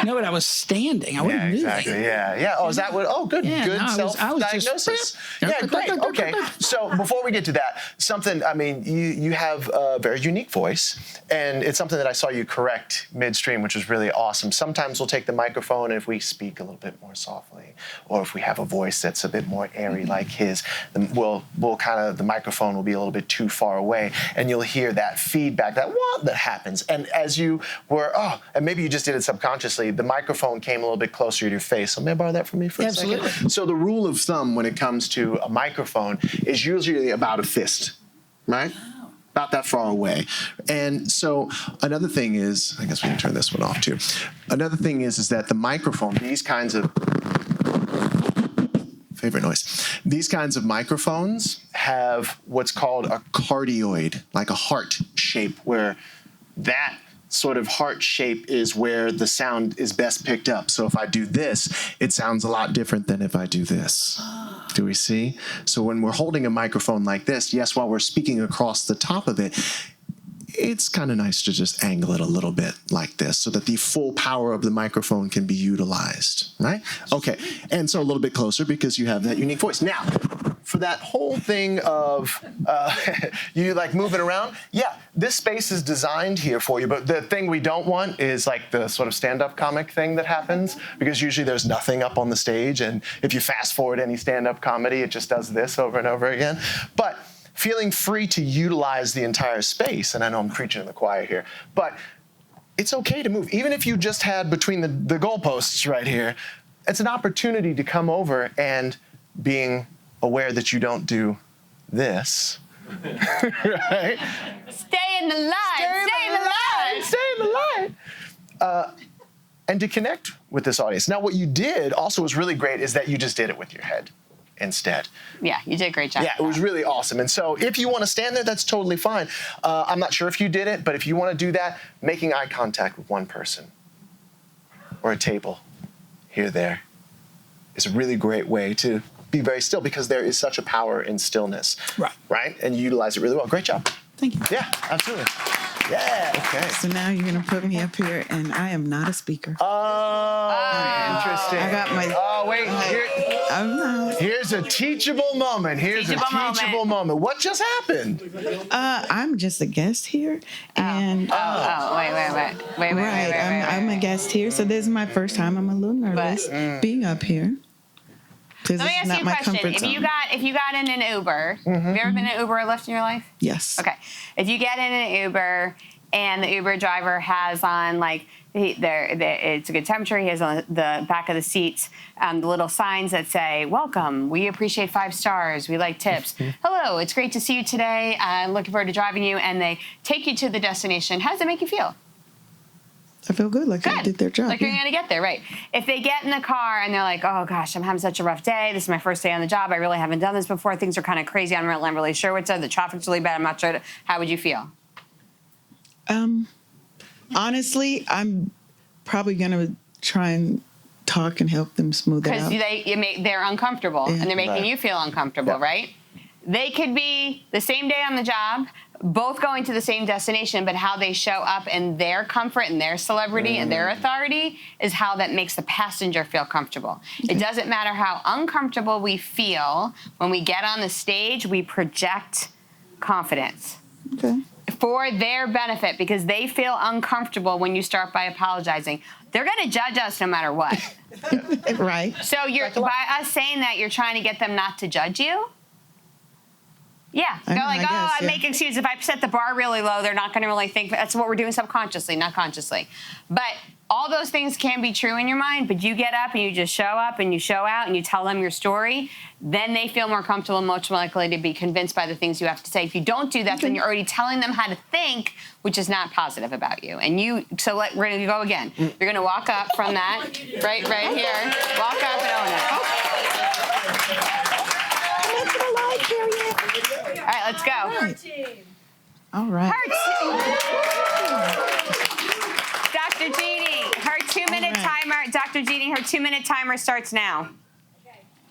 H: No, but I was standing. I wasn't moving.
V: Exactly. Yeah. Oh, is that what? Oh, good.
H: Yeah,
V: Good
H: no,
V: self-diagnosis. Yeah, great. Okay. So before we get to that, something, I mean, you have a very unique voice, and it's something that I saw you correct midstream, which was really awesome. Sometimes we'll take the microphone, and if we speak a little bit more softly, or if we have a voice that's a bit more airy like his, then we'll kind of, the microphone will be a little bit too far away, and you'll hear that feedback, that happens. And as you were, and maybe you just did it subconsciously, the microphone came a little bit closer to your face. So may I borrow that from you for a
H: Absolutely.
V: second? So the rule of thumb when it comes to a microphone is usually about a fist, right? About that far away. And so another thing is, I guess we can turn this one off too. Another thing is that the microphone, these kinds of favorite noise. These kinds of microphones have what's called a cardioid, like a heart shape, where that sort of heart shape is where the sound is best picked up. So if I do this, it sounds a lot different than if I do this. Do we see? So when we're holding a microphone like this, yes, while we're speaking across the top of it, it's kind of nice to just angle it a little bit like this so that the full power of the microphone can be utilized, right? Okay, and so a little bit closer because you have that unique voice. Now, for that whole thing of you like moving around, yeah, this space is designed here for you, but the thing we don't want is like the sort of stand-up comic thing that happens, because usually there's nothing up on the stage, and if you fast forward any stand-up comedy, it just does this over and over again. But feeling free to utilize the entire space, and I know I'm preaching to the choir here, but it's okay to move. Even if you just had between the goalposts right here, it's an opportunity to come over and being aware that you don't do this, right?
U: Stay in the light. Stay in the light.
V: Stay in the light. And to connect with this audience. Now, what you did also was really great is that you just did it with your head instead.
U: Yeah, you did a great job.
V: Yeah, it was really awesome. And so if you want to stand there, that's totally fine. I'm not sure if you did it, but if you want to do that, making eye contact with one person or a table here, there, is a really great way to be very still because there is such a power in stillness. Right? And you utilize it really well. Great job.
I: Thank you.
V: Yeah, absolutely. Yeah. Okay.
I: So now you're going to put me up here, and I am not a speaker.
V: Oh, interesting.
I: I got my...
V: Oh, wait.
I: I'm not.
V: Here's a teachable moment. Here's a teachable moment. What just happened?
I: I'm just a guest here, and...
U: wait.
I: I'm a guest here, so this is my first time. I'm a little nervous being up here.
U: Let me ask you a question. If you got in an Uber, have you ever been in an Uber or Lyft in your life?
I: Yes.
U: Okay. If you get in an Uber and the Uber driver has on it's a good temperature, he has on the back of the seats the little signs that say, "Welcome, we appreciate 5 stars, we like tips. Hello, it's great to see you today. I'm looking forward to driving you," and they take you to the destination. How does it make you feel?
I: I feel good, like I did their job.
U: Like you're going to get there, right? If they get in the car and they're like, "Oh gosh, I'm having such a rough day. This is my first day on the job. I really haven't done this before. Things are kind of crazy. I'm not really sure what's up. The traffic's really bad. I'm not sure." How would you feel?
I: Honestly, I'm probably going to try and talk and help them smooth it out.
U: Because they're uncomfortable and they're making you feel uncomfortable, right? They could be the same day on the job, both going to the same destination, but how they show up in their comfort and their celebrity and their authority is how that makes the passenger feel comfortable. Okay. It doesn't matter how uncomfortable we feel. When we get on the stage, we project confidence.
I: Okay.
U: For their benefit, because they feel uncomfortable when you start by apologizing. They're going to judge us no matter what.
I: Right.
U: So by us saying that, you're trying to get them not to judge you? Yeah. They're I make excuses. If I set the bar really low, they're not going to really think. That's what we're doing subconsciously, not consciously. But all those things can be true in your mind, but you get up and you just show up and you show out and you tell them your story, then they feel more comfortable and much more likely to be convinced by the things you have to say. If you don't do that, then you're already telling them how to think, which is not positive about you. And we're going to go again. You're going to walk up from that, right here. Walk up and own it. All right, let's go.
I: All right.
U: Dr. Jeannie, her 2-minute timer. Dr. Jeannie, her 2-minute timer starts now.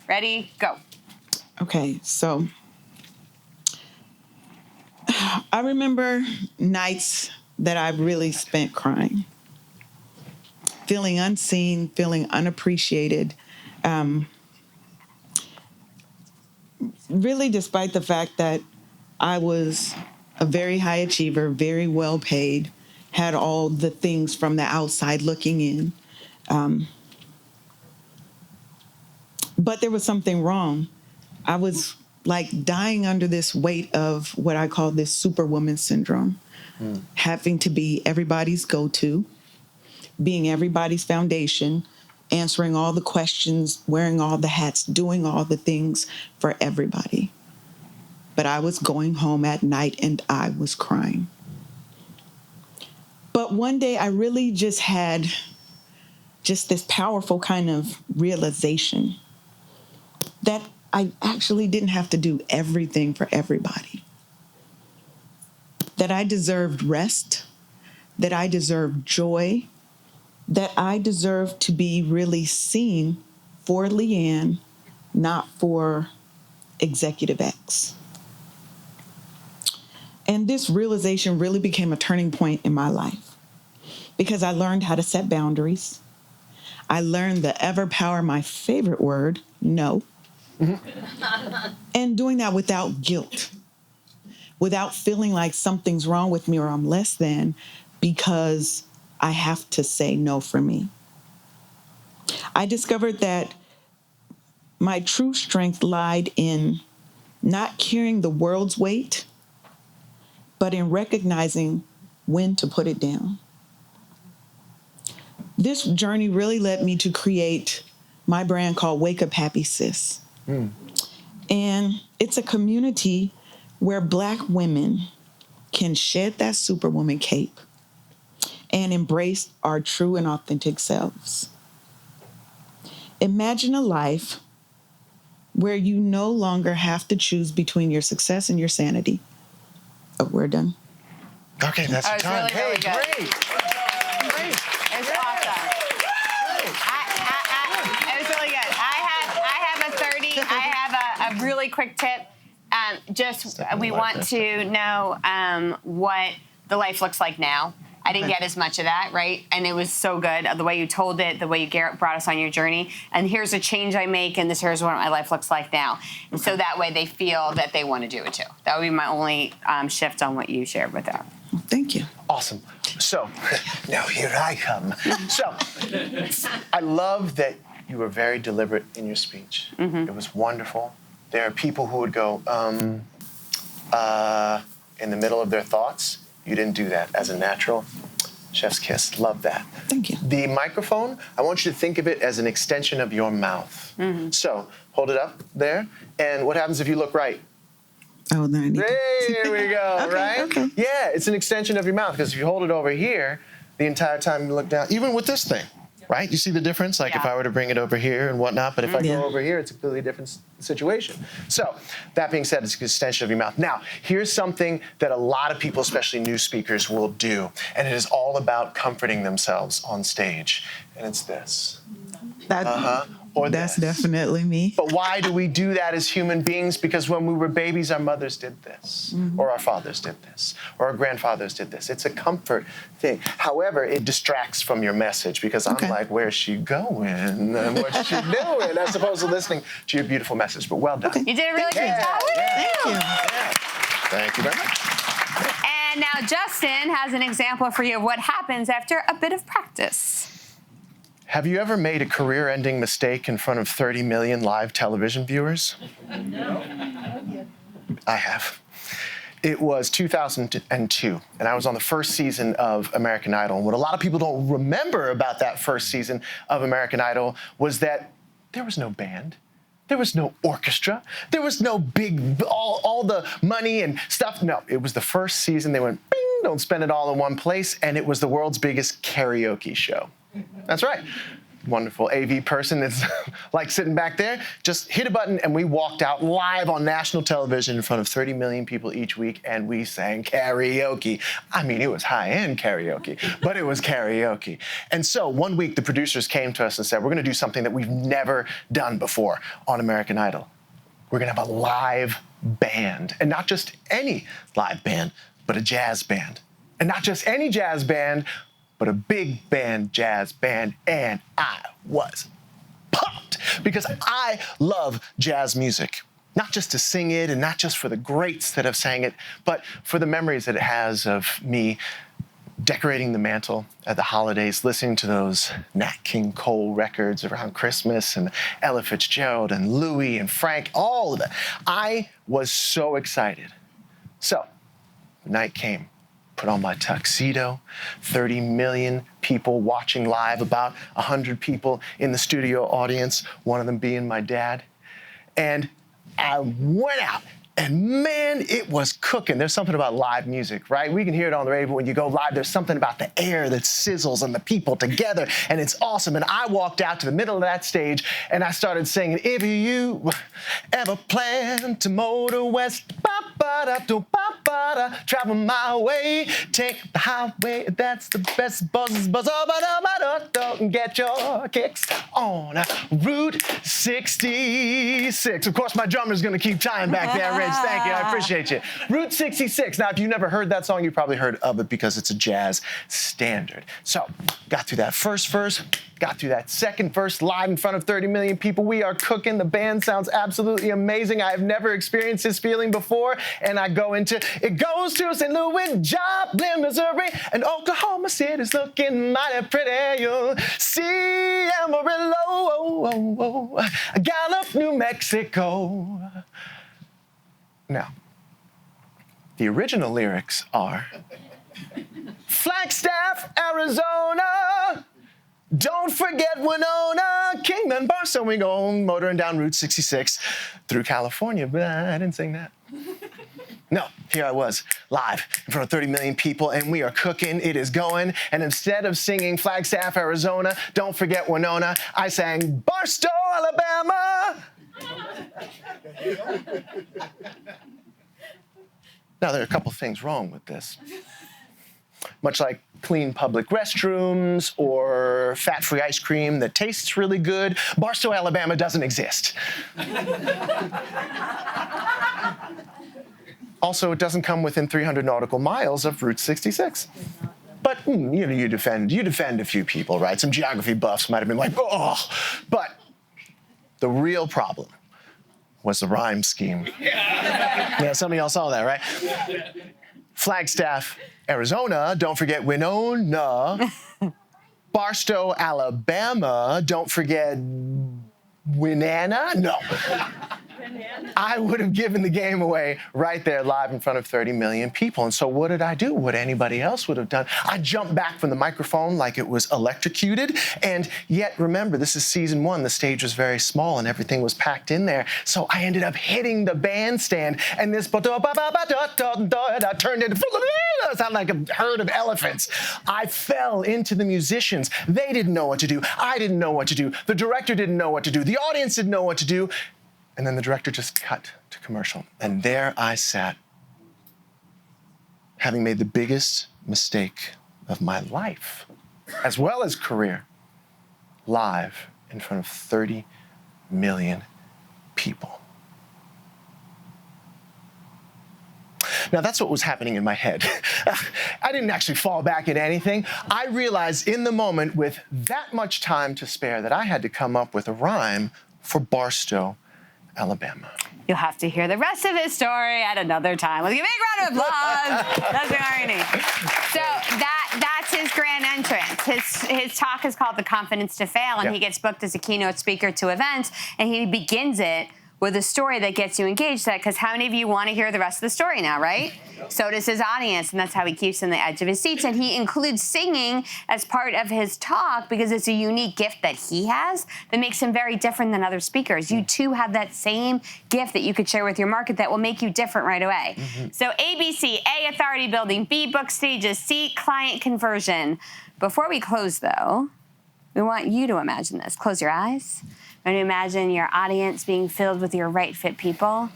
U: Ready? Go.
I: Okay, so I remember nights that I really spent crying, feeling unseen, feeling unappreciated. Really, despite the fact that I was a very high achiever, very well paid, had all the things from the outside looking in. But there was something wrong. I was like dying under this weight of what I call this superwoman syndrome, having to be everybody's go-to, being everybody's foundation, answering all the questions, wearing all the hats, doing all the things for everybody. But I was going home at night and I was crying. But one day I really just had this powerful kind of realization that I actually didn't have to do everything for everybody. That I deserved rest, that I deserved joy, that I deserved to be really seen for Leanne, not for Executive X. And this realization really became a turning point in my life because I learned how to set boundaries. I learned the ever power, my favorite word, no. And doing that without guilt, without feeling like something's wrong with me or I'm less than because I have to say no for me. I discovered that my true strength lied in not carrying the world's weight, but in recognizing when to put it down. This journey really led me to create my brand called Wake Up Happy Sis. And it's a community where Black women can shed that superwoman cape and embrace our true and authentic selves. Imagine a life where you no longer have to choose between your success and your sanity. Oh, we're done.
V: Okay, that's the time.
U: Really, really good.
V: Great.
U: It's awesome. It was really good. I have a really quick tip. We want to know what the life looks like now. I didn't get as much of that, right? And it was so good, the way you told it, the way you brought us on your journey. And here's a change I make, and here's what my life looks like now. And so that way they feel that they want to do it too. That would be my only shift on what you shared with them.
I: Thank you.
V: Awesome. So, now here I come. So, I love that you were very deliberate in your speech. It was wonderful. There are people who would go, in the middle of their thoughts. You didn't do that as a natural. Chef's kiss. Love that.
I: Thank you.
V: The microphone, I want you to think of it as an extension of your mouth. So, hold it up there. And what happens if you look right?
I: Oh, then I need
V: There we go, right?
I: Okay.
V: Yeah, it's an extension of your mouth, because if you hold it over here, the entire time you look down, even with this thing, right? You see the difference? Like if I were to bring it over here and whatnot, but if I go over here, it's a completely different situation. So that being said, it's an extension of your mouth. Now, here's something that a lot of people, especially new speakers, will do, and it is all about comforting themselves on stage, and it's this.
I: That's definitely me.
V: But why do we do that as human beings? Because when we were babies, our mothers did this, or our fathers did this, or our grandfathers did this. It's a comfort thing. However, it distracts from your message, because I'm like, where's she going? And what's she doing? As opposed to listening to your beautiful message. But well done.
U: You did a really great job.
I: Thank you.
V: Yeah. Thank you very much.
U: And now Justin has an example for you of what happens after a bit of practice.
V: Have you ever made a career-ending mistake in front of 30 million live television viewers? No. I have. It was 2002, and I was on the first season of American Idol. And what a lot of people don't remember about that first season of American Idol was that there was no band. There was no orchestra. There was no big, all the money and stuff. No, it was the first season. They went, bing, don't spend it all in one place, and it was the world's biggest karaoke show. That's right. Wonderful AV person that's like sitting back there, just hit a button and we walked out live on national television in front of 30 million people each week, and we sang karaoke. I mean, it was high-end karaoke, but it was karaoke. And so one week the producers came to us and said, we're gonna do something that we've never done before on American Idol. We're gonna have a live band, and not just any live band, but a jazz band. And not just any jazz band, but a big band jazz band, and I was pumped because I love jazz music. Not just to sing it and not just for the greats that have sang it, but for the memories that it has of me decorating the mantle at the holidays, listening to those Nat King Cole records around Christmas, and Ella Fitzgerald and Louis and Frank, all of it. I was so excited. So the night came. Put on my tuxedo, 30 million people watching live, about 100 people in the studio audience, one of them being my dad. And I went out, and man, it was cooking. There's something about live music, right? We can hear it on the radio, but when you go live, there's something about the air that sizzles and the people together, and it's awesome. And I walked out to the middle of that stage, and I started singing, if you ever plan to motor west, travel my way, take the highway, that's the best buzz, don't get your kicks on Route 66. Of course, my drummer's gonna keep tying back there, Rich. Thank you, I appreciate you. Route 66. Now, if you've never heard that song, you probably heard of it because it's a jazz standard. So, got through that first verse, got through that second verse live in front of 30 million people. We are cooking. The band sounds absolutely amazing. I have never experienced this feeling before. And I go into, it goes to St. Louis, Joplin, Missouri, and Oklahoma City's looking mighty pretty. You'll see Amarillo, Gallup, New Mexico. Now, the original lyrics are Flagstaff, Arizona, Don't forget Winona, Kingman, Barstow. We go motoring down Route 66 through California, but I didn't sing that. No, here I was, live in front of 30 million people, and we are cooking, it is going, and instead of singing Flagstaff, Arizona, Don't Forget Winona, I sang Barstow, Alabama. Now, there are a couple things wrong with this. Much like clean public restrooms or fat-free ice cream that tastes really good, Barstow, Alabama doesn't exist. Also, it doesn't come within 300 nautical miles of Route 66. But, you defend a few people, right? Some geography buffs might have been like, oh. But the real problem was the rhyme scheme. Yeah, some of y'all saw that, right? Flagstaff, Arizona, don't forget Winona. Barstow, Alabama, don't forget Winana? No. I would have given the game away right there live in front of 30 million people. And so what did I do? What anybody else would have done? I jumped back from the microphone like it was electrocuted. And yet, remember, this is season 1. The stage was very small and everything was packed in there. So I ended up hitting the bandstand and this turned into sound like a herd of elephants. I fell into the musicians. They didn't know what to do. I didn't know what to do. The director didn't know what to do. The audience didn't know what to do. And then the director just cut to commercial. And there I sat, having made the biggest mistake of my life, as well as career, live in front of 30 million people. Now, that's what was happening in my head. I didn't actually fall back at anything. I realized in the moment, with that much time to spare, that I had to come up with a rhyme for Barstow, Alabama.
U: You'll have to hear the rest of his story at another time. Let's give a big round of applause. That's Guarini. So that's his grand entrance. His talk is called The Confidence to Fail, and he gets booked as a keynote speaker to events, and he begins it with a story that gets you engaged. Because how many of you want to hear the rest of the story now, right? So does his audience, and that's how he keeps on the edge of his seats. And he includes singing as part of his talk because it's a unique gift that he has that makes him very different than other speakers. You too have that same gift that you could share with your market that will make you different right away. So ABC, A, authority building, B, book stages, C, client conversion. Before we close, though, we want you to imagine this. Close your eyes. And imagine your audience being filled with your right fit people.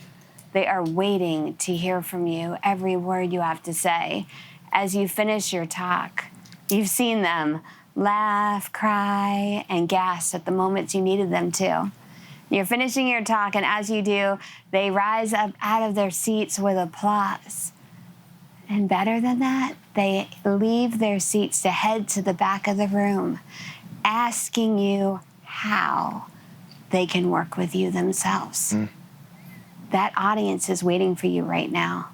U: They are waiting to hear from you, every word you have to say. As you finish your talk, you've seen them laugh, cry, and gasp at the moments you needed them to. You're finishing your talk, and as you do, they rise up out of their seats with applause. And better than that, they leave their seats to head to the back of the room, asking you how they can work with you themselves. That audience is waiting for you right now.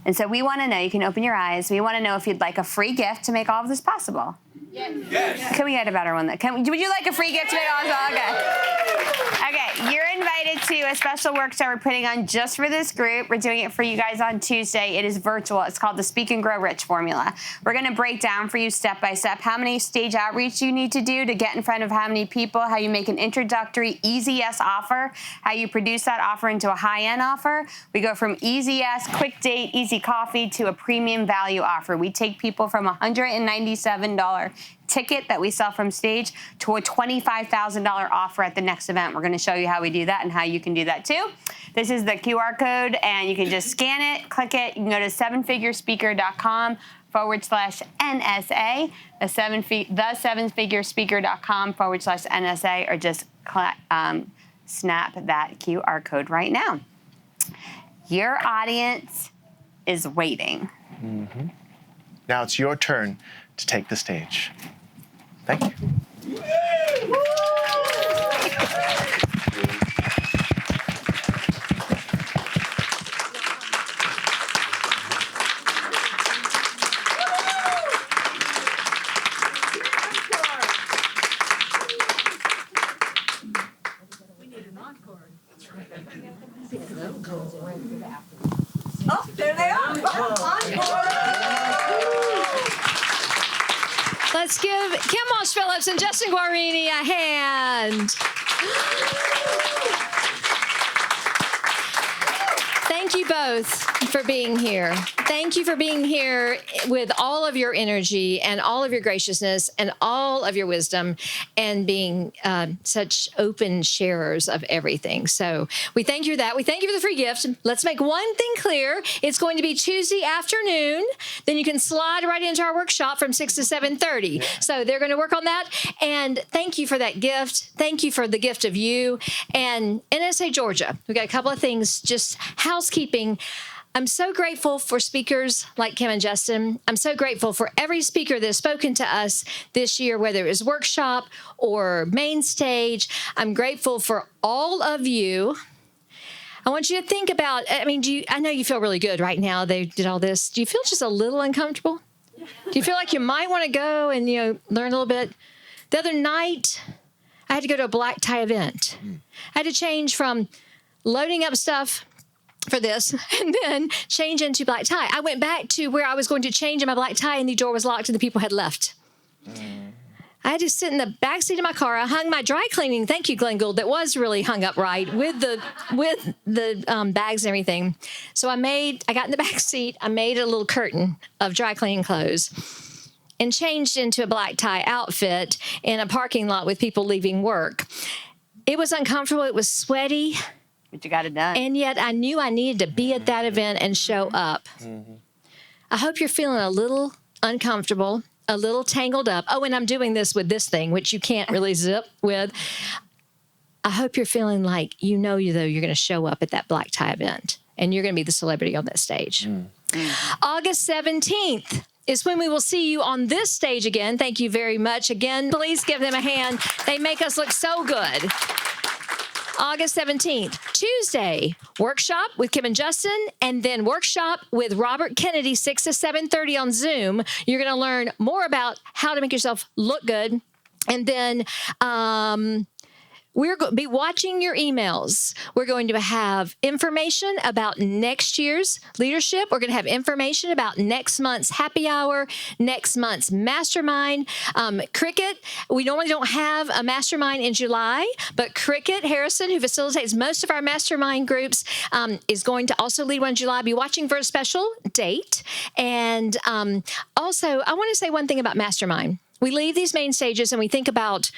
U: And so we want to know, you can open your eyes, we want to know if you'd like a free gift to make all of this possible. Yes. Can we get a better one? Would you like a free gift to make all this? Okay, you're invited to a special workshop we're putting on just for this group. We're doing it for you guys on Tuesday. It is virtual. It's called the Speak and Grow Rich Formula. We're going to break down for you step by step how many stage outreach you need to do to get in front of how many people, how you make an introductory easy yes offer, how you produce that offer into a high-end offer. We go from easy yes, quick date, easy coffee to a premium value offer. We take people from $197 ticket that we sell from stage to a $25,000 offer at the next event. We're going to show you how we do that and how you can do that too. This is the QR code, and you can just scan it, click it. You can go to sevenfigurespeaker.com/NSA, sevenfigurespeaker.com/NSA, or just snap that QR code right now. Your audience is waiting.
V: Now it's your turn to take the stage. Thank you.
J: Oh, there they are.
A: Let's give Kim Walsh Phillips and Justin Guarini a hand. Thank you both for being here. Thank you for being here with all of your energy and all of your graciousness and all of your wisdom and being such open sharers of everything. So we thank you for that. We thank you for the free gift. Let's make one thing clear. It's going to be Tuesday afternoon. Then you can slide right into our workshop from 6 to 7:30. So they're going to work on that. And thank you for that gift. Thank you for the gift of you. And NSA Georgia, we've got a couple of things, just housekeeping. I'm so grateful for speakers like Kim and Justin. I'm so grateful for every speaker that has spoken to us this year, whether it was workshop or MAINStage. I'm grateful for all of you. I want you to think about, I mean, I know you feel really good right now. They did all this. Do you feel just a little uncomfortable? Do you feel like you might want to go and, learn a little bit? The other night, I had to go to a black tie event. I had to change from loading up stuff for this and then change into black tie. I went back to where I was going to change in my black tie and the door was locked and the people had left. I had to sit in the back seat of my car. I hung my dry cleaning. Thank you, Glenn Gould. That was really hung up right with the bags and everything. So I got in the back seat. I made a little curtain of dry cleaning clothes and changed into a black tie outfit in a parking lot with people leaving work. It was uncomfortable. It was sweaty.
J: But you got it done.
A: And yet I knew I needed to be at that event and show up. I hope you're feeling a little uncomfortable, a little tangled up. Oh, and I'm doing this with this thing, which you can't really zip with. I hope you're feeling like you're going to show up at that black tie event and you're going to be the celebrity on that stage. August 17th is when we will see you on this stage again. Thank you very much. Again, please give them a hand. They make us look so good. August 17th, Tuesday, workshop with Kim and Justin, and then workshop with Robert Kennedy, 6 to 7:30 on Zoom. You're going to learn more about how to make yourself look good. And then we're going to be watching your emails. We're going to have information about next year's leadership. We're going to have information about next month's happy hour, next month's mastermind. Cricket, we normally don't have a mastermind in July, but Cricket Harrison, who facilitates most of our mastermind groups, is going to also lead one in July. Be watching for a special date. And also, I want to say one thing about mastermind. We leave these main stages and we think about,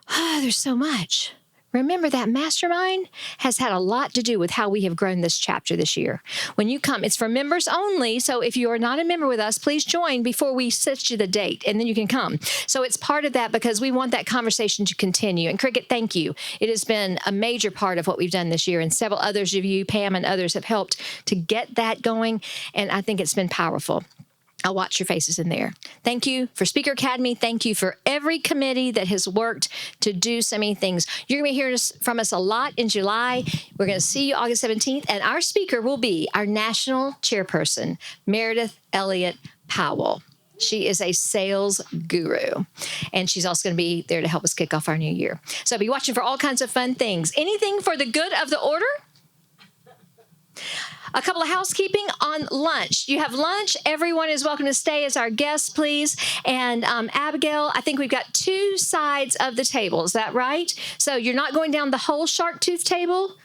A: there's so much. Remember that mastermind has had a lot to do with how we have grown this chapter this year. When you come, it's for members only. So if you are not a member with us, please join before we set you the date and then you can come. So it's part of that because we want that conversation to continue. And Cricket, thank you. It has been a major part of what we've done this year. And several others of you, Pam and others, have helped to get that going. And I think it's been powerful. I'll watch your faces in there. Thank you for Speaker Academy. Thank you for every committee that has worked to do so many things. You're going to be hearing from us a lot in July. We're going to see you August 17th. And our speaker will be our national chairperson, Meredith Elliott Powell. She is a sales guru, and she's also going to be there to help us kick off our new year. So be watching for all kinds of fun things. Anything for the good of the order? A couple of housekeeping on lunch. You have lunch. Everyone is welcome to stay as our guest, please. And Abigail, I think we've got 2 sides of the table. Is that right? So you're not going down the whole shark tooth table?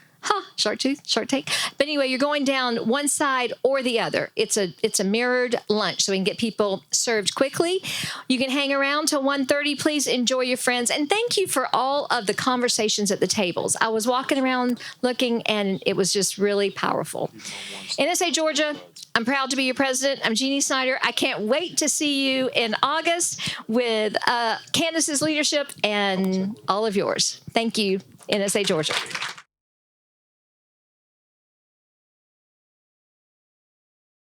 A: Shark take. But anyway, you're going down one side or the other. It's a mirrored lunch, so we can get people served quickly. You can hang around till 1:30. Please enjoy your friends. And thank you for all of the conversations at the tables. I was walking around looking, and it was just really powerful. NSA Georgia, I'm proud to be your president. I'm Jeannie Snyder. I can't wait to see you in August with Candace's leadership and all of yours. Thank you, NSA Georgia.